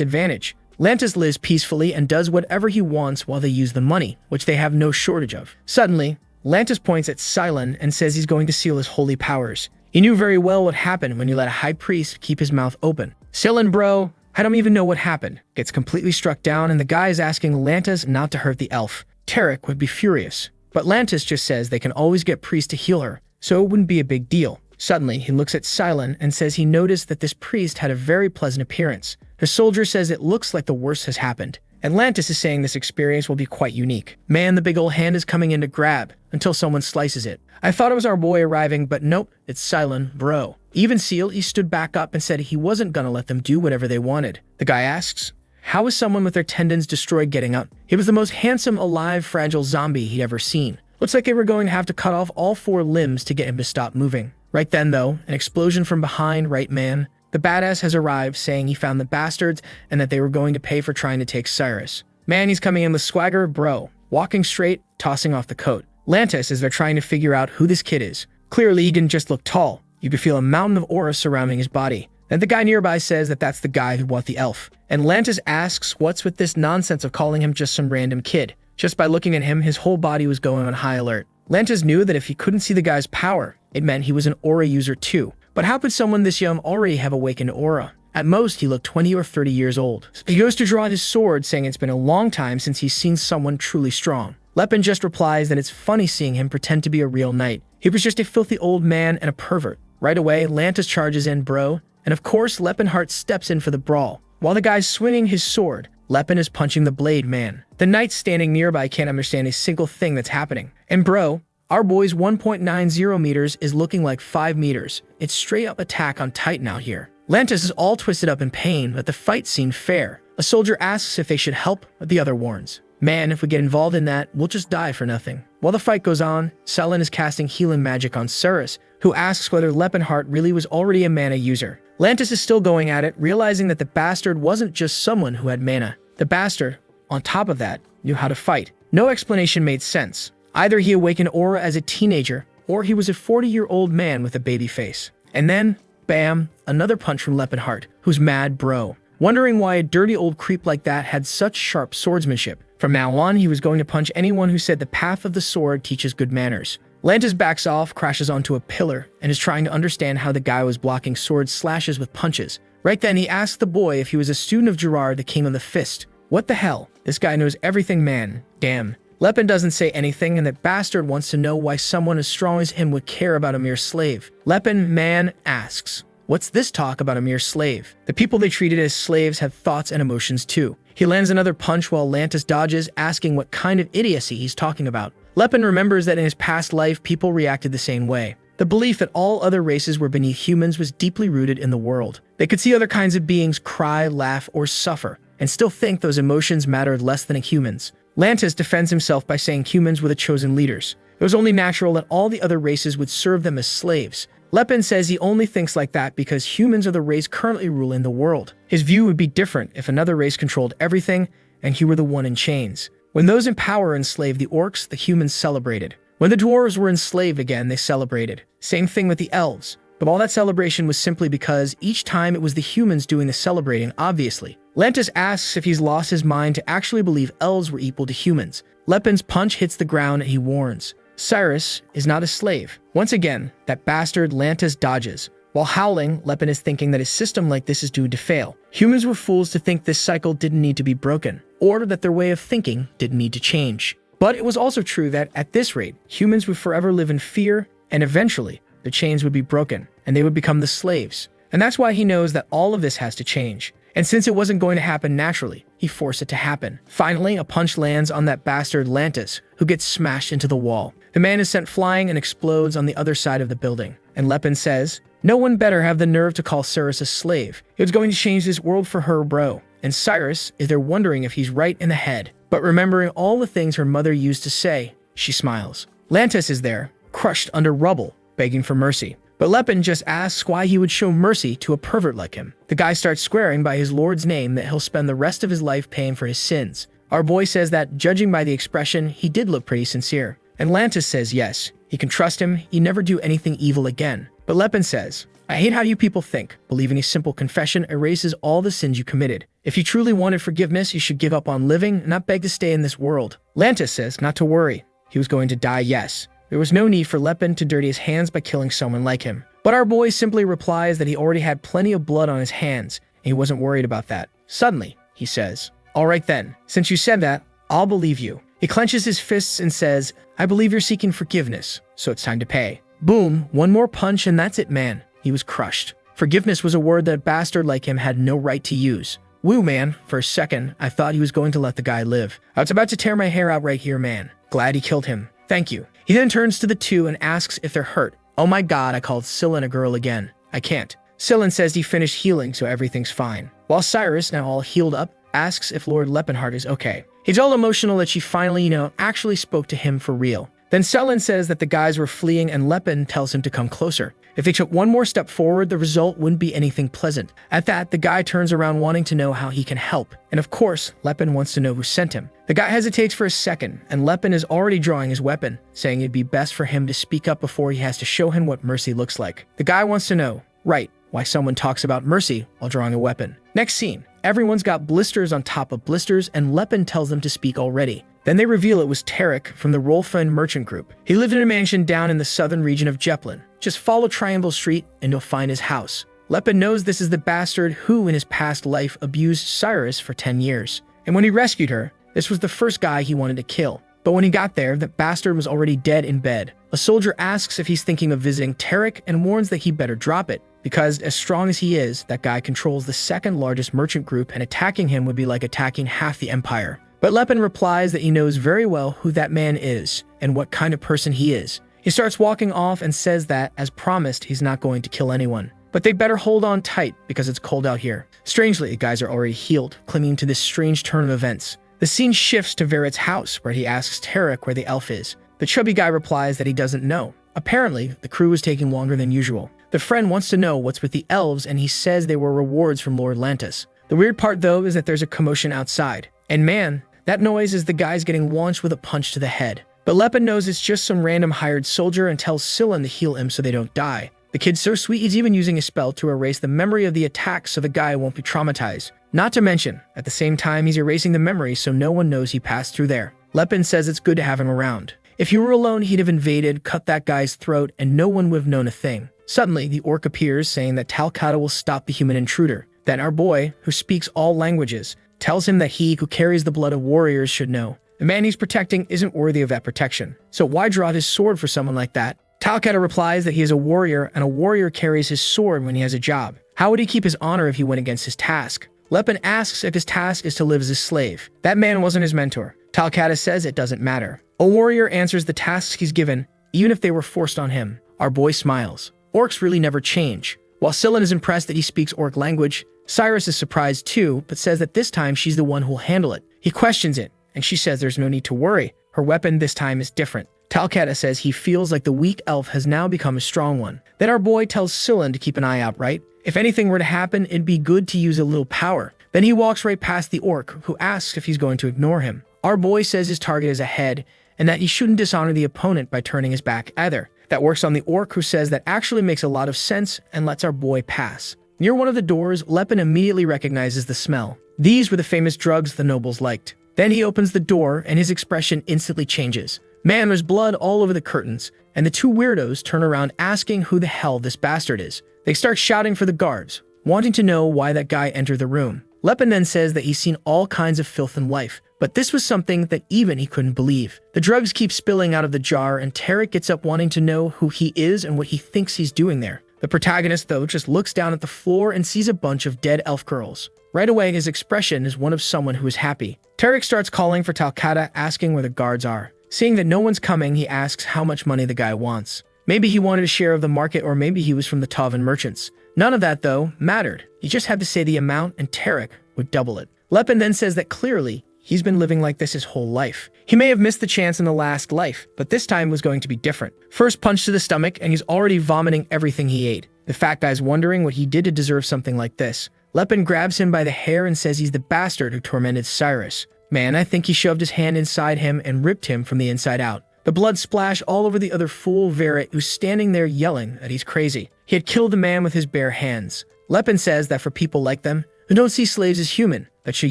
advantage. Lantis lives peacefully and does whatever he wants while they use the money, which they have no shortage of. Suddenly, Lantis points at Cylon and says he's going to seal his holy powers. He knew very well what happened when you let a high priest keep his mouth open. Cylon, bro, I don't even know what happened. Gets completely struck down and the guy is asking Lantis not to hurt the elf. Tarek would be furious. But Lantis just says they can always get priest to heal her, so it wouldn't be a big deal. Suddenly, he looks at Cylon and says he noticed that this priest had a very pleasant appearance. The soldier says it looks like the worst has happened. And Lantis is saying this experience will be quite unique. Man, the big old hand is coming in to grab, until someone slices it. I thought it was our boy arriving, but nope, it's Cylon, bro. Even Seal, he stood back up and said he wasn't gonna let them do whatever they wanted. The guy asks, how is someone with their tendons destroyed getting up? He was the most handsome, alive, fragile zombie he'd ever seen. Looks like they were going to have to cut off all 4 limbs to get him to stop moving. Right then, though, an explosion from behind, right man. The badass has arrived, saying he found the bastards and that they were going to pay for trying to take Cyrus. Man, he's coming in with swagger, bro. Walking straight, tossing off the coat. Lantis as they're trying to figure out who this kid is. Clearly, he didn't just look tall. You could feel a mountain of aura surrounding his body. Then the guy nearby says that that's the guy who bought the elf. And Lantis asks what's with this nonsense of calling him just some random kid. Just by looking at him, his whole body was going on high alert. Lantis knew that if he couldn't see the guy's power, it meant he was an aura user too. But how could someone this young already have awakened aura? At most, he looked 20 or 30 years old. He goes to draw his sword, saying it's been a long time since he's seen someone truly strong. Lepin just replies that it's funny seeing him pretend to be a real knight. He was just a filthy old man and a pervert. Right away, Lantis charges in, bro. And of course, Lepinheart steps in for the brawl. While the guy's swinging his sword, Lepin is punching the blade man. The knight standing nearby can't understand a single thing that's happening. And bro, Our boy's 1.90 meters is looking like 5 meters. It's straight up Attack on Titan out here. Lantis is all twisted up in pain, but the fight seemed fair. A soldier asks if they should help, but the other warns. Man, if we get involved in that, we'll just die for nothing. While the fight goes on, Selen is casting healing magic on Cyrus, who asks whether Lepenhart really was already a mana user. Lantis is still going at it, realizing that the bastard wasn't just someone who had mana. The bastard, on top of that, knew how to fight. No explanation made sense. Either he awakened Aura as a teenager, or he was a 40-year-old man with a baby face. And then, bam, another punch from Lepenhart, who's mad bro, wondering why a dirty old creep like that had such sharp swordsmanship. From now on, he was going to punch anyone who said the path of the sword teaches good manners. Lantis backs off, crashes onto a pillar, and is trying to understand how the guy was blocking sword slashes with punches. Right then, he asks the boy if he was a student of Gerard, the King of the Fist. What the hell? This guy knows everything, man. Damn. Lepen doesn't say anything, and that bastard wants to know why someone as strong as him would care about a mere slave. Lepen, man, asks, what's this talk about a mere slave? The people they treated as slaves have thoughts and emotions too. He lands another punch while Lantis dodges, asking what kind of idiocy he's talking about. Lepen remembers that in his past life, people reacted the same way. The belief that all other races were beneath humans was deeply rooted in the world. They could see other kinds of beings cry, laugh, or suffer, and still think those emotions mattered less than humans. Lantis defends himself by saying humans were the chosen leaders. It was only natural that all the other races would serve them as slaves. Lepen says he only thinks like that because humans are the race currently ruling the world. His view would be different if another race controlled everything and he were the one in chains. When those in power enslaved the orcs, the humans celebrated. When the dwarves were enslaved again, they celebrated. Same thing with the elves. But all that celebration was simply because each time it was the humans doing the celebrating, obviously. Lantis asks if he's lost his mind to actually believe elves were equal to humans. Lepen's punch hits the ground and he warns. Cyrus is not a slave. Once again, that bastard Lantis dodges. While howling, Lepen is thinking that a system like this is doomed to fail. Humans were fools to think this cycle didn't need to be broken, or that their way of thinking didn't need to change. But it was also true that, at this rate, humans would forever live in fear, and eventually, the chains would be broken, and they would become the slaves. And that's why he knows that all of this has to change. And since it wasn't going to happen naturally, he forced it to happen. Finally, a punch lands on that bastard Lantis, who gets smashed into the wall. The man is sent flying and explodes on the other side of the building. And Lepen says, no one better have the nerve to call Cyrus a slave. It was going to change this world for her, bro. And Cyrus is there wondering if he's right in the head. But remembering all the things her mother used to say, she smiles. Lantis is there, crushed under rubble, begging for mercy. But Lepen just asks why he would show mercy to a pervert like him. The guy starts swearing by his lord's name that he'll spend the rest of his life paying for his sins. Our boy says that, judging by the expression, he did look pretty sincere. And Lantis says yes, he can trust him, he'd never do anything evil again. But Lepen says, I hate how you people think. Believing a simple confession erases all the sins you committed. If you truly wanted forgiveness, you should give up on living, not beg to stay in this world. Lantis says not to worry. He was going to die, yes. There was no need for Lepen to dirty his hands by killing someone like him. But our boy simply replies that he already had plenty of blood on his hands, and he wasn't worried about that. Suddenly, he says, all right then, since you said that, I'll believe you. He clenches his fists and says, I believe you're seeking forgiveness, so it's time to pay. Boom, one more punch and that's it, man. He was crushed. Forgiveness was a word that a bastard like him had no right to use. Woo, man, for a second, I thought he was going to let the guy live. I was about to tear my hair out right here, man. Glad he killed him. Thank you. He then turns to the two and asks if they're hurt. Oh my god, I called Selen a girl again. I can't. Selen says he finished healing, so everything's fine. While Cyrus, now all healed up, asks if Lord Lepenhart is okay. He's all emotional that she finally, actually spoke to him for real. Then Selen says that the guys were fleeing and Lepen tells him to come closer. If they took one more step forward, the result wouldn't be anything pleasant. At that, the guy turns around wanting to know how he can help. And of course, Lepen wants to know who sent him. The guy hesitates for a second, and Lepen is already drawing his weapon, saying it'd be best for him to speak up before he has to show him what mercy looks like. The guy wants to know, right, why someone talks about mercy while drawing a weapon. Next scene, everyone's got blisters on top of blisters, and Lepen tells them to speak already. Then they reveal it was Tarek from the Rolfan merchant group. He lived in a mansion down in the southern region of Jeplin. Just follow Triangle Street and you'll find his house. Lepen knows this is the bastard who in his past life abused Cyrus for 10 years. And when he rescued her, this was the first guy he wanted to kill. But when he got there, the bastard was already dead in bed. A soldier asks if he's thinking of visiting Tarek and warns that he better drop it, because as strong as he is, that guy controls the second largest merchant group and attacking him would be like attacking half the empire. But Lepin replies that he knows very well who that man is and what kind of person he is. He starts walking off and says that, as promised, he's not going to kill anyone. But they better hold on tight because it's cold out here. Strangely, the guys are already healed, clinging to this strange turn of events. The scene shifts to Verit's house, where he asks Tarek where the elf is. The chubby guy replies that he doesn't know. Apparently, the crew is taking longer than usual. The friend wants to know what's with the elves, and he says they were rewards from Lord Lantis. The weird part, though, is that there's a commotion outside. And man, that noise is the guys getting launched with a punch to the head. But Lepin knows it's just some random hired soldier and tells Scylla to heal him so they don't die. The kid's so sweet he's even using a spell to erase the memory of the attack so the guy won't be traumatized. Not to mention, at the same time he's erasing the memory so no one knows he passed through there. Lepin says it's good to have him around. If he were alone, he'd have invaded, cut that guy's throat, and no one would have known a thing. Suddenly, the orc appears saying that Talcata will stop the human intruder. Then our boy, who speaks all languages, tells him that he who carries the blood of warriors should know. The man he's protecting isn't worthy of that protection. So why draw his sword for someone like that? Talcata replies that he is a warrior, and a warrior carries his sword when he has a job. How would he keep his honor if he went against his task? Lepin asks if his task is to live as a slave. That man wasn't his mentor. Talcata says it doesn't matter. A warrior answers the tasks he's given, even if they were forced on him. Our boy smiles. Orcs really never change. While Scylla is impressed that he speaks orc language, Cyrus is surprised too, but says that this time she's the one who'll handle it. He questions it, and she says there's no need to worry. Her weapon this time is different. Talcata says he feels like the weak elf has now become a strong one. Then our boy tells Scylla to keep an eye out, right? If anything were to happen, it'd be good to use a little power. Then he walks right past the orc, who asks if he's going to ignore him. Our boy says his target is ahead, and that he shouldn't dishonor the opponent by turning his back either. That works on the orc, who says that actually makes a lot of sense and lets our boy pass. Near one of the doors, Lepin immediately recognizes the smell. These were the famous drugs the nobles liked. Then he opens the door, and his expression instantly changes. Man, there's blood all over the curtains, and the two weirdos turn around asking who the hell this bastard is. They start shouting for the guards, wanting to know why that guy entered the room. Lepin then says that he's seen all kinds of filth in life, but this was something that even he couldn't believe. The drugs keep spilling out of the jar, and Tarek gets up wanting to know who he is and what he thinks he's doing there. The protagonist, though, just looks down at the floor and sees a bunch of dead elf girls. Right away, his expression is one of someone who is happy. Tarek starts calling for Talcata, asking where the guards are. Seeing that no one's coming, he asks how much money the guy wants. Maybe he wanted a share of the market, or maybe he was from the Tavan merchants. None of that, though, mattered. He just had to say the amount, and Tarek would double it. Lepin then says that clearly, he's been living like this his whole life. He may have missed the chance in the last life, but this time was going to be different. First punch to the stomach, and he's already vomiting everything he ate. The fat guy's wondering what he did to deserve something like this. Lepin grabs him by the hair and says he's the bastard who tormented Cyrus. Man, I think he shoved his hand inside him and ripped him from the inside out. The blood splashed all over the other fool, Verit, who's standing there yelling that he's crazy. He had killed the man with his bare hands. Lepin says that for people like them, who don't see slaves as human, that should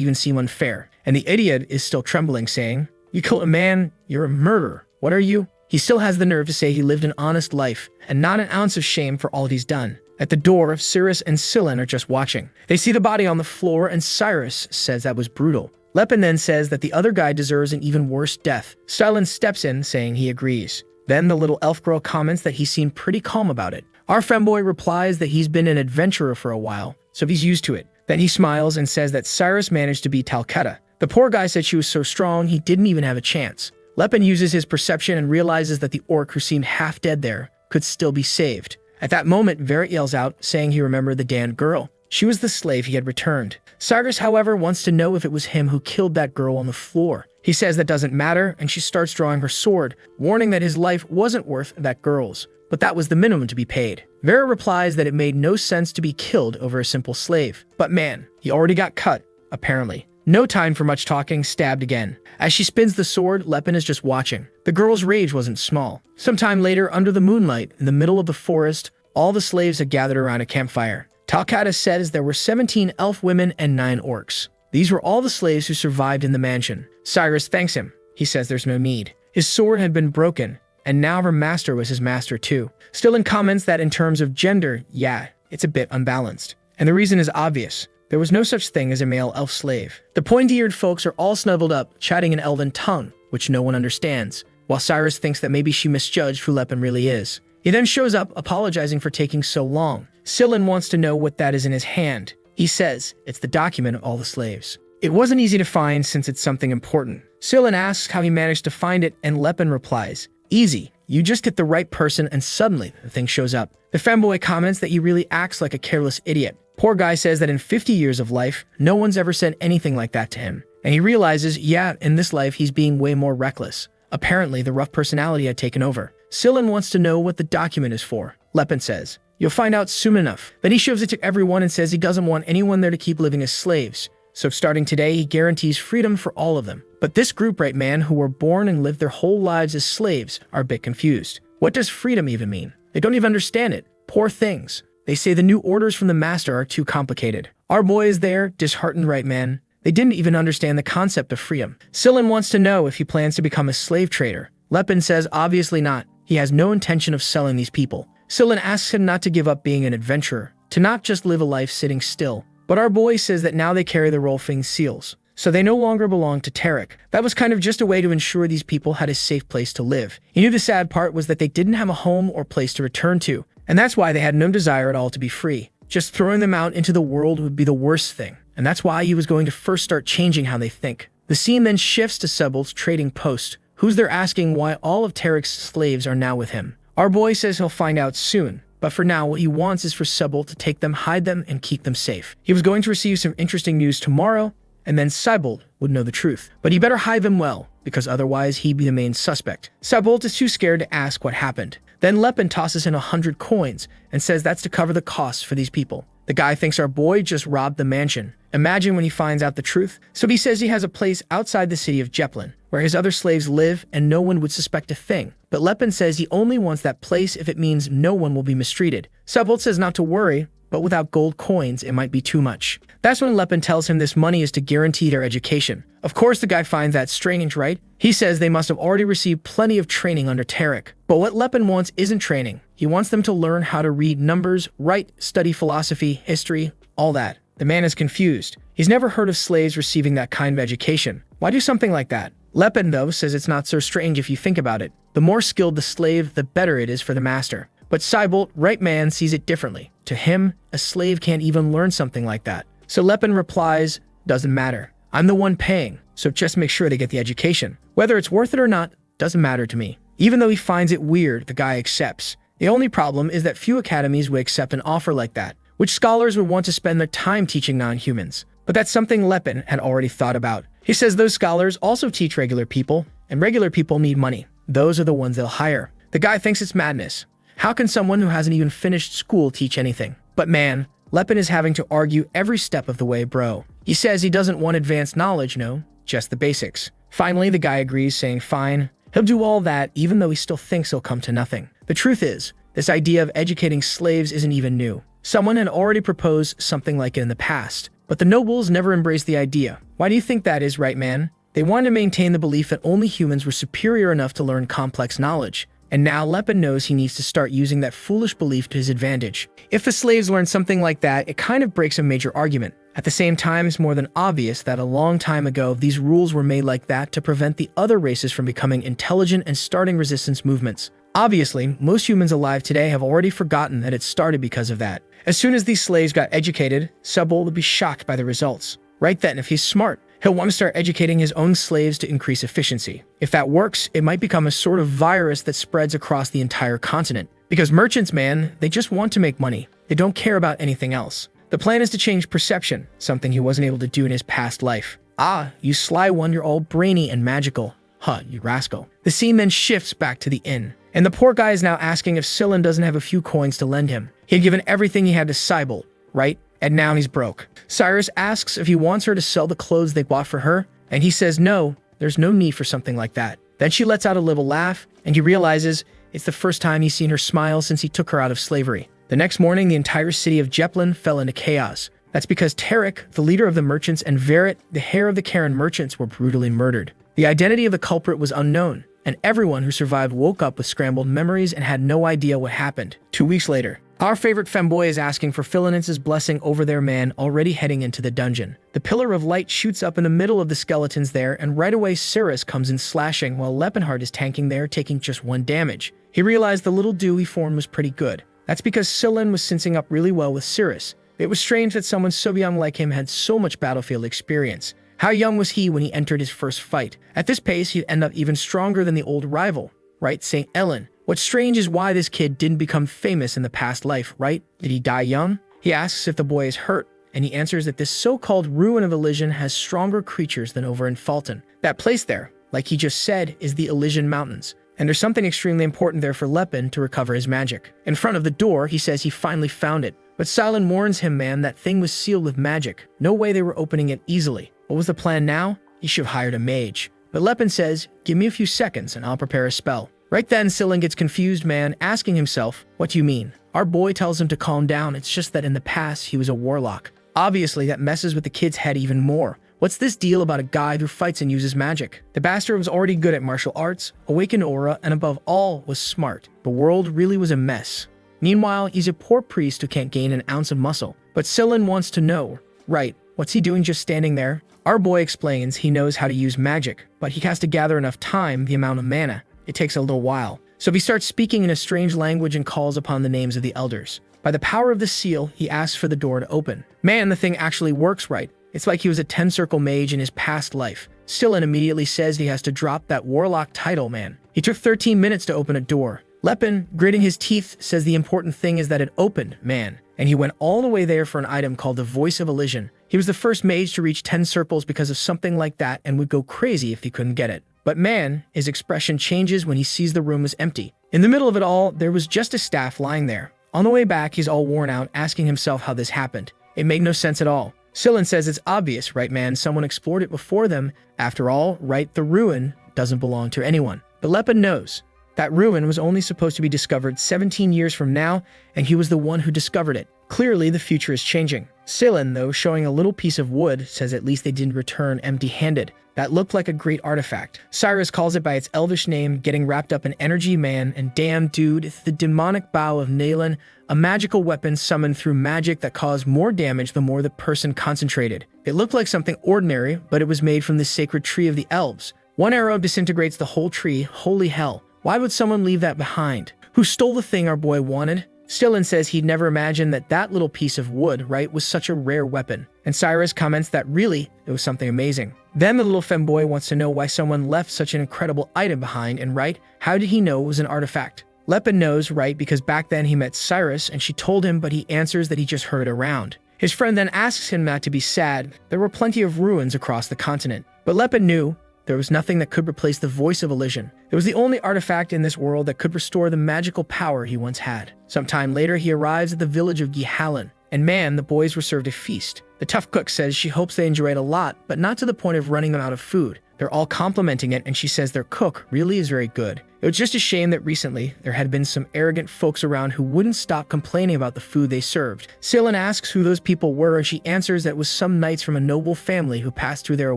even seem unfair. And the idiot is still trembling, saying, "You killed a man, you're a murderer. What are you?" He still has the nerve to say he lived an honest life, and not an ounce of shame for all he's done. At the door, Cyrus and Scylla are just watching. They see the body on the floor, and Cyrus says that was brutal. Lepin then says that the other guy deserves an even worse death. Stylen steps in, saying he agrees. Then the little elf girl comments that he seemed pretty calm about it. Our femboy replies that he's been an adventurer for a while, so he's used to it. Then he smiles and says that Cyrus managed to beat Talcata. The poor guy said she was so strong he didn't even have a chance. Lepin uses his perception and realizes that the orc who seemed half dead there could still be saved. At that moment, Verit yells out, saying he remembered the damned girl. She was the slave he had returned. Cyrus, however, wants to know if it was him who killed that girl on the floor. He says that doesn't matter, and she starts drawing her sword, warning that his life wasn't worth that girl's, but that was the minimum to be paid. Vera replies that it made no sense to be killed over a simple slave. But man, he already got cut, apparently. No time for much talking, stabbed again. As she spins the sword, Lepin is just watching. The girl's rage wasn't small. Sometime later, under the moonlight, in the middle of the forest, all the slaves had gathered around a campfire. Talcata says there were 17 elf women and 9 orcs. These were all the slaves who survived in the mansion. Cyrus thanks him. He says there's no need. His sword had been broken, and now her master was his master too. Stylen comments that in terms of gender, yeah, it's a bit unbalanced. And the reason is obvious. There was no such thing as a male elf slave. The pointy-eared folks are all snuggled up, chatting in elven tongue, which no one understands, while Cyrus thinks that maybe she misjudged who Lepin really is. He then shows up, apologizing for taking so long. Stylen wants to know what that is in his hand. He says it's the document of all the slaves. It wasn't easy to find since it's something important. Sillin asks how he managed to find it, and Lepin replies, "Easy. You just hit the right person and suddenly the thing shows up." The femboy comments that he really acts like a careless idiot. Poor guy says that in 50 years of life, no one's ever said anything like that to him. And he realizes, yeah, in this life he's being way more reckless. Apparently, the rough personality had taken over. Sillin wants to know what the document is for. Lepin says, "You'll find out soon enough." Then he shows it to everyone and says he doesn't want anyone there to keep living as slaves. So starting today, he guarantees freedom for all of them. But this group, right man, who were born and lived their whole lives as slaves, are a bit confused. What does freedom even mean? They don't even understand it. Poor things. They say the new orders from the master are too complicated. Our boy is there, disheartened, right man. They didn't even understand the concept of freedom. Sillin wants to know if he plans to become a slave trader. Lepin says obviously not. He has no intention of selling these people. Sillin asks him not to give up being an adventurer, to not just live a life sitting still. But our boy says that now they carry the Rolfing seals, so they no longer belong to Tarek. That was kind of just a way to ensure these people had a safe place to live. He knew the sad part was that they didn't have a home or place to return to, and that's why they had no desire at all to be free. Just throwing them out into the world would be the worst thing, and that's why he was going to first start changing how they think. The scene then shifts to Sebul's trading post, who's there asking why all of Tarek's slaves are now with him. Our boy says he'll find out soon. But for now, what he wants is for Sebul to take them, hide them, and keep them safe. He was going to receive some interesting news tomorrow, and then Sebul would know the truth. But he better hide them well, because otherwise he'd be the main suspect. Sebul is too scared to ask what happened. Then Lepin tosses in 100 coins and says that's to cover the costs for these people. The guy thinks our boy just robbed the mansion. Imagine when he finds out the truth. So he says he has a place outside the city of Jeplin, where his other slaves live and no one would suspect a thing. But Lepin says he only wants that place if it means no one will be mistreated. Sebult says not to worry, but without gold coins, it might be too much. That's when Lepin tells him this money is to guarantee their education. Of course, the guy finds that strange, right? He says they must have already received plenty of training under Tarek. But what Lepin wants isn't training. He wants them to learn how to read numbers, write, study philosophy, history, all that. The man is confused. He's never heard of slaves receiving that kind of education. Why do something like that? Lepin, though, says it's not so strange if you think about it. The more skilled the slave, the better it is for the master. But Sebult, right man, sees it differently. To him, a slave can't even learn something like that. So Lepin replies, "Doesn't matter. I'm the one paying, so just make sure they get the education. Whether it's worth it or not, doesn't matter to me." Even though he finds it weird, the guy accepts. The only problem is that few academies would accept an offer like that, which scholars would want to spend their time teaching non-humans. But that's something Lepin had already thought about. He says those scholars also teach regular people, and regular people need money. Those are the ones they'll hire. The guy thinks it's madness. How can someone who hasn't even finished school teach anything? But man, Lepin is having to argue every step of the way, bro. He says he doesn't want advanced knowledge, no, just the basics. Finally, the guy agrees, saying fine. He'll do all that, even though he still thinks he'll come to nothing. The truth is, this idea of educating slaves isn't even new. Someone had already proposed something like it in the past, but the nobles never embraced the idea. Why do you think that is, right man? They wanted to maintain the belief that only humans were superior enough to learn complex knowledge. And now Lepin knows he needs to start using that foolish belief to his advantage. If the slaves learn something like that, it kind of breaks a major argument. At the same time, it's more than obvious that a long time ago, these rules were made like that to prevent the other races from becoming intelligent and starting resistance movements. Obviously, most humans alive today have already forgotten that it started because of that. As soon as these slaves got educated, Sebult would be shocked by the results. Right then, if he's smart, he'll want to start educating his own slaves to increase efficiency. If that works, it might become a sort of virus that spreads across the entire continent. Because merchants, man, they just want to make money. They don't care about anything else. The plan is to change perception, something he wasn't able to do in his past life. Ah, you sly one, you're all brainy and magical. Huh, you rascal. The scene then shifts back to the inn. And the poor guy is now asking if Sillin doesn't have a few coins to lend him. He had given everything he had to Sebult, right? And now he's broke. Cyrus asks if he wants her to sell the clothes they bought for her, and he says no, there's no need for something like that. Then she lets out a little laugh, and he realizes it's the first time he's seen her smile since he took her out of slavery. The next morning, the entire city of Jeplin fell into chaos. That's because Tarek, the leader of the merchants, and Verit, the heir of the Karen merchants, were brutally murdered. The identity of the culprit was unknown, and everyone who survived woke up with scrambled memories and had no idea what happened. 2 weeks later, our favorite femboy is asking for Philinence's blessing over their man already heading into the dungeon. The pillar of light shoots up in the middle of the skeletons there, and right away Cyrus comes in slashing while Lepinheart is tanking there, taking just 1 damage. He realized the little dew he formed was pretty good. That's because Sillin was syncing up really well with Cyrus. It was strange that someone so young like him had so much battlefield experience. How young was he when he entered his first fight? At this pace, he'd end up even stronger than the old rival, right? St. Ellen. What's strange is why this kid didn't become famous in the past life, right? Did he die young? He asks if the boy is hurt, and he answers that this so-called ruin of Elysian has stronger creatures than over in Fulton. That place there, like he just said, is the Elysian Mountains. And there's something extremely important there for Lepin to recover his magic. In front of the door, he says he finally found it. But Silent warns him, man, that thing was sealed with magic. No way they were opening it easily. What was the plan now? He should have hired a mage. But Lepin says, give me a few seconds and I'll prepare a spell. Right then, Silent gets confused, man, asking himself, what do you mean? Our boy tells him to calm down. It's just that in the past, he was a warlock. Obviously, that messes with the kid's head even more. What's this deal about a guy who fights and uses magic? The bastard was already good at martial arts, awakened aura, and above all, was smart. The world really was a mess. Meanwhile, he's a poor priest who can't gain an ounce of muscle. But Silent wants to know, right, what's he doing just standing there? Our boy explains he knows how to use magic, but he has to gather enough time, the amount of mana. It takes a little while. So he starts speaking in a strange language and calls upon the names of the elders. By the power of the seal, he asks for the door to open. Man, the thing actually works right. It's like he was a 10-circle mage in his past life. Silent immediately says he has to drop that warlock title, man. He took 13 minutes to open a door. Lepin, gritting his teeth, says the important thing is that it opened, man. And he went all the way there for an item called the Voice of Elysian. He was the first mage to reach 10 circles because of something like that and would go crazy if he couldn't get it. But man, his expression changes when he sees the room is empty. In the middle of it all, there was just a staff lying there. On the way back, he's all worn out, asking himself how this happened. It made no sense at all. Silent says it's obvious, right, man? Someone explored it before them. After all, right, the ruin doesn't belong to anyone. But Lepin knows. That ruin was only supposed to be discovered 17 years from now, and he was the one who discovered it. Clearly, the future is changing. Silent, though, showing a little piece of wood, says at least they didn't return empty-handed. That looked like a great artifact. Cyrus calls it by its elvish name, getting wrapped up in energy, man, and damn, dude, it's the demonic bow of Naylan, a magical weapon summoned through magic that caused more damage the more the person concentrated. It looked like something ordinary, but it was made from the sacred tree of the elves. One arrow disintegrates the whole tree. Holy hell. Why would someone leave that behind? Who stole the thing our boy wanted? Silent says he'd never imagined that that little piece of wood, right, was such a rare weapon. And Cyrus comments that really, it was something amazing. Then the little femboy wants to know why someone left such an incredible item behind, and right, how did he know it was an artifact? Lepin knows, right, because back then he met Cyrus and she told him, but he answers that he just heard it around. His friend then asks him not to be sad. There were plenty of ruins across the continent. But Lepin knew there was nothing that could replace the Voice of Elysian. It was the only artifact in this world that could restore the magical power he once had. Sometime later, he arrives at the village of Yahello, and man, the boys were served a feast. The tough cook says she hopes they enjoy it a lot, but not to the point of running them out of food. They're all complimenting it, and she says their cook really is very good. It was just a shame that recently, there had been some arrogant folks around who wouldn't stop complaining about the food they served. Silent asks who those people were, and she answers that it was some knights from a noble family who passed through there a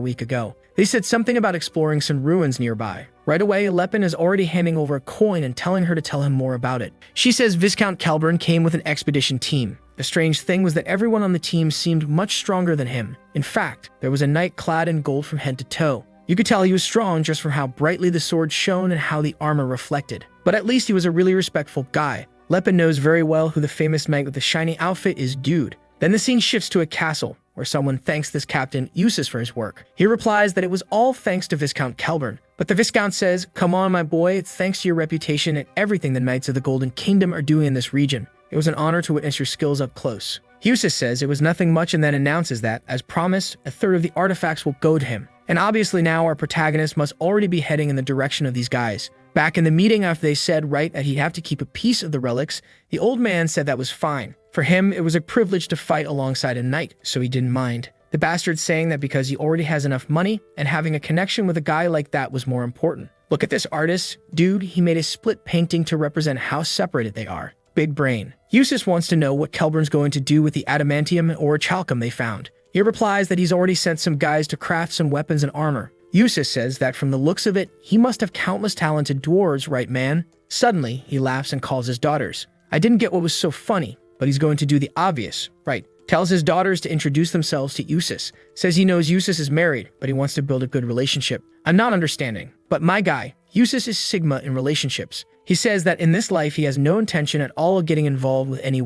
week ago. They said something about exploring some ruins nearby. Right away, Lepin is already handing over a coin and telling her to tell him more about it. She says Viscount Kelburn came with an expedition team. The strange thing was that everyone on the team seemed much stronger than him. In fact, there was a knight clad in gold from head to toe. You could tell he was strong just from how brightly the sword shone and how the armor reflected. But at least he was a really respectful guy. Lepin knows very well who the famous knight with the shiny outfit is, dude. Then the scene shifts to a castle, where someone thanks this captain Eustace for his work. He replies that it was all thanks to Viscount Kelburn. But the Viscount says, come on, my boy, it's thanks to your reputation and everything the Knights of the Golden Kingdom are doing in this region. It was an honor to witness your skills up close. Eustace says it was nothing much and then announces that, as promised, a third of the artifacts will go to him. And obviously now our protagonist must already be heading in the direction of these guys. Back in the meeting after they said, right, that he'd have to keep a piece of the relics, the old man said that was fine. For him, it was a privilege to fight alongside a knight, so he didn't mind. The bastard's saying that because he already has enough money, and having a connection with a guy like that was more important. Look at this artist. Dude, he made a split painting to represent how separated they are. Big brain. Eustace wants to know what Kelburn's going to do with the adamantium or chalcum they found. He replies that he's already sent some guys to craft some weapons and armor. Eustace says that from the looks of it, he must have countless talented dwarves, right, man? Suddenly, he laughs and calls his daughters. I didn't get what was so funny, but he's going to do the obvious, right? Tells his daughters to introduce themselves to Eustace. Says he knows Eustace is married, but he wants to build a good relationship. I'm not understanding, but my guy, Eustace is Sigma in relationships. He says that in this life, he has no intention at all of getting involved with any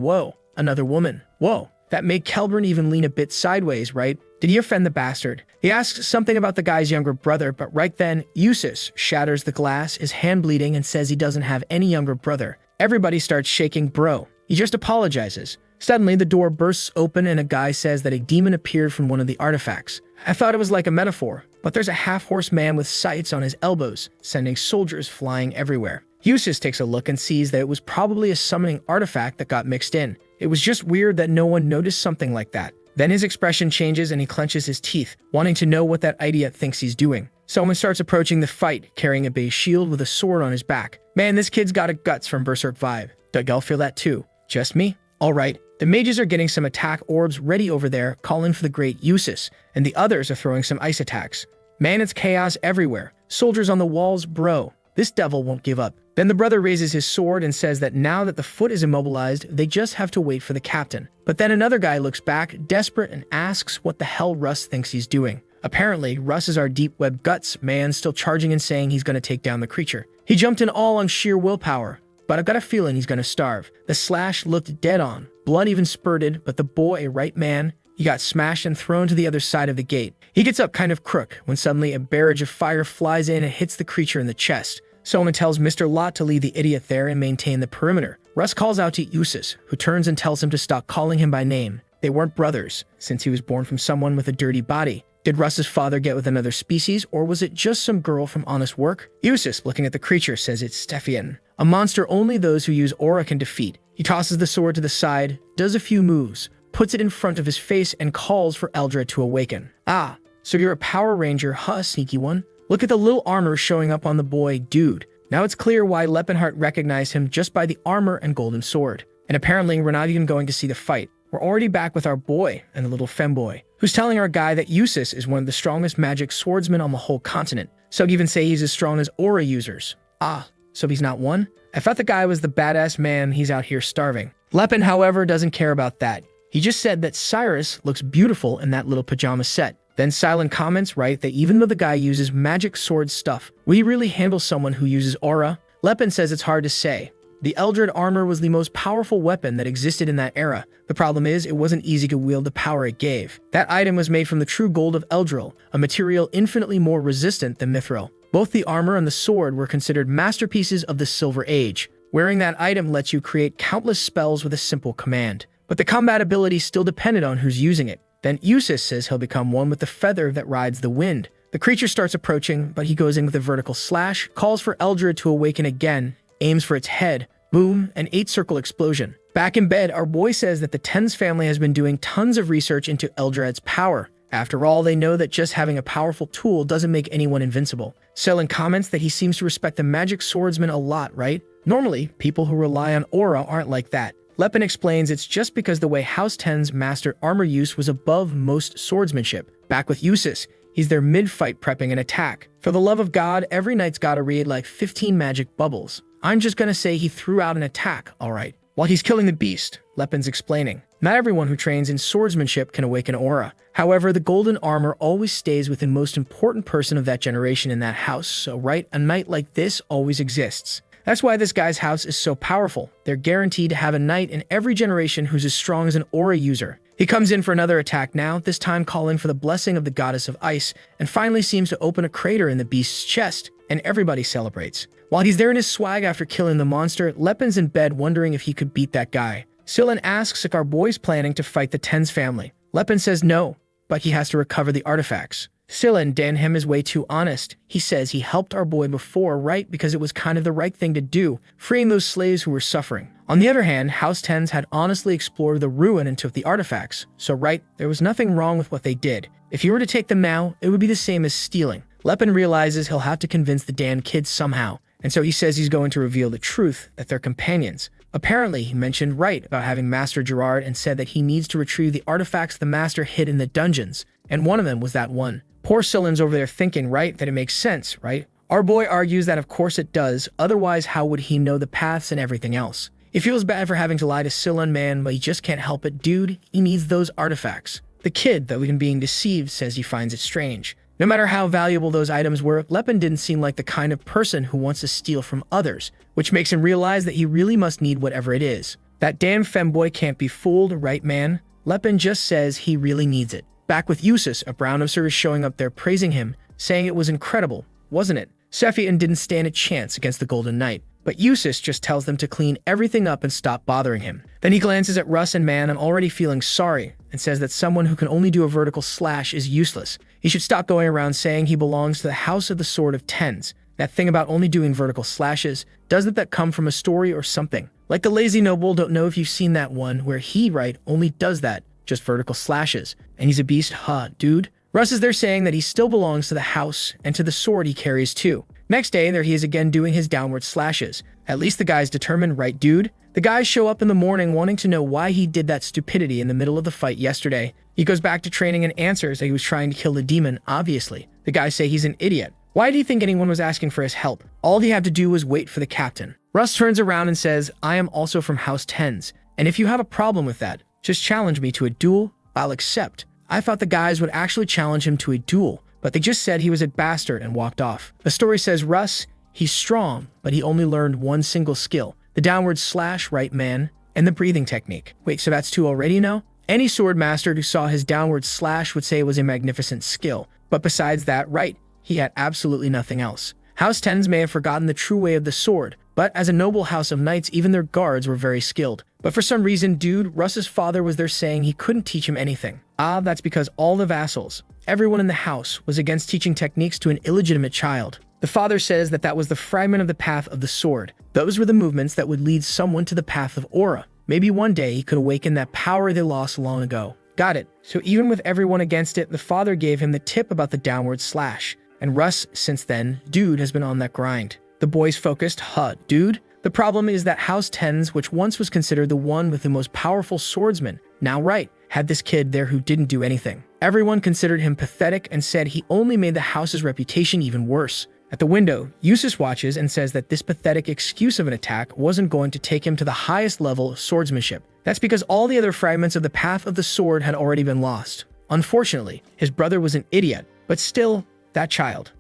another woman. Whoa. That made Kelburn even lean a bit sideways, right? Did he offend the bastard? He asks something about the guy's younger brother, but right then, Eustace shatters the glass, his hand bleeding, and says he doesn't have any younger brother. Everybody starts shaking bro. He just apologizes. Suddenly, the door bursts open and a guy says that a demon appeared from one of the artifacts. I thought it was like a metaphor, but there's a half-horse man with sights on his elbows, sending soldiers flying everywhere. Eustace takes a look and sees that it was probably a summoning artifact that got mixed in. It was just weird that no one noticed something like that. Then his expression changes and he clenches his teeth, wanting to know what that idiot thinks he's doing. Someone starts approaching the fight, carrying a base shield with a sword on his back. Man, this kid's got a guts from Berserk vibe. Doug, y'all feel that too? Just me? Alright. The mages are getting some attack orbs ready over there, calling for the great Eustace, and the others are throwing some ice attacks. Man, it's chaos everywhere. Soldiers on the walls, bro. This devil won't give up. Then the brother raises his sword and says that now that the foot is immobilized, they just have to wait for the captain. But then another guy looks back, desperate, and asks what the hell Russ thinks he's doing. Apparently, Russ is our deep web guts man, still charging and saying he's going to take down the creature. He jumped in all on sheer willpower, but I've got a feeling he's going to starve. The slash looked dead on. Blood even spurted, but the boy, a right man, he got smashed and thrown to the other side of the gate. He gets up kind of crook when suddenly a barrage of fire flies in and hits the creature in the chest. Someone tells Mr. Lot to leave the idiot there and maintain the perimeter. Russ calls out to Eustace, who turns and tells him to stop calling him by name. They weren't brothers, since he was born from someone with a dirty body. Did Russ's father get with another species, or was it just some girl from honest work? Eustace, looking at the creature, says it's Stephian, a monster only those who use aura can defeat. He tosses the sword to the side, does a few moves, puts it in front of his face, and calls for Eldred to awaken. Ah, so you're a Power Ranger, huh, sneaky one? Look at the little armor showing up on the boy, dude. Now it's clear why Leppenhart recognized him just by the armor and golden sword. And apparently we're not even going to see the fight. We're already back with our boy and the little femboy, who's telling our guy that Eustace is one of the strongest magic swordsmen on the whole continent. Some even say he's as strong as aura users. Ah, so he's not one? I thought the guy was the badass man, he's out here starving. Leppen, however, doesn't care about that. He just said that Cyrus looks beautiful in that little pajama set. Then Silent comments, right, that even though the guy uses magic sword stuff, will he really handle someone who uses aura? Leppen says it's hard to say. The Eldred armor was the most powerful weapon that existed in that era. The problem is, it wasn't easy to wield the power it gave. That item was made from the true gold of Eldril, a material infinitely more resistant than mithril. Both the armor and the sword were considered masterpieces of the Silver Age. Wearing that item lets you create countless spells with a simple command. But the combat ability still depended on who's using it. Then Eustace says he'll become one with the feather that rides the wind. The creature starts approaching, but he goes in with a vertical slash, calls for Eldred to awaken again, aims for its head, boom, an 8-circle explosion. Back in bed, our boy says that the Tens family has been doing tons of research into Eldred's power. After all, they know that just having a powerful tool doesn't make anyone invincible. Selin comments that he seems to respect the magic swordsman a lot, right? Normally, people who rely on aura aren't like that. Leppen explains it's just because the way House 10's master armor use was above most swordsmanship. Back with Eustace, he's there mid-fight prepping an attack. For the love of God, every knight's gotta read like 15 magic bubbles. I'm just gonna say he threw out an attack, alright. While he's killing the beast, Leppen's explaining. Not everyone who trains in swordsmanship can awaken aura. However, the golden armor always stays with the most important person of that generation in that house, so right, a knight like this always exists. That's why this guy's house is so powerful. They're guaranteed to have a knight in every generation who's as strong as an aura user. He comes in for another attack now, this time calling for the blessing of the goddess of ice, and finally seems to open a crater in the beast's chest, and everybody celebrates. While he's there in his swag after killing the monster, Leppen's in bed wondering if he could beat that guy. Silin asks if our boy's planning to fight the Tens family. Leppen says no, but he has to recover the artifacts. Silin, Danhem is way too honest. He says he helped our boy before, right, because it was kind of the right thing to do, freeing those slaves who were suffering. On the other hand, House Tens had honestly explored the ruin and took the artifacts, so right, there was nothing wrong with what they did. If you were to take them now, it would be the same as stealing. Leppen realizes he'll have to convince the damn kids somehow, and so he says he's going to reveal the truth, that they're companions. Apparently, he mentioned right about having Master Gerard and said that he needs to retrieve the artifacts the Master hid in the dungeons, and one of them was that one. Poor Silin's over there thinking, right, that it makes sense, right? Our boy argues that of course it does, otherwise how would he know the paths and everything else? He feels bad for having to lie to Silin, man, but he just can't help it, dude, he needs those artifacts. The kid, though even being deceived, says he finds it strange. No matter how valuable those items were, Leppen didn't seem like the kind of person who wants to steal from others, which makes him realize that he really must need whatever it is. That damn femboy can't be fooled, right man? Leppen just says he really needs it. Back with Usus, a brown officer is showing up there praising him, saying it was incredible, wasn't it? Sephian didn't stand a chance against the Golden Knight, but Usus just tells them to clean everything up and stop bothering him. Then he glances at Russ and Man, I'm already feeling sorry, and says that someone who can only do a vertical slash is useless. He should stop going around saying he belongs to the House of the Sword of Tens. That thing about only doing vertical slashes, doesn't that come from a story or something? Like the Lazy Noble, don't know if you've seen that one where he, right, only does that, just vertical slashes. And he's a beast, huh, dude? Russ is there saying that he still belongs to the house and to the sword he carries too. Next day, there he is again doing his downward slashes. At least the guy's determined, right, dude? The guys show up in the morning wanting to know why he did that stupidity in the middle of the fight yesterday. He goes back to training and answers that he was trying to kill the demon, obviously. The guys say he's an idiot. Why do you think anyone was asking for his help? All he had to do was wait for the captain. Russ turns around and says, I am also from House Tens, and if you have a problem with that, just challenge me to a duel, I'll accept. I thought the guys would actually challenge him to a duel, but they just said he was a bastard and walked off. The story says Russ, he's strong, but he only learned one single skill, the downward slash, right man, and the breathing technique. Wait, so that's two already now? Any sword master who saw his downward slash would say it was a magnificent skill, but besides that, right, he had absolutely nothing else. House Tens may have forgotten the true way of the sword, but as a noble house of knights, even their guards were very skilled. But for some reason, dude, Russ's father was there saying he couldn't teach him anything. That's because all the vassals, everyone in the house, was against teaching techniques to an illegitimate child. The father says that was the fragment of the path of the sword. Those were the movements that would lead someone to the path of aura. Maybe one day he could awaken that power they lost long ago. Got it. So even with everyone against it, the father gave him the tip about the downward slash. And Russ, since then, dude, has been on that grind. The boys focused, dude. The problem is that House Tens, which once was considered the one with the most powerful swordsman, now right, had this kid there who didn't do anything. Everyone considered him pathetic and said he only made the house's reputation even worse. At the window, Usus watches and says that this pathetic excuse of an attack wasn't going to take him to the highest level of swordsmanship. That's because all the other fragments of the path of the sword had already been lost. Unfortunately, his brother was an idiot, but still, that child.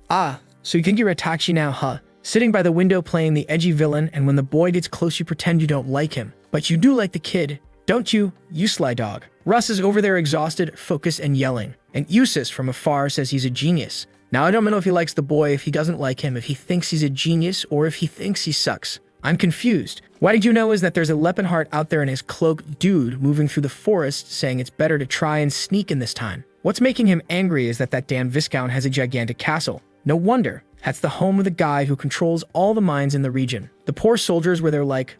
So you think you're Itachi now, huh? Sitting by the window playing the edgy villain, and when the boy gets close you pretend you don't like him. But you do like the kid, don't you, you sly dog? Russ is over there exhausted, focused, and yelling. And Usus from afar says he's a genius. Now I don't know if he likes the boy, if he doesn't like him, if he thinks he's a genius, or if he thinks he sucks. I'm confused. What did you know is that there's a Leopardheart out there in his cloak dude moving through the forest saying it's better to try and sneak in this time. What's making him angry is that damn Viscount has a gigantic castle. No wonder. That's the home of the guy who controls all the mines in the region. The poor soldiers were there like,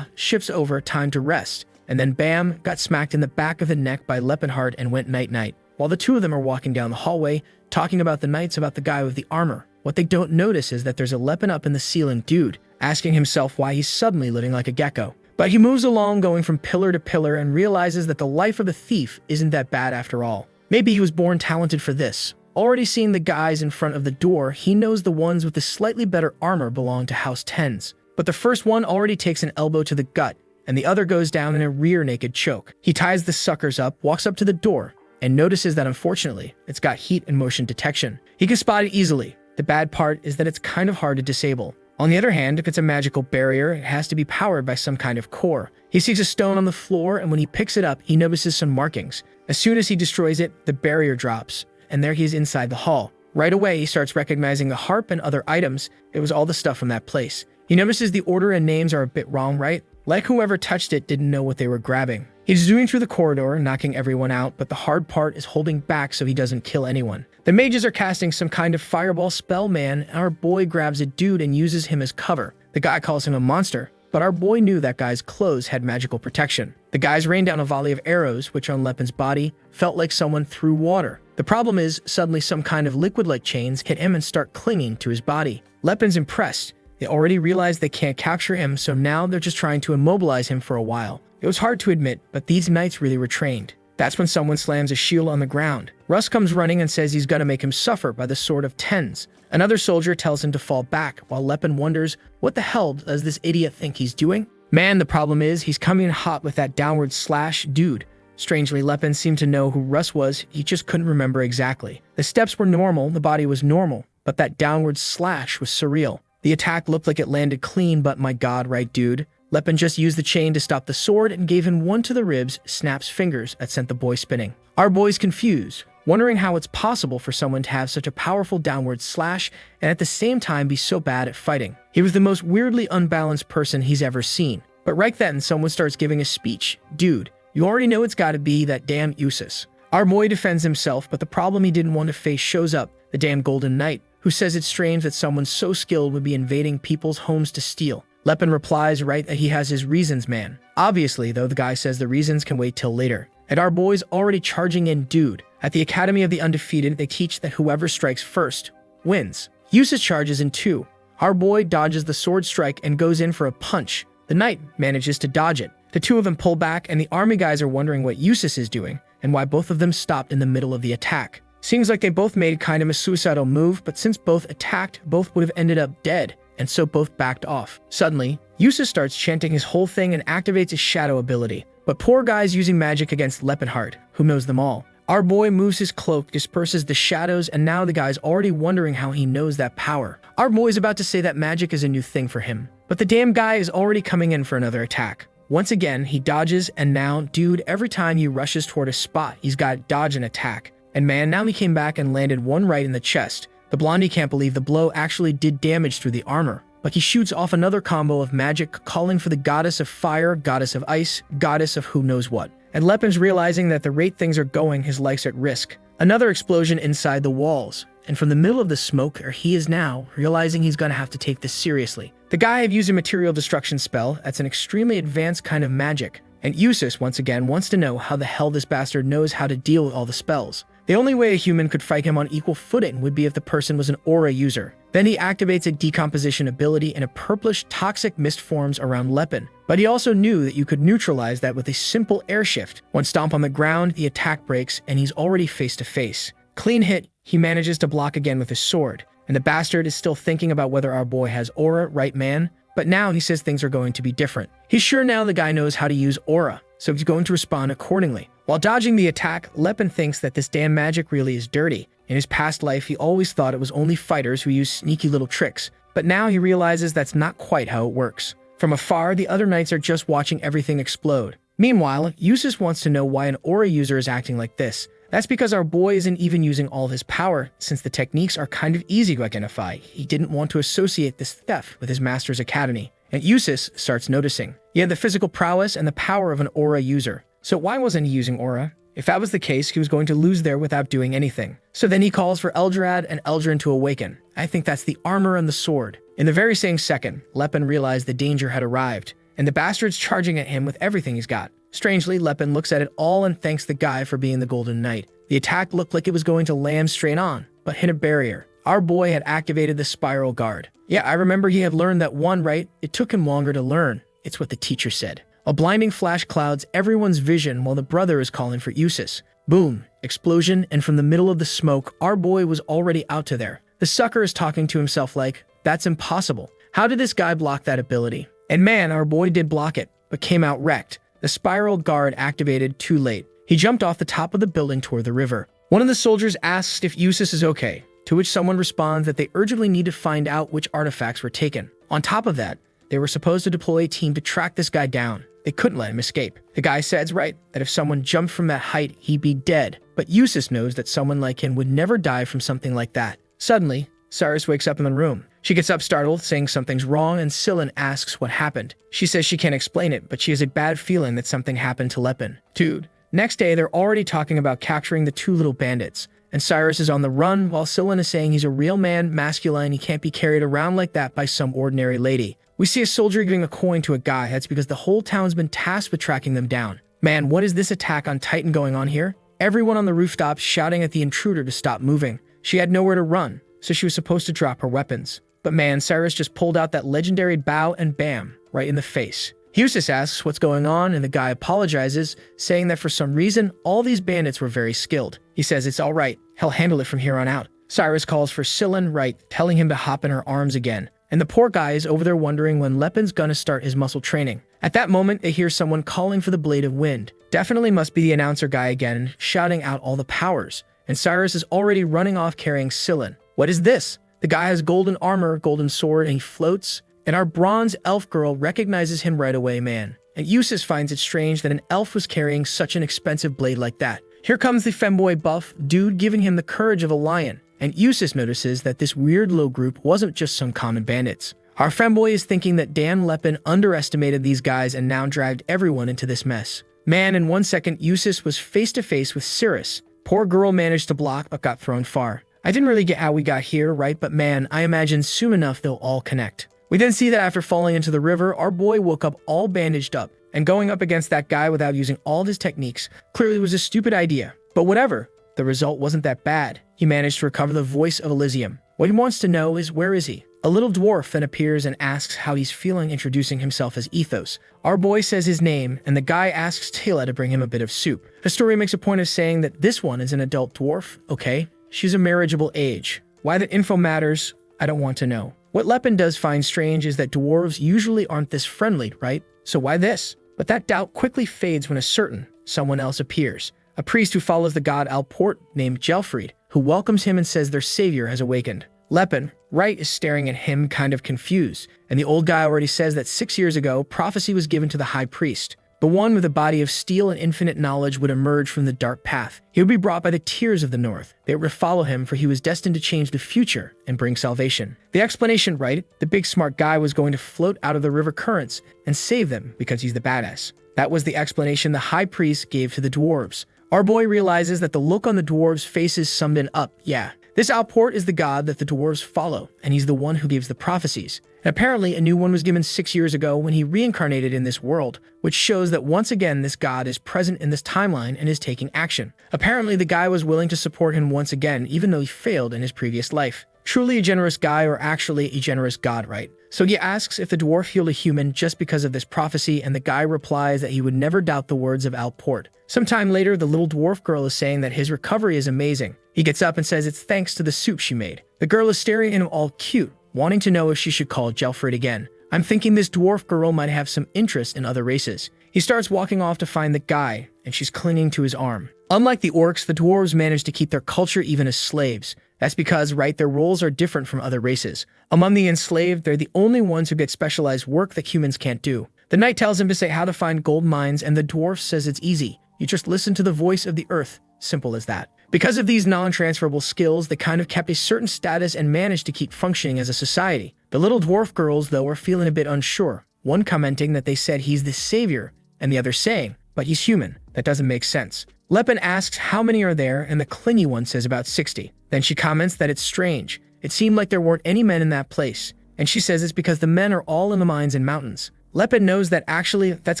ship's over, time to rest. And then bam, got smacked in the back of the neck by Leopardheart and went night-night. While the two of them are walking down the hallway, talking about the knights about the guy with the armor. What they don't notice is that there's a Leopard up in the ceiling dude, asking himself why he's suddenly living like a gecko. But he moves along going from pillar to pillar and realizes that the life of a thief isn't that bad after all. Maybe he was born talented for this. Already seeing the guys in front of the door, he knows the ones with the slightly better armor belong to House Tens. But the first one already takes an elbow to the gut, and the other goes down in a rear naked choke. He ties the suckers up, walks up to the door, and notices that unfortunately, it's got heat and motion detection. He can spot it easily. The bad part is that it's kind of hard to disable. On the other hand, if it's a magical barrier, it has to be powered by some kind of core. He sees a stone on the floor, and when he picks it up, he notices some markings. As soon as he destroys it, the barrier drops, and there he is inside the hall. Right away, he starts recognizing the harp and other items. It was all the stuff from that place. He notices the order and names are a bit wrong, right? Like whoever touched it didn't know what they were grabbing. He's zooming through the corridor, knocking everyone out, but the hard part is holding back so he doesn't kill anyone. The mages are casting some kind of fireball spell, man, and our boy grabs a dude and uses him as cover. The guy calls him a monster, but our boy knew that guy's clothes had magical protection. The guys rained down a volley of arrows, which on Lepin's body felt like someone threw water. The problem is, suddenly some kind of liquid-like chains hit him and start clinging to his body. Lepin's impressed. They already realized they can't capture him, so now they're just trying to immobilize him for a while. It was hard to admit, but these knights really were trained. That's when someone slams a shield on the ground. Russ comes running and says he's gonna make him suffer by the sword of Tens. Another soldier tells him to fall back, while Lepin wonders, what the hell does this idiot think he's doing? Man, the problem is, he's coming in hot with that downward slash dude. Strangely, Lepin seemed to know who Russ was, he just couldn't remember exactly. The steps were normal, the body was normal, but that downward slash was surreal. The attack looked like it landed clean, but my god, right dude? Lepin just used the chain to stop the sword and gave him one to the ribs, snaps fingers that sent the boy spinning. Our boy's confused, wondering how it's possible for someone to have such a powerful downward slash and at the same time be so bad at fighting. He was the most weirdly unbalanced person he's ever seen. But right then, someone starts giving a speech. Dude, you already know it's gotta be that damn Usus. Our boy defends himself, but the problem he didn't want to face shows up, the damn Golden Knight, who says it's strange that someone so skilled would be invading people's homes to steal. Lepin replies right that he has his reasons, man. Obviously, though, the guy says the reasons can wait till later. And our boy's already charging in, dude. At the Academy of the Undefeated, they teach that whoever strikes first wins. Usus charges in too. Our boy dodges the sword strike and goes in for a punch. The knight manages to dodge it. The two of them pull back, and the army guys are wondering what Usus is doing and why both of them stopped in the middle of the attack. Seems like they both made kind of a suicidal move, but since both attacked, both would have ended up dead, and so both backed off. Suddenly, Usus starts chanting his whole thing and activates his shadow ability. But poor guy's using magic against Lepinheart, who knows them all. Our boy moves his cloak, disperses the shadows, and now the guy's already wondering how he knows that power. Our boy's about to say that magic is a new thing for him, but the damn guy is already coming in for another attack. Once again, he dodges, and now, dude, every time he rushes toward a spot, he's got to dodge an attack. And man, now he came back and landed one right in the chest. The blondie can't believe the blow actually did damage through the armor. But he shoots off another combo of magic, calling for the goddess of fire, goddess of ice, goddess of who knows what. And Lepin's realizing that the rate things are going, his life's at risk. Another explosion inside the walls. And from the middle of the smoke, or he is now, realizing he's gonna have to take this seriously. The guy had used a material destruction spell that's an extremely advanced kind of magic. And Usus, once again, wants to know how the hell this bastard knows how to deal with all the spells. The only way a human could fight him on equal footing would be if the person was an aura user. Then he activates a decomposition ability and a purplish toxic mist forms around Lepin. But he also knew that you could neutralize that with a simple air shift. One stomp on the ground, the attack breaks, and he's already face to face. Clean hit, he manages to block again with his sword. And the bastard is still thinking about whether our boy has aura, right man? But now he says things are going to be different. He's sure now the guy knows how to use aura, so he's going to respond accordingly. While dodging the attack, Lepin thinks that this damn magic really is dirty. In his past life, he always thought it was only fighters who use sneaky little tricks, but now he realizes that's not quite how it works. From afar, the other knights are just watching everything explode. Meanwhile, Usus wants to know why an aura user is acting like this. That's because our boy isn't even using all of his power, since the techniques are kind of easy to identify. He didn't want to associate this theft with his master's academy. And Usus starts noticing. He had the physical prowess and the power of an aura user. So why wasn't he using aura? If that was the case, he was going to lose there without doing anything. So then he calls for Eldrad and Eldrin to awaken. I think that's the armor and the sword. In the very same second, Lepin realized the danger had arrived, and the bastard's charging at him with everything he's got. Strangely, Lepin looks at it all and thanks the guy for being the Golden Knight. The attack looked like it was going to land straight on, but hit a barrier. Our boy had activated the Spiral Guard. Yeah, I remember he had learned that one, right? It took him longer to learn. It's what the teacher said. A blinding flash clouds everyone's vision while the brother is calling for Usus. Boom, explosion, and from the middle of the smoke, our boy was already out to there. The sucker is talking to himself like, that's impossible. How did this guy block that ability? And man, our boy did block it, but came out wrecked. The Spiral Guard activated too late. He jumped off the top of the building toward the river. One of the soldiers asks if Usus is okay, to which someone responds that they urgently need to find out which artifacts were taken. On top of that, they were supposed to deploy a team to track this guy down. They couldn't let him escape. The guy says right, that if someone jumped from that height, he'd be dead. But Usus knows that someone like him would never die from something like that. Suddenly, Cyrus wakes up in the room. She gets up startled, saying something's wrong, and Scylla asks what happened. She says she can't explain it, but she has a bad feeling that something happened to Lepin. Dude. Next day, they're already talking about capturing the two little bandits. And Cyrus is on the run, while Scylla is saying he's a real man, masculine, he can't be carried around like that by some ordinary lady. We see a soldier giving a coin to a guy. That's because the whole town's been tasked with tracking them down. Man, what is this attack on Titan going on here? Everyone on the rooftop shouting at the intruder to stop moving. She had nowhere to run, so she was supposed to drop her weapons. But man, Cyrus just pulled out that legendary bow and bam, right in the face. Usus asks what's going on, and the guy apologizes, saying that for some reason, all these bandits were very skilled. He says it's alright, he'll handle it from here on out. Cyrus calls for Scylla, right, telling him to hop in her arms again. And the poor guy is over there wondering when Lepin's gonna start his muscle training. At that moment, they hear someone calling for the Blade of Wind. Definitely must be the announcer guy again, shouting out all the powers. And Cyrus is already running off carrying Scylla. What is this? The guy has golden armor, golden sword, and he floats. And our bronze elf girl recognizes him right away, man. And Usus finds it strange that an elf was carrying such an expensive blade like that. Here comes the femboy buff dude giving him the courage of a lion, and Eustace notices that this weird little group wasn't just some common bandits. Our femboy is thinking that Dan Lepin underestimated these guys and now dragged everyone into this mess. Man, in 1 second, Eustace was face to face with Cirrus. Poor girl managed to block but got thrown far. I didn't really get how we got here, right? But man, I imagine soon enough they'll all connect. We then see that after falling into the river, our boy woke up all bandaged up, and going up against that guy without using all of his techniques clearly was a stupid idea. But whatever, the result wasn't that bad. He managed to recover the voice of Elysium. What he wants to know is, where is he? A little dwarf then appears and asks how he's feeling, introducing himself as Ethos. Our boy says his name, and the guy asks Taylor to bring him a bit of soup. The story makes a point of saying that this one is an adult dwarf, okay? She's a marriageable age. Why the info matters, I don't want to know. What Lepin does find strange is that dwarves usually aren't this friendly, right? So why this? But that doubt quickly fades when a certain someone else appears. A priest who follows the god Alport named Gelfried, who welcomes him and says their savior has awakened. Lepin, right, is staring at him kind of confused, and the old guy already says that 6 years ago, prophecy was given to the high priest. The one with a body of steel and infinite knowledge would emerge from the dark path. He would be brought by the tears of the north. They would follow him, for he was destined to change the future and bring salvation. The explanation, right? The big smart guy was going to float out of the river currents and save them because he's the badass. That was the explanation the high priest gave to the dwarves. Our boy realizes that the look on the dwarves' faces summed it up. Yeah, this Alport is the god that the dwarves follow, and he's the one who gives the prophecies. And apparently, a new one was given 6 years ago when he reincarnated in this world, which shows that once again this god is present in this timeline and is taking action. Apparently, the guy was willing to support him once again, even though he failed in his previous life. Truly a generous guy, or actually a generous god, right? So he asks if the dwarf healed a human just because of this prophecy, and the guy replies that he would never doubt the words of Alport. Sometime later, the little dwarf girl is saying that his recovery is amazing. He gets up and says it's thanks to the soup she made. The girl is staring at him all cute, wanting to know if she should call Gelfried again. I'm thinking this dwarf girl might have some interest in other races. He starts walking off to find the guy, and she's clinging to his arm. Unlike the orcs, the dwarves manage to keep their culture even as slaves. That's because, right, their roles are different from other races. Among the enslaved, they're the only ones who get specialized work that humans can't do. The knight tells him to say how to find gold mines, and the dwarf says it's easy. You just listen to the voice of the earth. Simple as that. Because of these non-transferable skills, they kind of kept a certain status and managed to keep functioning as a society. The little dwarf girls, though, are feeling a bit unsure. One commenting that they said he's the savior, and the other saying, but he's human. That doesn't make sense. Lepin asks how many are there, and the clingy one says about 60. Then she comments that it's strange. It seemed like there weren't any men in that place, and she says it's because the men are all in the mines and mountains. Lepin knows that actually that's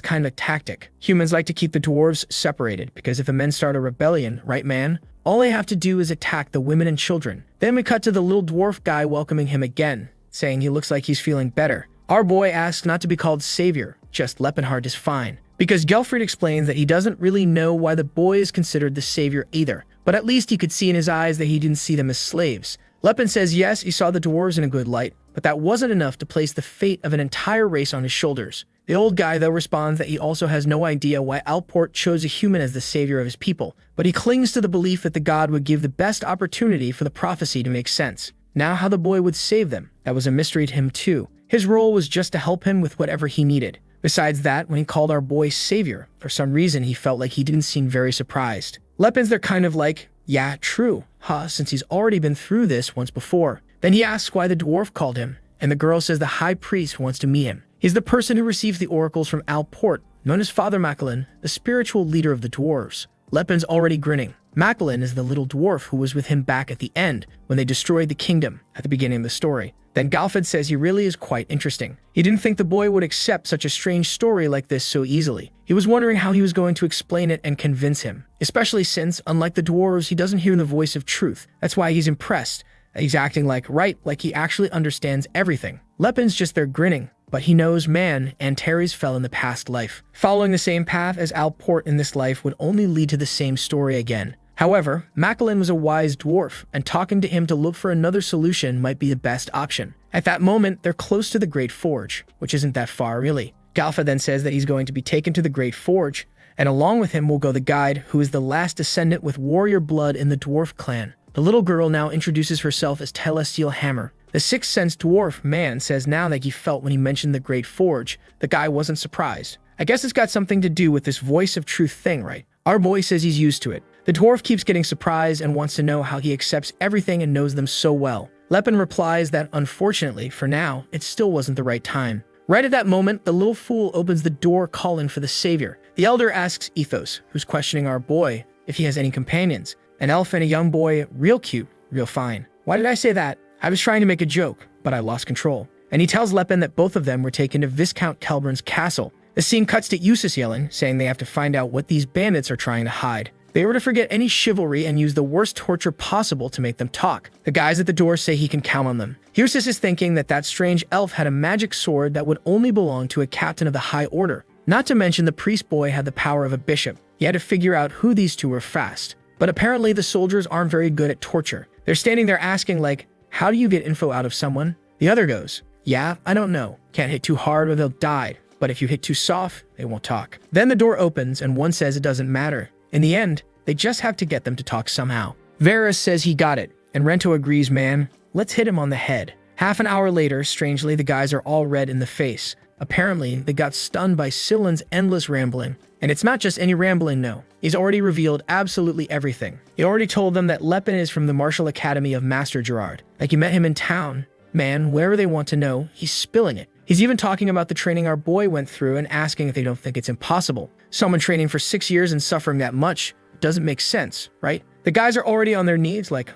kind of a tactic. Humans like to keep the dwarves separated, because if the men start a rebellion, right man? All they have to do is attack the women and children. Then we cut to the little dwarf guy welcoming him again, saying he looks like he's feeling better. Our boy asks not to be called savior, just Lepinheart is fine. Because Gelfried explains that he doesn't really know why the boy is considered the savior either, but at least he could see in his eyes that he didn't see them as slaves. Lepin says yes, he saw the dwarves in a good light, but that wasn't enough to place the fate of an entire race on his shoulders. The old guy, though, responds that he also has no idea why Alport chose a human as the savior of his people, but he clings to the belief that the god would give the best opportunity for the prophecy to make sense. Now how the boy would save them, that was a mystery to him too. His role was just to help him with whatever he needed. Besides that, when he called our boy savior, for some reason he felt like he didn't seem very surprised. Lepin's there kind of like, yeah, true, since he's already been through this once before. Then he asks why the dwarf called him, and the girl says the high priest wants to meet him. He's the person who receives the oracles from Alport, known as Father Macallan, the spiritual leader of the dwarves. Lepin's already grinning. Macallan is the little dwarf who was with him back at the end, when they destroyed the kingdom at the beginning of the story. Then Galfid says he really is quite interesting. He didn't think the boy would accept such a strange story like this so easily. He was wondering how he was going to explain it and convince him, especially since, unlike the dwarves, he doesn't hear the voice of truth. That's why he's impressed. He's acting like he actually understands everything. Lepin's just there grinning, but he knows man, Antares fell in the past life. Following the same path as Alport in this life would only lead to the same story again. However, Macallan was a wise dwarf, and talking to him to look for another solution might be the best option. At that moment, they're close to the Great Forge, which isn't that far really. Galfa then says that he's going to be taken to the Great Forge, and along with him will go the guide, who is the last descendant with warrior blood in the dwarf clan. The little girl now introduces herself as Telestial Hammer. The Sixth Sense dwarf man says now that he felt when he mentioned the Great Forge, the guy wasn't surprised. I guess it's got something to do with this voice of truth thing, right? Our boy says he's used to it. The dwarf keeps getting surprised and wants to know how he accepts everything and knows them so well. Lepin replies that, unfortunately, for now, it still wasn't the right time. Right at that moment, the little fool opens the door calling for the savior. The elder asks Ethos, who's questioning our boy, if he has any companions. An elf and a young boy, real cute, real fine. Why did I say that? I was trying to make a joke, but I lost control. And he tells Lepin that both of them were taken to Viscount Kelburn's castle. The scene cuts to Eustace yelling, saying they have to find out what these bandits are trying to hide. They were to forget any chivalry and use the worst torture possible to make them talk. The guys at the door say he can count on them. Eustace is thinking that that strange elf had a magic sword that would only belong to a captain of the High Order. Not to mention the priest boy had the power of a bishop. He had to figure out who these two were fast. But apparently the soldiers aren't very good at torture. They're standing there asking like, how do you get info out of someone? The other goes, yeah, I don't know. Can't hit too hard or they'll die. But if you hit too soft, they won't talk. Then the door opens and one says it doesn't matter. In the end, they just have to get them to talk somehow. Varys says he got it, and Rento agrees, man, let's hit him on the head. Half an hour later, strangely, the guys are all red in the face. Apparently, they got stunned by Scyldlin's endless rambling. And it's not just any rambling, no. He's already revealed absolutely everything. He already told them that Lepin is from the Martial Academy of Master Gerard. Like he met him in town. Man, wherever they want to know, he's spilling it. He's even talking about the training our boy went through and asking if they don't think it's impossible. Someone training for 6 years and suffering that much doesn't make sense, right? The guys are already on their knees like,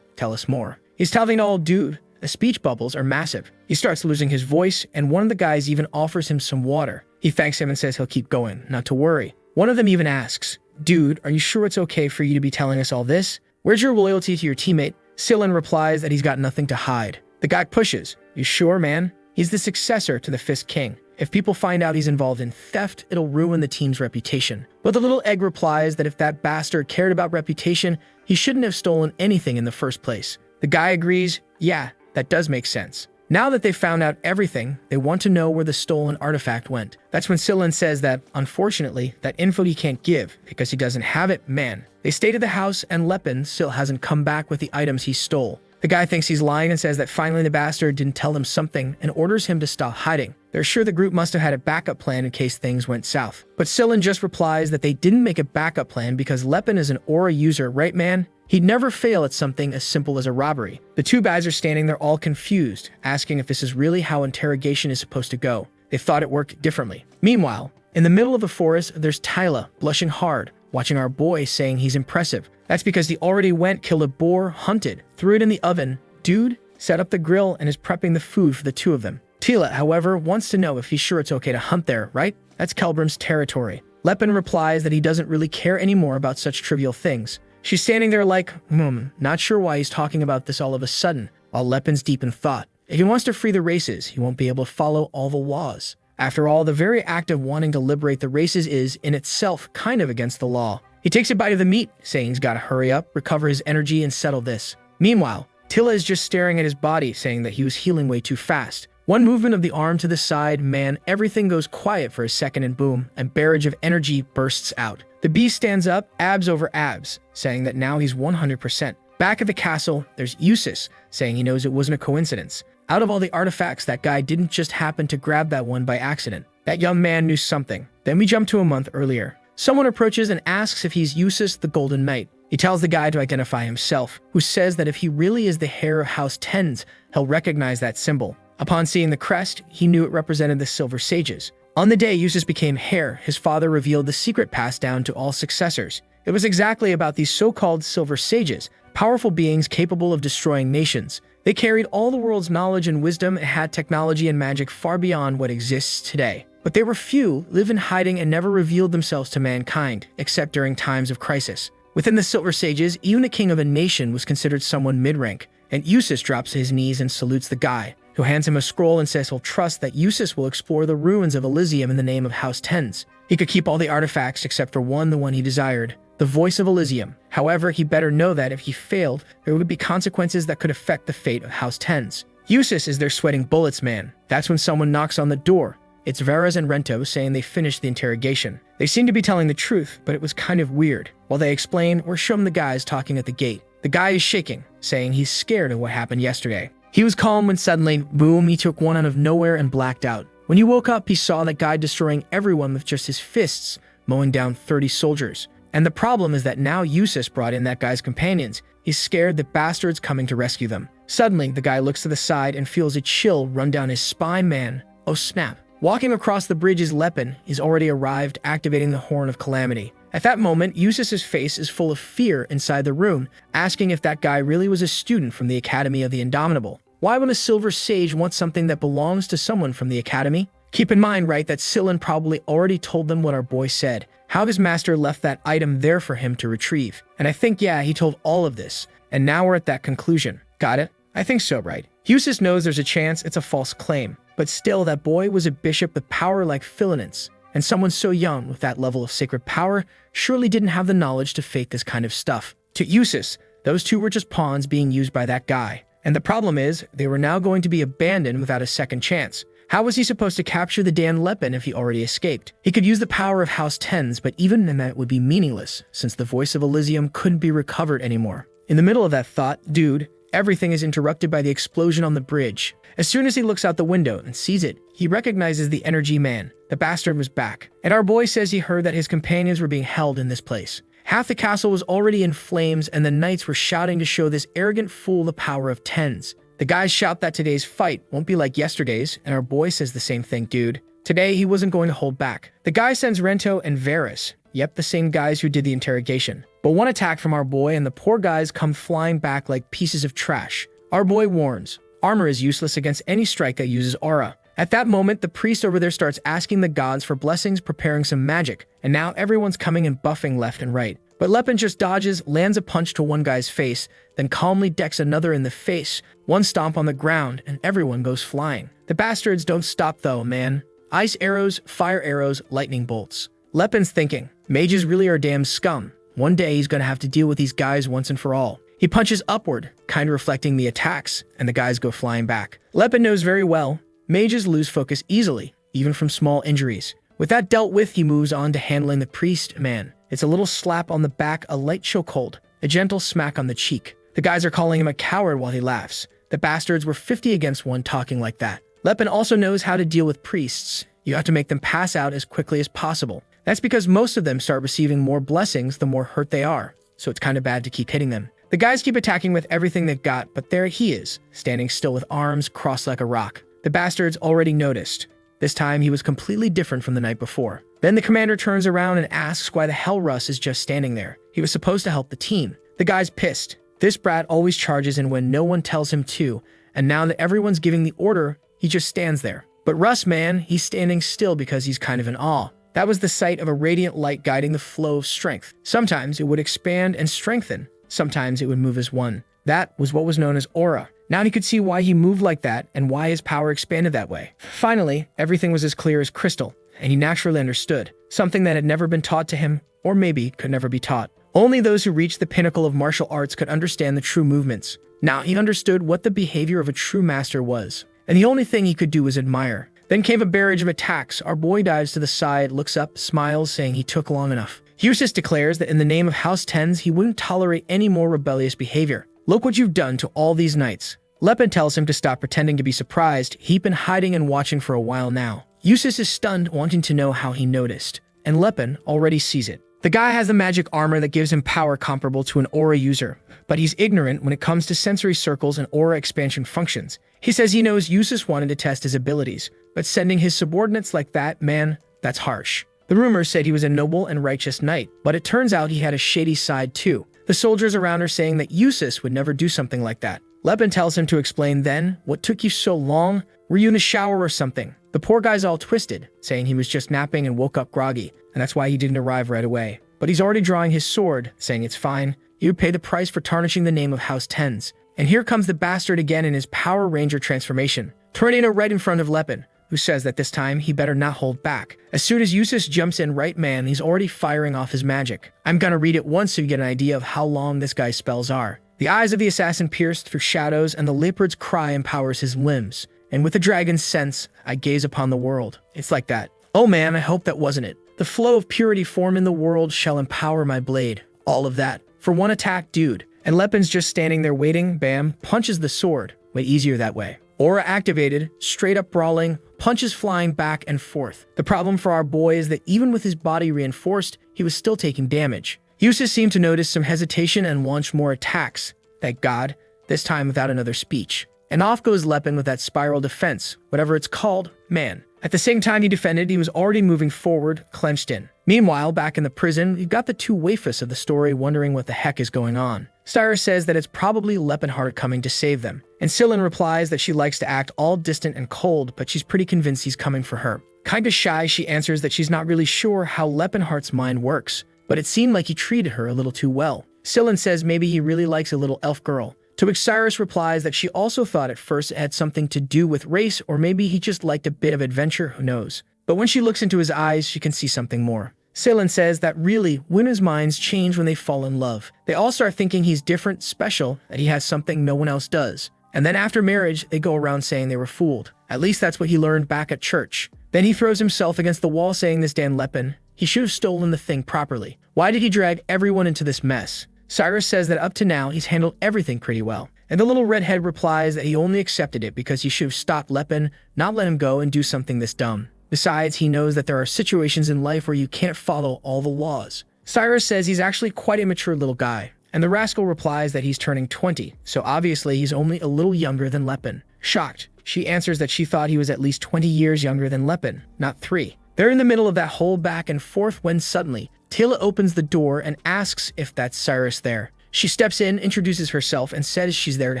tell us more. He's telling the old dude, the speech bubbles are massive. He starts losing his voice, and one of the guys even offers him some water. He thanks him and says he'll keep going, not to worry. One of them even asks, dude, are you sure it's okay for you to be telling us all this? Where's your loyalty to your teammate? Scyldlin replies that he's got nothing to hide. The guy pushes, you sure, man? He's the successor to the Fist King. If people find out he's involved in theft, it'll ruin the team's reputation. But the little egg replies that if that bastard cared about reputation, he shouldn't have stolen anything in the first place. The guy agrees, yeah, that does make sense. Now that they've found out everything, they want to know where the stolen artifact went. That's when Scyldlin says that, unfortunately, that info he can't give, because he doesn't have it, man. They stay to the house, and Lepin still hasn't come back with the items he stole. The guy thinks he's lying and says that finally the bastard didn't tell them something and orders him to stop hiding. They're sure the group must have had a backup plan in case things went south. But Scyldlin just replies that they didn't make a backup plan because Lepin is an aura user, right man? He'd never fail at something as simple as a robbery. The two guys are standing there all confused, asking if this is really how interrogation is supposed to go. They thought it worked differently. Meanwhile, in the middle of the forest, there's Tyla, blushing hard, watching our boy saying he's impressive. That's because he already went, killed a boar, hunted, threw it in the oven. Dude set up the grill and is prepping the food for the two of them. Tila, however, wants to know if he's sure it's okay to hunt there, right? That's Kelburn's territory. Lepin replies that he doesn't really care anymore about such trivial things. She's standing there like, not sure why he's talking about this all of a sudden, while Lepin's deep in thought. If he wants to free the races, he won't be able to follow all the laws. After all, the very act of wanting to liberate the races is, in itself, kind of against the law. He takes a bite of the meat, saying he's got to hurry up, recover his energy, and settle this. Meanwhile, Tila is just staring at his body, saying that he was healing way too fast. One movement of the arm to the side, man, everything goes quiet for a second and boom, a barrage of energy bursts out. The beast stands up, abs over abs, saying that now he's 100%. Back at the castle, there's Eustace, saying he knows it wasn't a coincidence. Out of all the artifacts, that guy didn't just happen to grab that one by accident. That young man knew something. Then we jump to a month earlier. Someone approaches and asks if he's Eustace the Golden Knight. He tells the guy to identify himself, who says that if he really is the heir of House Tens, he'll recognize that symbol. Upon seeing the crest, he knew it represented the Silver Sages. On the day Eustace became heir, his father revealed the secret passed down to all successors. It was exactly about these so-called Silver Sages, powerful beings capable of destroying nations. They carried all the world's knowledge and wisdom and had technology and magic far beyond what exists today. But they were few, lived in hiding, and never revealed themselves to mankind, except during times of crisis. Within the Silver Sages, even a king of a nation was considered someone mid-rank, and Eustace drops to his knees and salutes the guy, who hands him a scroll and says he'll trust that Eustace will explore the ruins of Elysium in the name of House Tens. He could keep all the artifacts except for one, the one he desired, the Voice of Elysium. However, he better know that if he failed, there would be consequences that could affect the fate of House Tens. Eustace is there sweating bullets, man. That's when someone knocks on the door. It's Varys and Rento saying they finished the interrogation. They seem to be telling the truth, but it was kind of weird. While they explain, we're shown the guys talking at the gate. The guy is shaking, saying he's scared of what happened yesterday. He was calm when suddenly, boom, he took one out of nowhere and blacked out. When he woke up, he saw that guy destroying everyone with just his fists, mowing down 30 soldiers. And the problem is that now Yusis brought in that guy's companions. He's scared that Bastard's coming to rescue them. Suddenly, the guy looks to the side and feels a chill run down his spine. Man, oh snap. Walking across the bridge is Lepin. He's already arrived, activating the Horn of Calamity. At that moment, Yusis's face is full of fear inside the room, asking if that guy really was a student from the Academy of the Indomitable. Why would a Silver Sage want something that belongs to someone from the Academy? Keep in mind, right, that Sillin probably already told them what our boy said, how his master left that item there for him to retrieve. And I think, yeah, he told all of this, and now we're at that conclusion. Got it? I think so, right? Yusis knows there's a chance it's a false claim, but still, that boy was a bishop with power like Philinance, and someone so young with that level of sacred power surely didn't have the knowledge to fake this kind of stuff. To Yusis, those two were just pawns being used by that guy. And the problem is, they were now going to be abandoned without a second chance. How was he supposed to capture the Dan Lepin if he already escaped? He could use the power of House Tens, but even then that would be meaningless, since the voice of Elysium couldn't be recovered anymore. In the middle of that thought, dude, everything is interrupted by the explosion on the bridge. As soon as he looks out the window and sees it, he recognizes the energy man. The bastard was back. And our boy says he heard that his companions were being held in this place. Half the castle was already in flames, and the knights were shouting to show this arrogant fool the power of tens. The guys shout that today's fight won't be like yesterday's, and our boy says the same thing, dude. Today, he wasn't going to hold back. The guy sends Rento and Varys. Yep, the same guys who did the interrogation. But one attack from our boy, and the poor guys come flying back like pieces of trash. Our boy warns, armor is useless against any strike that uses aura. At that moment, the priest over there starts asking the gods for blessings, preparing some magic, and now everyone's coming and buffing left and right. But Lepin just dodges, lands a punch to one guy's face, then calmly decks another in the face, one stomp on the ground, and everyone goes flying. The bastards don't stop though, man. Ice arrows, fire arrows, lightning bolts. Lepin's thinking, mages really are damn scum. One day he's gonna have to deal with these guys once and for all. He punches upward, kind of reflecting the attacks, and the guys go flying back. Lepin knows very well, mages lose focus easily, even from small injuries. With that dealt with, he moves on to handling the priest man. It's a little slap on the back, a light chokehold, a gentle smack on the cheek. The guys are calling him a coward while he laughs. The bastards were 50 against 1 talking like that. Lepin also knows how to deal with priests. You have to make them pass out as quickly as possible. That's because most of them start receiving more blessings the more hurt they are, so it's kind of bad to keep hitting them. The guys keep attacking with everything they've got, but there he is, standing still with arms crossed like a rock. The bastards already noticed. This time he was completely different from the night before. Then the commander turns around and asks why the hell Russ is just standing there. He was supposed to help the team. The guy's pissed. This brat always charges in when no one tells him to, and now that everyone's giving the order, he just stands there. But Russ, man, he's standing still because he's kind of in awe. That was the sight of a radiant light guiding the flow of strength. Sometimes it would expand and strengthen. Sometimes it would move as one. That was what was known as aura. Now he could see why he moved like that and why his power expanded that way. Finally, everything was as clear as crystal, and he naturally understood. Something that had never been taught to him, or maybe could never be taught. Only those who reached the pinnacle of martial arts could understand the true movements. Now he understood what the behavior of a true master was, and the only thing he could do was admire. Then came a barrage of attacks. Our boy dives to the side, looks up, smiles, saying he took long enough. Eustace declares that in the name of House Tens, he wouldn't tolerate any more rebellious behavior. Look what you've done to all these knights. Lepin tells him to stop pretending to be surprised. He'd been hiding and watching for a while now. Eustace is stunned, wanting to know how he noticed, and Lepin already sees it. The guy has the magic armor that gives him power comparable to an aura user, but he's ignorant when it comes to sensory circles and aura expansion functions. He says he knows Eustace wanted to test his abilities, but sending his subordinates like that, man, that's harsh. The rumors said he was a noble and righteous knight, but it turns out he had a shady side too. The soldiers around are saying that Eustace would never do something like that. Lepin tells him to explain then, what took you so long? Were you in a shower or something? The poor guy's all twisted, saying he was just napping and woke up groggy, and that's why he didn't arrive right away. But he's already drawing his sword, saying it's fine. He would pay the price for tarnishing the name of House Tens. And here comes the bastard again in his Power Ranger transformation, Tornado right in front of Lepin, who says that this time he better not hold back. As soon as Eustace jumps in right man, he's already firing off his magic. I'm gonna read it once so you get an idea of how long this guy's spells are. The eyes of the assassin pierce through shadows, and the leopard's cry empowers his limbs. And with the dragon's sense, I gaze upon the world. It's like that. Oh man, I hope that wasn't it. The flow of purity form in the world shall empower my blade. All of that. For one attack, dude. And Lepin's just standing there waiting, bam, punches the sword. Way easier that way. Aura activated, straight up brawling, punches flying back and forth. The problem for our boy is that even with his body reinforced, he was still taking damage. Yusuf seemed to notice some hesitation and launched more attacks. Thank God, this time without another speech. And off goes Lepin with that spiral defense, whatever it's called, man. At the same time he defended, he was already moving forward, clenched in. Meanwhile, back in the prison, you've got the two waifus of the story wondering what the heck is going on. Cyrus says that it's probably Lepinheart coming to save them, and Scylla replies that she likes to act all distant and cold, but she's pretty convinced he's coming for her. Kinda shy, she answers that she's not really sure how Lepinheart's mind works, but it seemed like he treated her a little too well. Scylla says maybe he really likes a little elf girl, to which Cyrus replies that she also thought at first it had something to do with race, or maybe he just liked a bit of adventure, who knows. But when she looks into his eyes, she can see something more. Scylla says that really, women's minds change when they fall in love. They all start thinking he's different, special, that he has something no one else does. And then after marriage, they go around saying they were fooled. At least that's what he learned back at church. Then he throws himself against the wall saying this damn Lepin, he should have stolen the thing properly. Why did he drag everyone into this mess? Cyrus says that up to now, he's handled everything pretty well. And the little redhead replies that he only accepted it because he should have stopped Lepin, not let him go and do something this dumb. Besides, he knows that there are situations in life where you can't follow all the laws. Cyrus says he's actually quite a mature little guy, and the rascal replies that he's turning 20, so obviously he's only a little younger than Lepin. Shocked, she answers that she thought he was at least 20 years younger than Lepin, not 3. They're in the middle of that whole back and forth when suddenly, Tila opens the door and asks if that's Cyrus there. She steps in, introduces herself, and says she's there to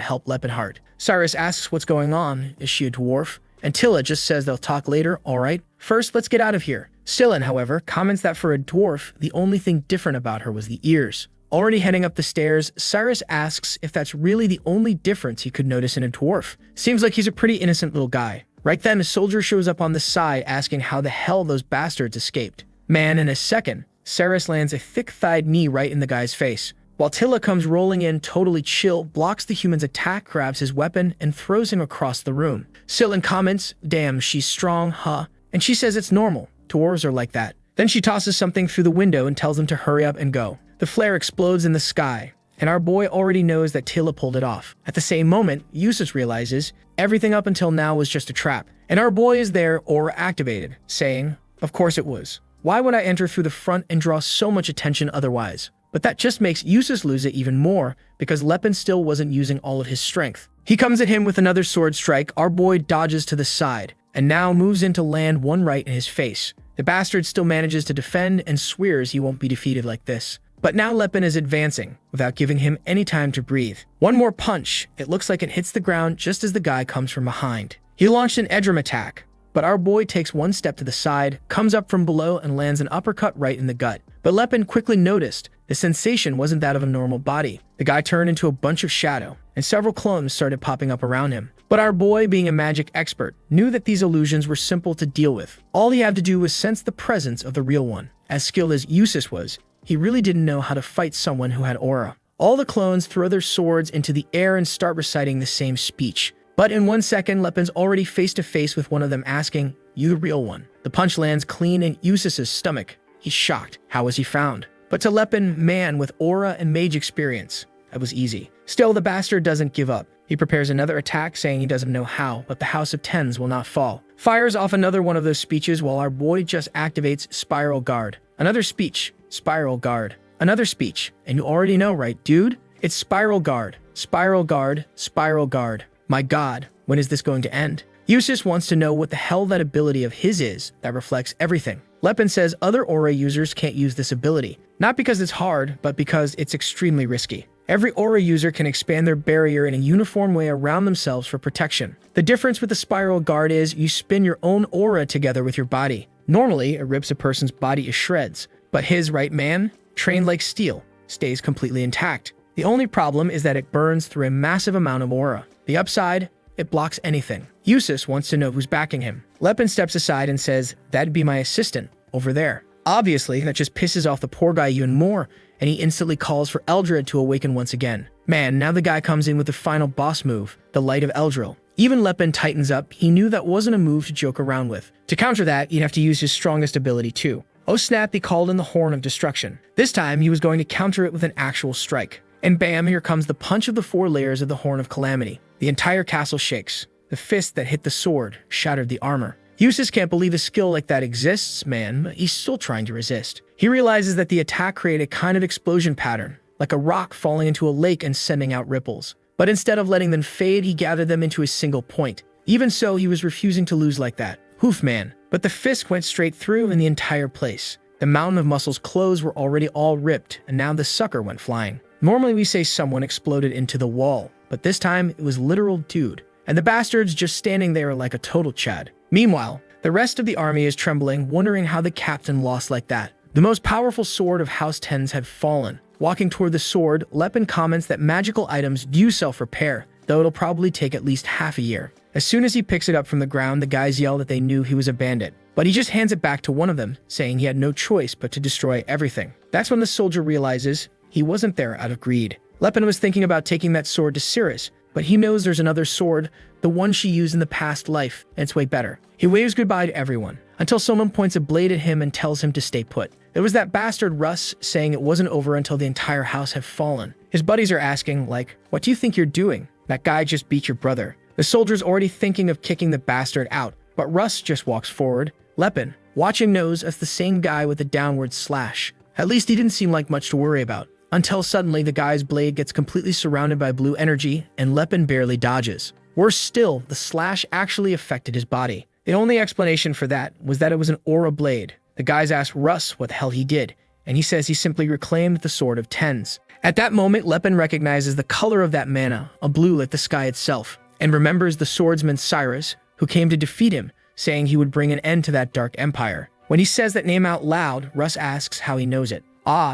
help Lepinheart. Cyrus asks what's going on, is she a dwarf? And Tila just says they'll talk later, alright? First, let's get out of here. Scylla, however, comments that for a dwarf, the only thing different about her was the ears. Already heading up the stairs, Cyrus asks if that's really the only difference he could notice in a dwarf. Seems like he's a pretty innocent little guy. Right then, a soldier shows up on the side asking how the hell those bastards escaped. Man, in a second, Cyrus lands a thick-thighed knee right in the guy's face. While Tila comes rolling in, totally chill, blocks the human's attack, grabs his weapon, and throws him across the room. Scylla comments, damn, she's strong, huh? And she says it's normal. Dwarves are like that. Then she tosses something through the window and tells him to hurry up and go. The flare explodes in the sky, and our boy already knows that Tila pulled it off. At the same moment, Yusuf realizes everything up until now was just a trap. And our boy is there, aura activated, saying, of course it was. Why would I enter through the front and draw so much attention otherwise? But that just makes Yusuf lose it even more, because Lepin still wasn't using all of his strength. He comes at him with another sword strike, our boy dodges to the side, and now moves in to land one right in his face. The bastard still manages to defend and swears he won't be defeated like this. But now Lepin is advancing, without giving him any time to breathe. One more punch, it looks like it hits the ground just as the guy comes from behind. He launched an Edram attack, but our boy takes one step to the side, comes up from below and lands an uppercut right in the gut. But Lepin quickly noticed the sensation wasn't that of a normal body. The guy turned into a bunch of shadow, and several clones started popping up around him. But our boy, being a magic expert, knew that these illusions were simple to deal with. All he had to do was sense the presence of the real one. As skilled as Yusuf was, he really didn't know how to fight someone who had aura. All the clones throw their swords into the air and start reciting the same speech. But in 1 second, Lepin's already face to face with one of them asking, you the real one. The punch lands clean in Yusuf's stomach. He's shocked. How was he found? But to Lepin, man with aura and mage experience, that was easy. Still, the bastard doesn't give up. He prepares another attack, saying he doesn't know how, but the House of Tens will not fall. Fires off another one of those speeches while our boy just activates Spiral Guard. Another speech, Spiral Guard. Another speech, and you already know, right, dude? It's Spiral Guard, Spiral Guard, Spiral Guard. My god, when is this going to end? Yusuf wants to know what the hell that ability of his is that reflects everything. Lepin says other aura users can't use this ability. Not because it's hard, but because it's extremely risky. Every aura user can expand their barrier in a uniform way around themselves for protection. The difference with the Spiral Guard is you spin your own aura together with your body. Normally, it rips a person's body to shreds, but his, right man, trained like steel, stays completely intact. The only problem is that it burns through a massive amount of aura. The upside, it blocks anything. Yusuf wants to know who's backing him. Lepin steps aside and says, that'd be my assistant, over there. Obviously, that just pisses off the poor guy even more, and he instantly calls for Eldred to awaken once again. Man, now the guy comes in with the final boss move, the Light of Eldril. Even Lepin tightens up. He knew that wasn't a move to joke around with. To counter that, you'd have to use his strongest ability too. Oh snap, he called in the Horn of Destruction. This time, he was going to counter it with an actual strike. And bam, here comes the punch of the 4 layers of the Horn of Calamity. The entire castle shakes. The fist that hit the sword shattered the armor. Yusuf can't believe a skill like that exists, man, but he's still trying to resist. He realizes that the attack created a kind of explosion pattern, like a rock falling into a lake and sending out ripples. But instead of letting them fade, he gathered them into a single point. Even so, he was refusing to lose like that. Hoof man. But the fist went straight through in the entire place. The mountain of muscles' clothes were already all ripped, and now the sucker went flying. Normally we say someone exploded into the wall, but this time it was literal dude. And the bastard's just standing there like a total chad. Meanwhile, the rest of the army is trembling, wondering how the captain lost like that. The most powerful sword of House 10s had fallen. Walking toward the sword, Lepin comments that magical items do self-repair, though it'll probably take at least half a year. As soon as he picks it up from the ground, the guys yell that they knew he was a bandit. But he just hands it back to one of them, saying he had no choice but to destroy everything. That's when the soldier realizes he wasn't there out of greed. Lepin was thinking about taking that sword to Cirrus, but he knows there's another sword, the one she used in the past life, and it's way better. He waves goodbye to everyone, until someone points a blade at him and tells him to stay put. It was that bastard Russ saying it wasn't over until the entire house had fallen. His buddies are asking, like, what do you think you're doing? That guy just beat your brother. The soldier's already thinking of kicking the bastard out, but Russ just walks forward. Lepin, watching, knows as the same guy with the downward slash. At least he didn't seem like much to worry about. Until suddenly the guy's blade gets completely surrounded by blue energy, and Lepin barely dodges. Worse still, the slash actually affected his body. The only explanation for that was that it was an aura blade. The guys asked Russ what the hell he did, and he says he simply reclaimed the Sword of Tens. At that moment, Lepin recognizes the color of that mana, a blue like the sky itself, and remembers the swordsman Cyrus, who came to defeat him, saying he would bring an end to that dark empire. When he says that name out loud, Russ asks how he knows it.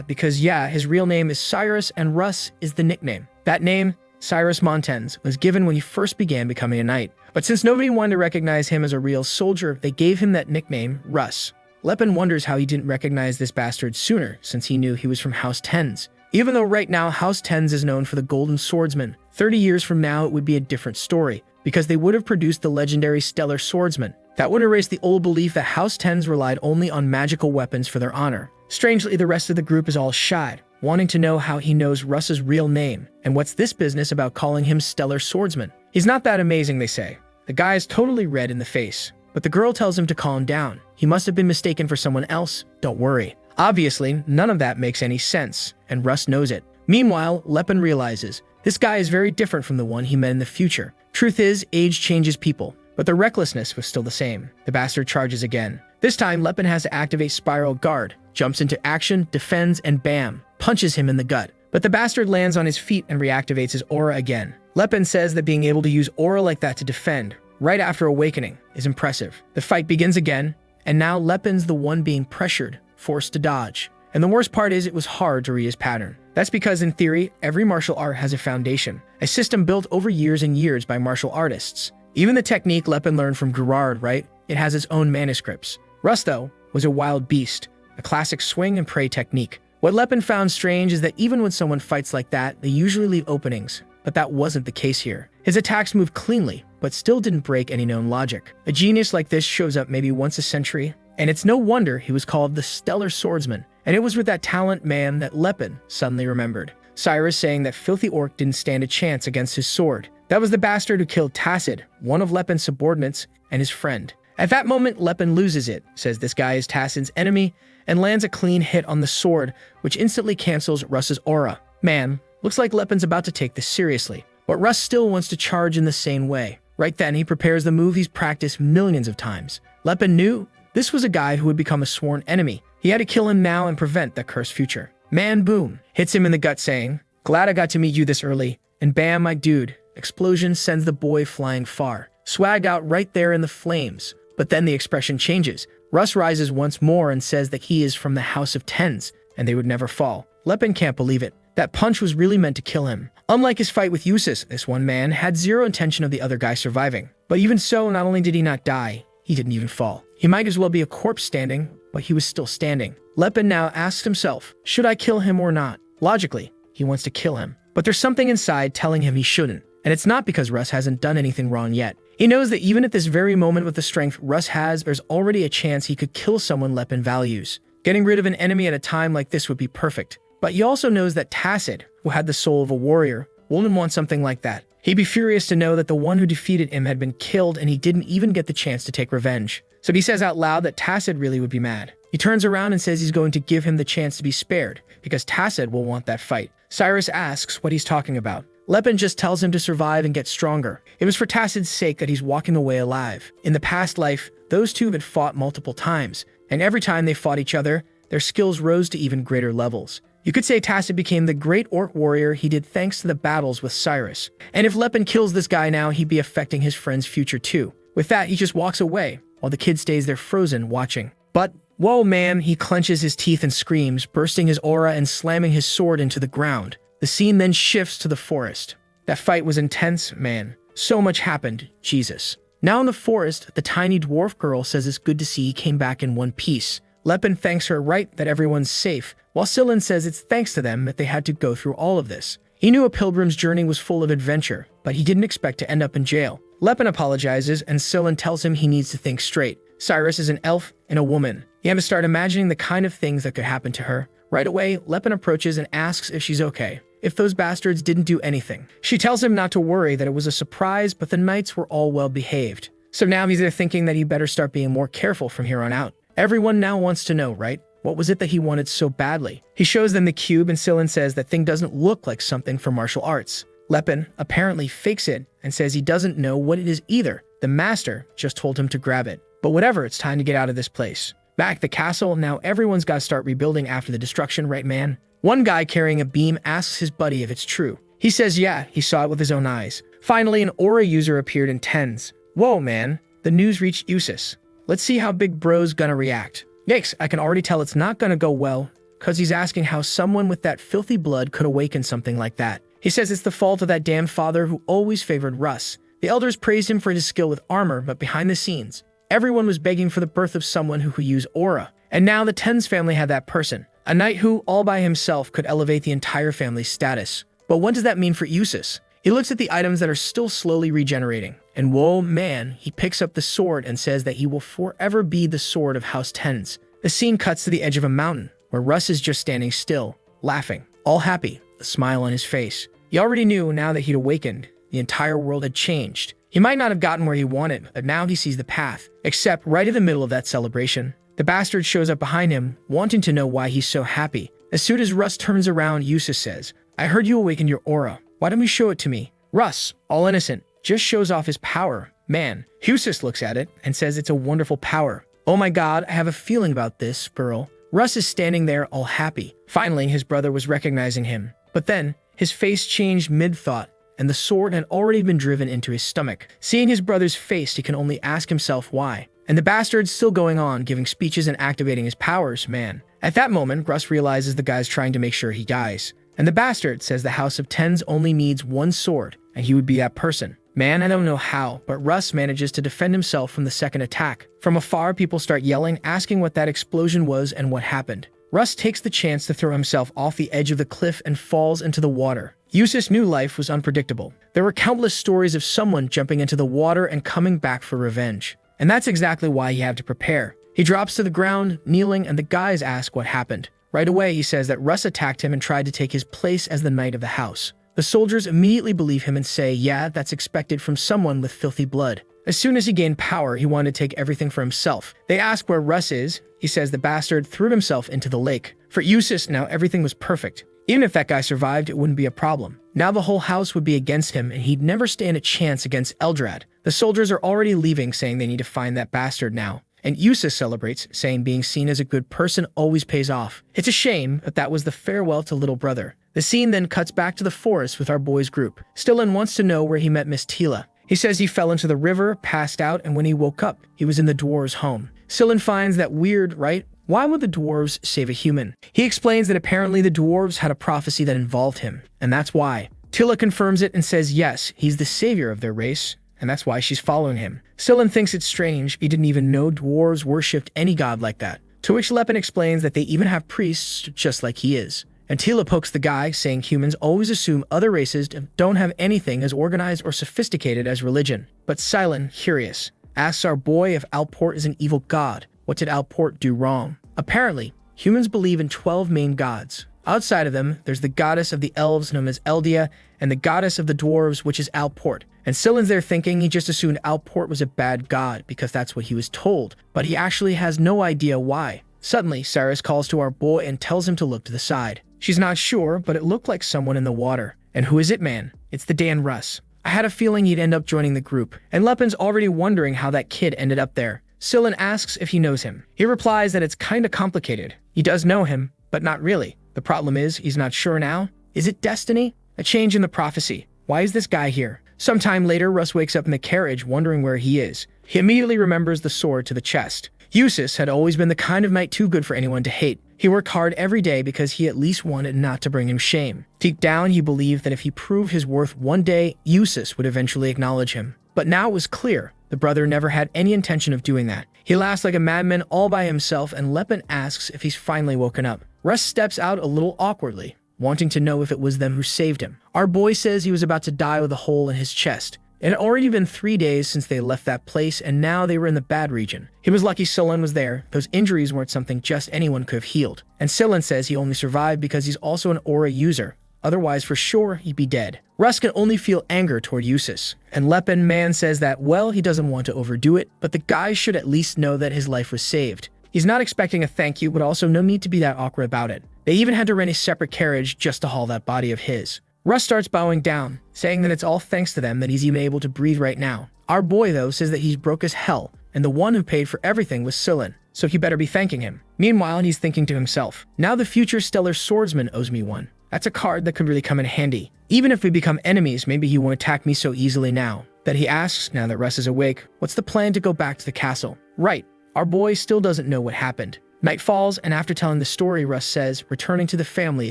Because yeah, his real name is Cyrus and Russ is the nickname. That name, Cyrus Montens, was given when he first began becoming a knight. But since nobody wanted to recognize him as a real soldier, they gave him that nickname, Russ. Lepin wonders how he didn't recognize this bastard sooner, since he knew he was from House 10s. Even though right now House 10s is known for the Golden Swordsman, 30 years from now it would be a different story, because they would have produced the legendary Stellar Swordsman. That would erase the old belief that House 10s relied only on magical weapons for their honor. Strangely, the rest of the group is all shy, wanting to know how he knows Russ's real name, and what's this business about calling him Stellar Swordsman. He's not that amazing, they say. The guy is totally red in the face, but the girl tells him to calm down. He must have been mistaken for someone else, don't worry. Obviously, none of that makes any sense, and Russ knows it. Meanwhile, Lepin realizes this guy is very different from the one he met in the future. Truth is, age changes people, but the recklessness was still the same. The bastard charges again. This time, Lepin has to activate Spiral Guard, jumps into action, defends, and bam, punches him in the gut. But the bastard lands on his feet and reactivates his aura again. Lepin says that being able to use aura like that to defend, right after awakening, is impressive. The fight begins again, and now Lepin's the one being pressured, forced to dodge. And the worst part is it was hard to read his pattern. That's because, in theory, every martial art has a foundation, a system built over years and years by martial artists. Even the technique Lepin learned from Gerard, right? It has its own manuscripts. Russ, though, was a wild beast, a classic swing and pray technique. What Lepin found strange is that even when someone fights like that, they usually leave openings, but that wasn't the case here. His attacks moved cleanly, but still didn't break any known logic. A genius like this shows up maybe once a century, and it's no wonder he was called the Stellar Swordsman. And it was with that talent man that Lepin suddenly remembered. Cyrus saying that Filthy Orc didn't stand a chance against his sword. That was the bastard who killed Tacid, one of Lepin's subordinates, and his friend. At that moment, Lepin loses it, says this guy is Tacid's enemy, and lands a clean hit on the sword, which instantly cancels Russ's aura. Man, looks like Lepin's about to take this seriously. But Russ still wants to charge in the same way. Right then, he prepares the move he's practiced millions of times. Lepin knew this was a guy who would become a sworn enemy. He had to kill him now and prevent that cursed future. Man, boom, hits him in the gut saying, "Glad I got to meet you this early." And bam, my dude, explosion sends the boy flying far. Swagged out right there in the flames. But then the expression changes. Russ rises once more and says that he is from the House of Tens, and they would never fall. Lepin can't believe it. That punch was really meant to kill him. Unlike his fight with Eustace, this one man had zero intention of the other guy surviving. But even so, not only did he not die, he didn't even fall. He might as well be a corpse standing, but he was still standing. Lepin now asks himself, should I kill him or not? Logically, he wants to kill him. But there's something inside telling him he shouldn't. And it's not because Russ hasn't done anything wrong yet. He knows that even at this very moment with the strength Russ has, there's already a chance he could kill someone Lepin values. Getting rid of an enemy at a time like this would be perfect. But he also knows that Tacid, who had the soul of a warrior, wouldn't want something like that. He'd be furious to know that the one who defeated him had been killed and he didn't even get the chance to take revenge. So he says out loud that Tacid really would be mad. He turns around and says he's going to give him the chance to be spared, because Tacit will want that fight. Cyrus asks what he's talking about. Lepin just tells him to survive and get stronger. It was for Tacit's sake that he's walking away alive. In the past life, those two had fought multiple times, and every time they fought each other, their skills rose to even greater levels. You could say Tacit became the great orc warrior he did thanks to the battles with Cyrus. And if Lepin kills this guy now, he'd be affecting his friend's future too. With that, he just walks away, while the kid stays there frozen, watching. But, whoa man, he clenches his teeth and screams, bursting his aura and slamming his sword into the ground. The scene then shifts to the forest. That fight was intense, man. So much happened, Jesus. Now in the forest, the tiny dwarf girl says it's good to see he came back in one piece. Lepin thanks her right that everyone's safe, while Scylla says it's thanks to them that they had to go through all of this. He knew a pilgrim's journey was full of adventure, but he didn't expect to end up in jail. Lepin apologizes, and Scylla tells him he needs to think straight. Cyrus is an elf and a woman. He had to start imagining the kind of things that could happen to her. Right away, Lepin approaches and asks if she's okay, if those bastards didn't do anything. She tells him not to worry, that it was a surprise, but the knights were all well behaved. So now he's there thinking that he better start being more careful from here on out. Everyone now wants to know, right? What was it that he wanted so badly? He shows them the cube, and Scylla says that thing doesn't look like something from martial arts. Lepin apparently fakes it and says he doesn't know what it is either. The master just told him to grab it. But whatever, it's time to get out of this place. Back at the castle, now everyone's got to start rebuilding after the destruction, right man? One guy carrying a beam asks his buddy if it's true. He says yeah, he saw it with his own eyes. Finally, an aura user appeared in tens. Whoa man, the news reached Usus. Let's see how Big Bro's gonna react. Yikes, I can already tell it's not gonna go well, cause he's asking how someone with that filthy blood could awaken something like that. He says it's the fault of that damn father who always favored Russ. The elders praised him for his skill with armor, but behind the scenes, everyone was begging for the birth of someone who could use aura. And now the Tens family had that person. A knight who, all by himself, could elevate the entire family's status. But what does that mean for Usus? He looks at the items that are still slowly regenerating. And whoa man, he picks up the sword and says that he will forever be the sword of House Tens. The scene cuts to the edge of a mountain, where Russ is just standing still, laughing, all happy, a smile on his face. He already knew now that he'd awakened, the entire world had changed. He might not have gotten where he wanted, but now he sees the path. Except right in the middle of that celebration, the bastard shows up behind him, wanting to know why he's so happy. As soon as Russ turns around, Usus says, I heard you awakened your aura. Why don't you show it to me? Russ, all innocent, just shows off his power. Man, Usus looks at it and says it's a wonderful power. Oh my god, I have a feeling about this, girl. Russ is standing there all happy. Finally, his brother was recognizing him. But then, his face changed mid-thought, and the sword had already been driven into his stomach. Seeing his brother's face, he can only ask himself why. And the bastard's still going on, giving speeches and activating his powers, man. At that moment, Russ realizes the guy's trying to make sure he dies. And the bastard says the House of Tens only needs one sword, and he would be that person. Man, I don't know how, but Russ manages to defend himself from the second attack. From afar, people start yelling, asking what that explosion was and what happened. Russ takes the chance to throw himself off the edge of the cliff and falls into the water. Usus knew life was unpredictable. There were countless stories of someone jumping into the water and coming back for revenge. And that's exactly why he had to prepare. He drops to the ground, kneeling, and the guys ask what happened. Right away, he says that Russ attacked him and tried to take his place as the knight of the house. The soldiers immediately believe him and say, yeah, that's expected from someone with filthy blood. As soon as he gained power, he wanted to take everything for himself. They ask where Russ is. He says the bastard threw himself into the lake. For Usus, now everything was perfect. Even if that guy survived, it wouldn't be a problem. Now the whole house would be against him, and he'd never stand a chance against Eldrad. The soldiers are already leaving, saying they need to find that bastard now. And Usus celebrates, saying being seen as a good person always pays off. It's a shame, but that was the farewell to little brother. The scene then cuts back to the forest with our boys' group. Stillin wants to know where he met Miss Tila. He says he fell into the river, passed out, and when he woke up, he was in the dwarves' home. Stillin finds that weird, right? Why would the dwarves save a human? He explains that apparently the dwarves had a prophecy that involved him, and that's why. Tila confirms it and says yes, he's the savior of their race, and that's why she's following him. Stillin thinks it's strange, he didn't even know dwarves worshipped any god like that. To which Lepin explains that they even have priests just like he is. And Tila pokes the guy, saying humans always assume other races don't have anything as organized or sophisticated as religion. But Silent, curious, asks our boy if Alport is an evil god. What did Alport do wrong? Apparently, humans believe in 12 main gods. Outside of them, there's the goddess of the elves known as Eldia, and the goddess of the dwarves, which is Alport. And Sillin's there thinking he just assumed Alport was a bad god because that's what he was told, but he actually has no idea why. Suddenly, Cyrus calls to our boy and tells him to look to the side. She's not sure, but it looked like someone in the water. And who is it, man? It's the Dan Russ. I had a feeling he'd end up joining the group, and Lepin's already wondering how that kid ended up there. Sillin asks if he knows him. He replies that it's kinda complicated. He does know him, but not really. The problem is, he's not sure now. Is it destiny? A change in the prophecy. Why is this guy here? Sometime later, Russ wakes up in the carriage, wondering where he is. He immediately remembers the sword to the chest. Eustace had always been the kind of knight too good for anyone to hate. He worked hard every day because he at least wanted not to bring him shame. Deep down, he believed that if he proved his worth one day, Eustace would eventually acknowledge him. But now it was clear, the brother never had any intention of doing that. He laughs like a madman all by himself, and Lepin asks if he's finally woken up. Russ steps out a little awkwardly, wanting to know if it was them who saved him. Our boy says he was about to die with a hole in his chest. It had already been 3 days since they left that place, and now they were in the bad region. He was lucky Sillin was there. Those injuries weren't something just anyone could have healed. And Sillin says he only survived because he's also an aura user. Otherwise, for sure, he'd be dead. Russ can only feel anger toward Eustace. And Lepin Man says that, well, he doesn't want to overdo it, but the guy should at least know that his life was saved. He's not expecting a thank you, but also no need to be that awkward about it. They even had to rent a separate carriage just to haul that body of his. Russ starts bowing down, saying that it's all thanks to them that he's even able to breathe right now. Our boy, though, says that he's broke as hell, and the one who paid for everything was Sillin, so he better be thanking him. Meanwhile, he's thinking to himself, now the future stellar swordsman owes me one. That's a card that could really come in handy. Even if we become enemies, maybe he won't attack me so easily now. Then he asks, now that Russ is awake, what's the plan to go back to the castle? Right, our boy still doesn't know what happened. Night falls, and after telling the story, Russ says returning to the family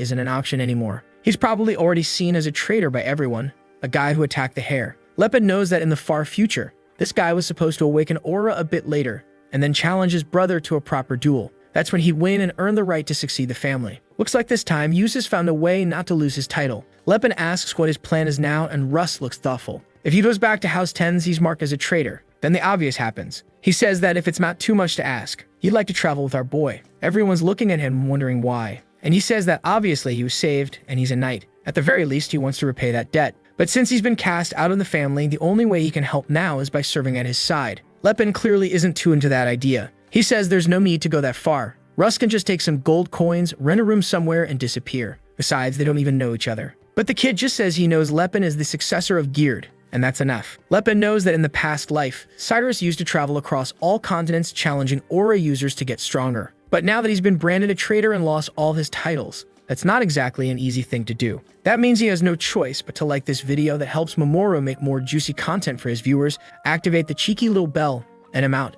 isn't an option anymore. He's probably already seen as a traitor by everyone, a guy who attacked the hare. Lepin knows that in the far future, this guy was supposed to awaken Aura a bit later, and then challenge his brother to a proper duel. That's when he'd win and earn the right to succeed the family. Looks like this time, Eustace found a way not to lose his title. Lepin asks what his plan is now, and Russ looks thoughtful. If he goes back to House 10s, he's marked as a traitor. Then the obvious happens. He says that if it's not too much to ask, he'd like to travel with our boy. Everyone's looking at him wondering why. And he says that obviously he was saved and he's a knight. At the very least, he wants to repay that debt. But since he's been cast out of the family, the only way he can help now is by serving at his side. Lepin clearly isn't too into that idea. He says there's no need to go that far. Russ can just take some gold coins, rent a room somewhere, and disappear. Besides, they don't even know each other. But the kid just says he knows Lepin is the successor of Geared, and that's enough. Lepin knows that in the past life, Cyrus used to travel across all continents challenging aura users to get stronger. But now that he's been branded a traitor and lost all his titles, that's not exactly an easy thing to do. That means he has no choice but to like this video that helps Mamoru make more juicy content for his viewers, activate the cheeky little bell, and I'm out.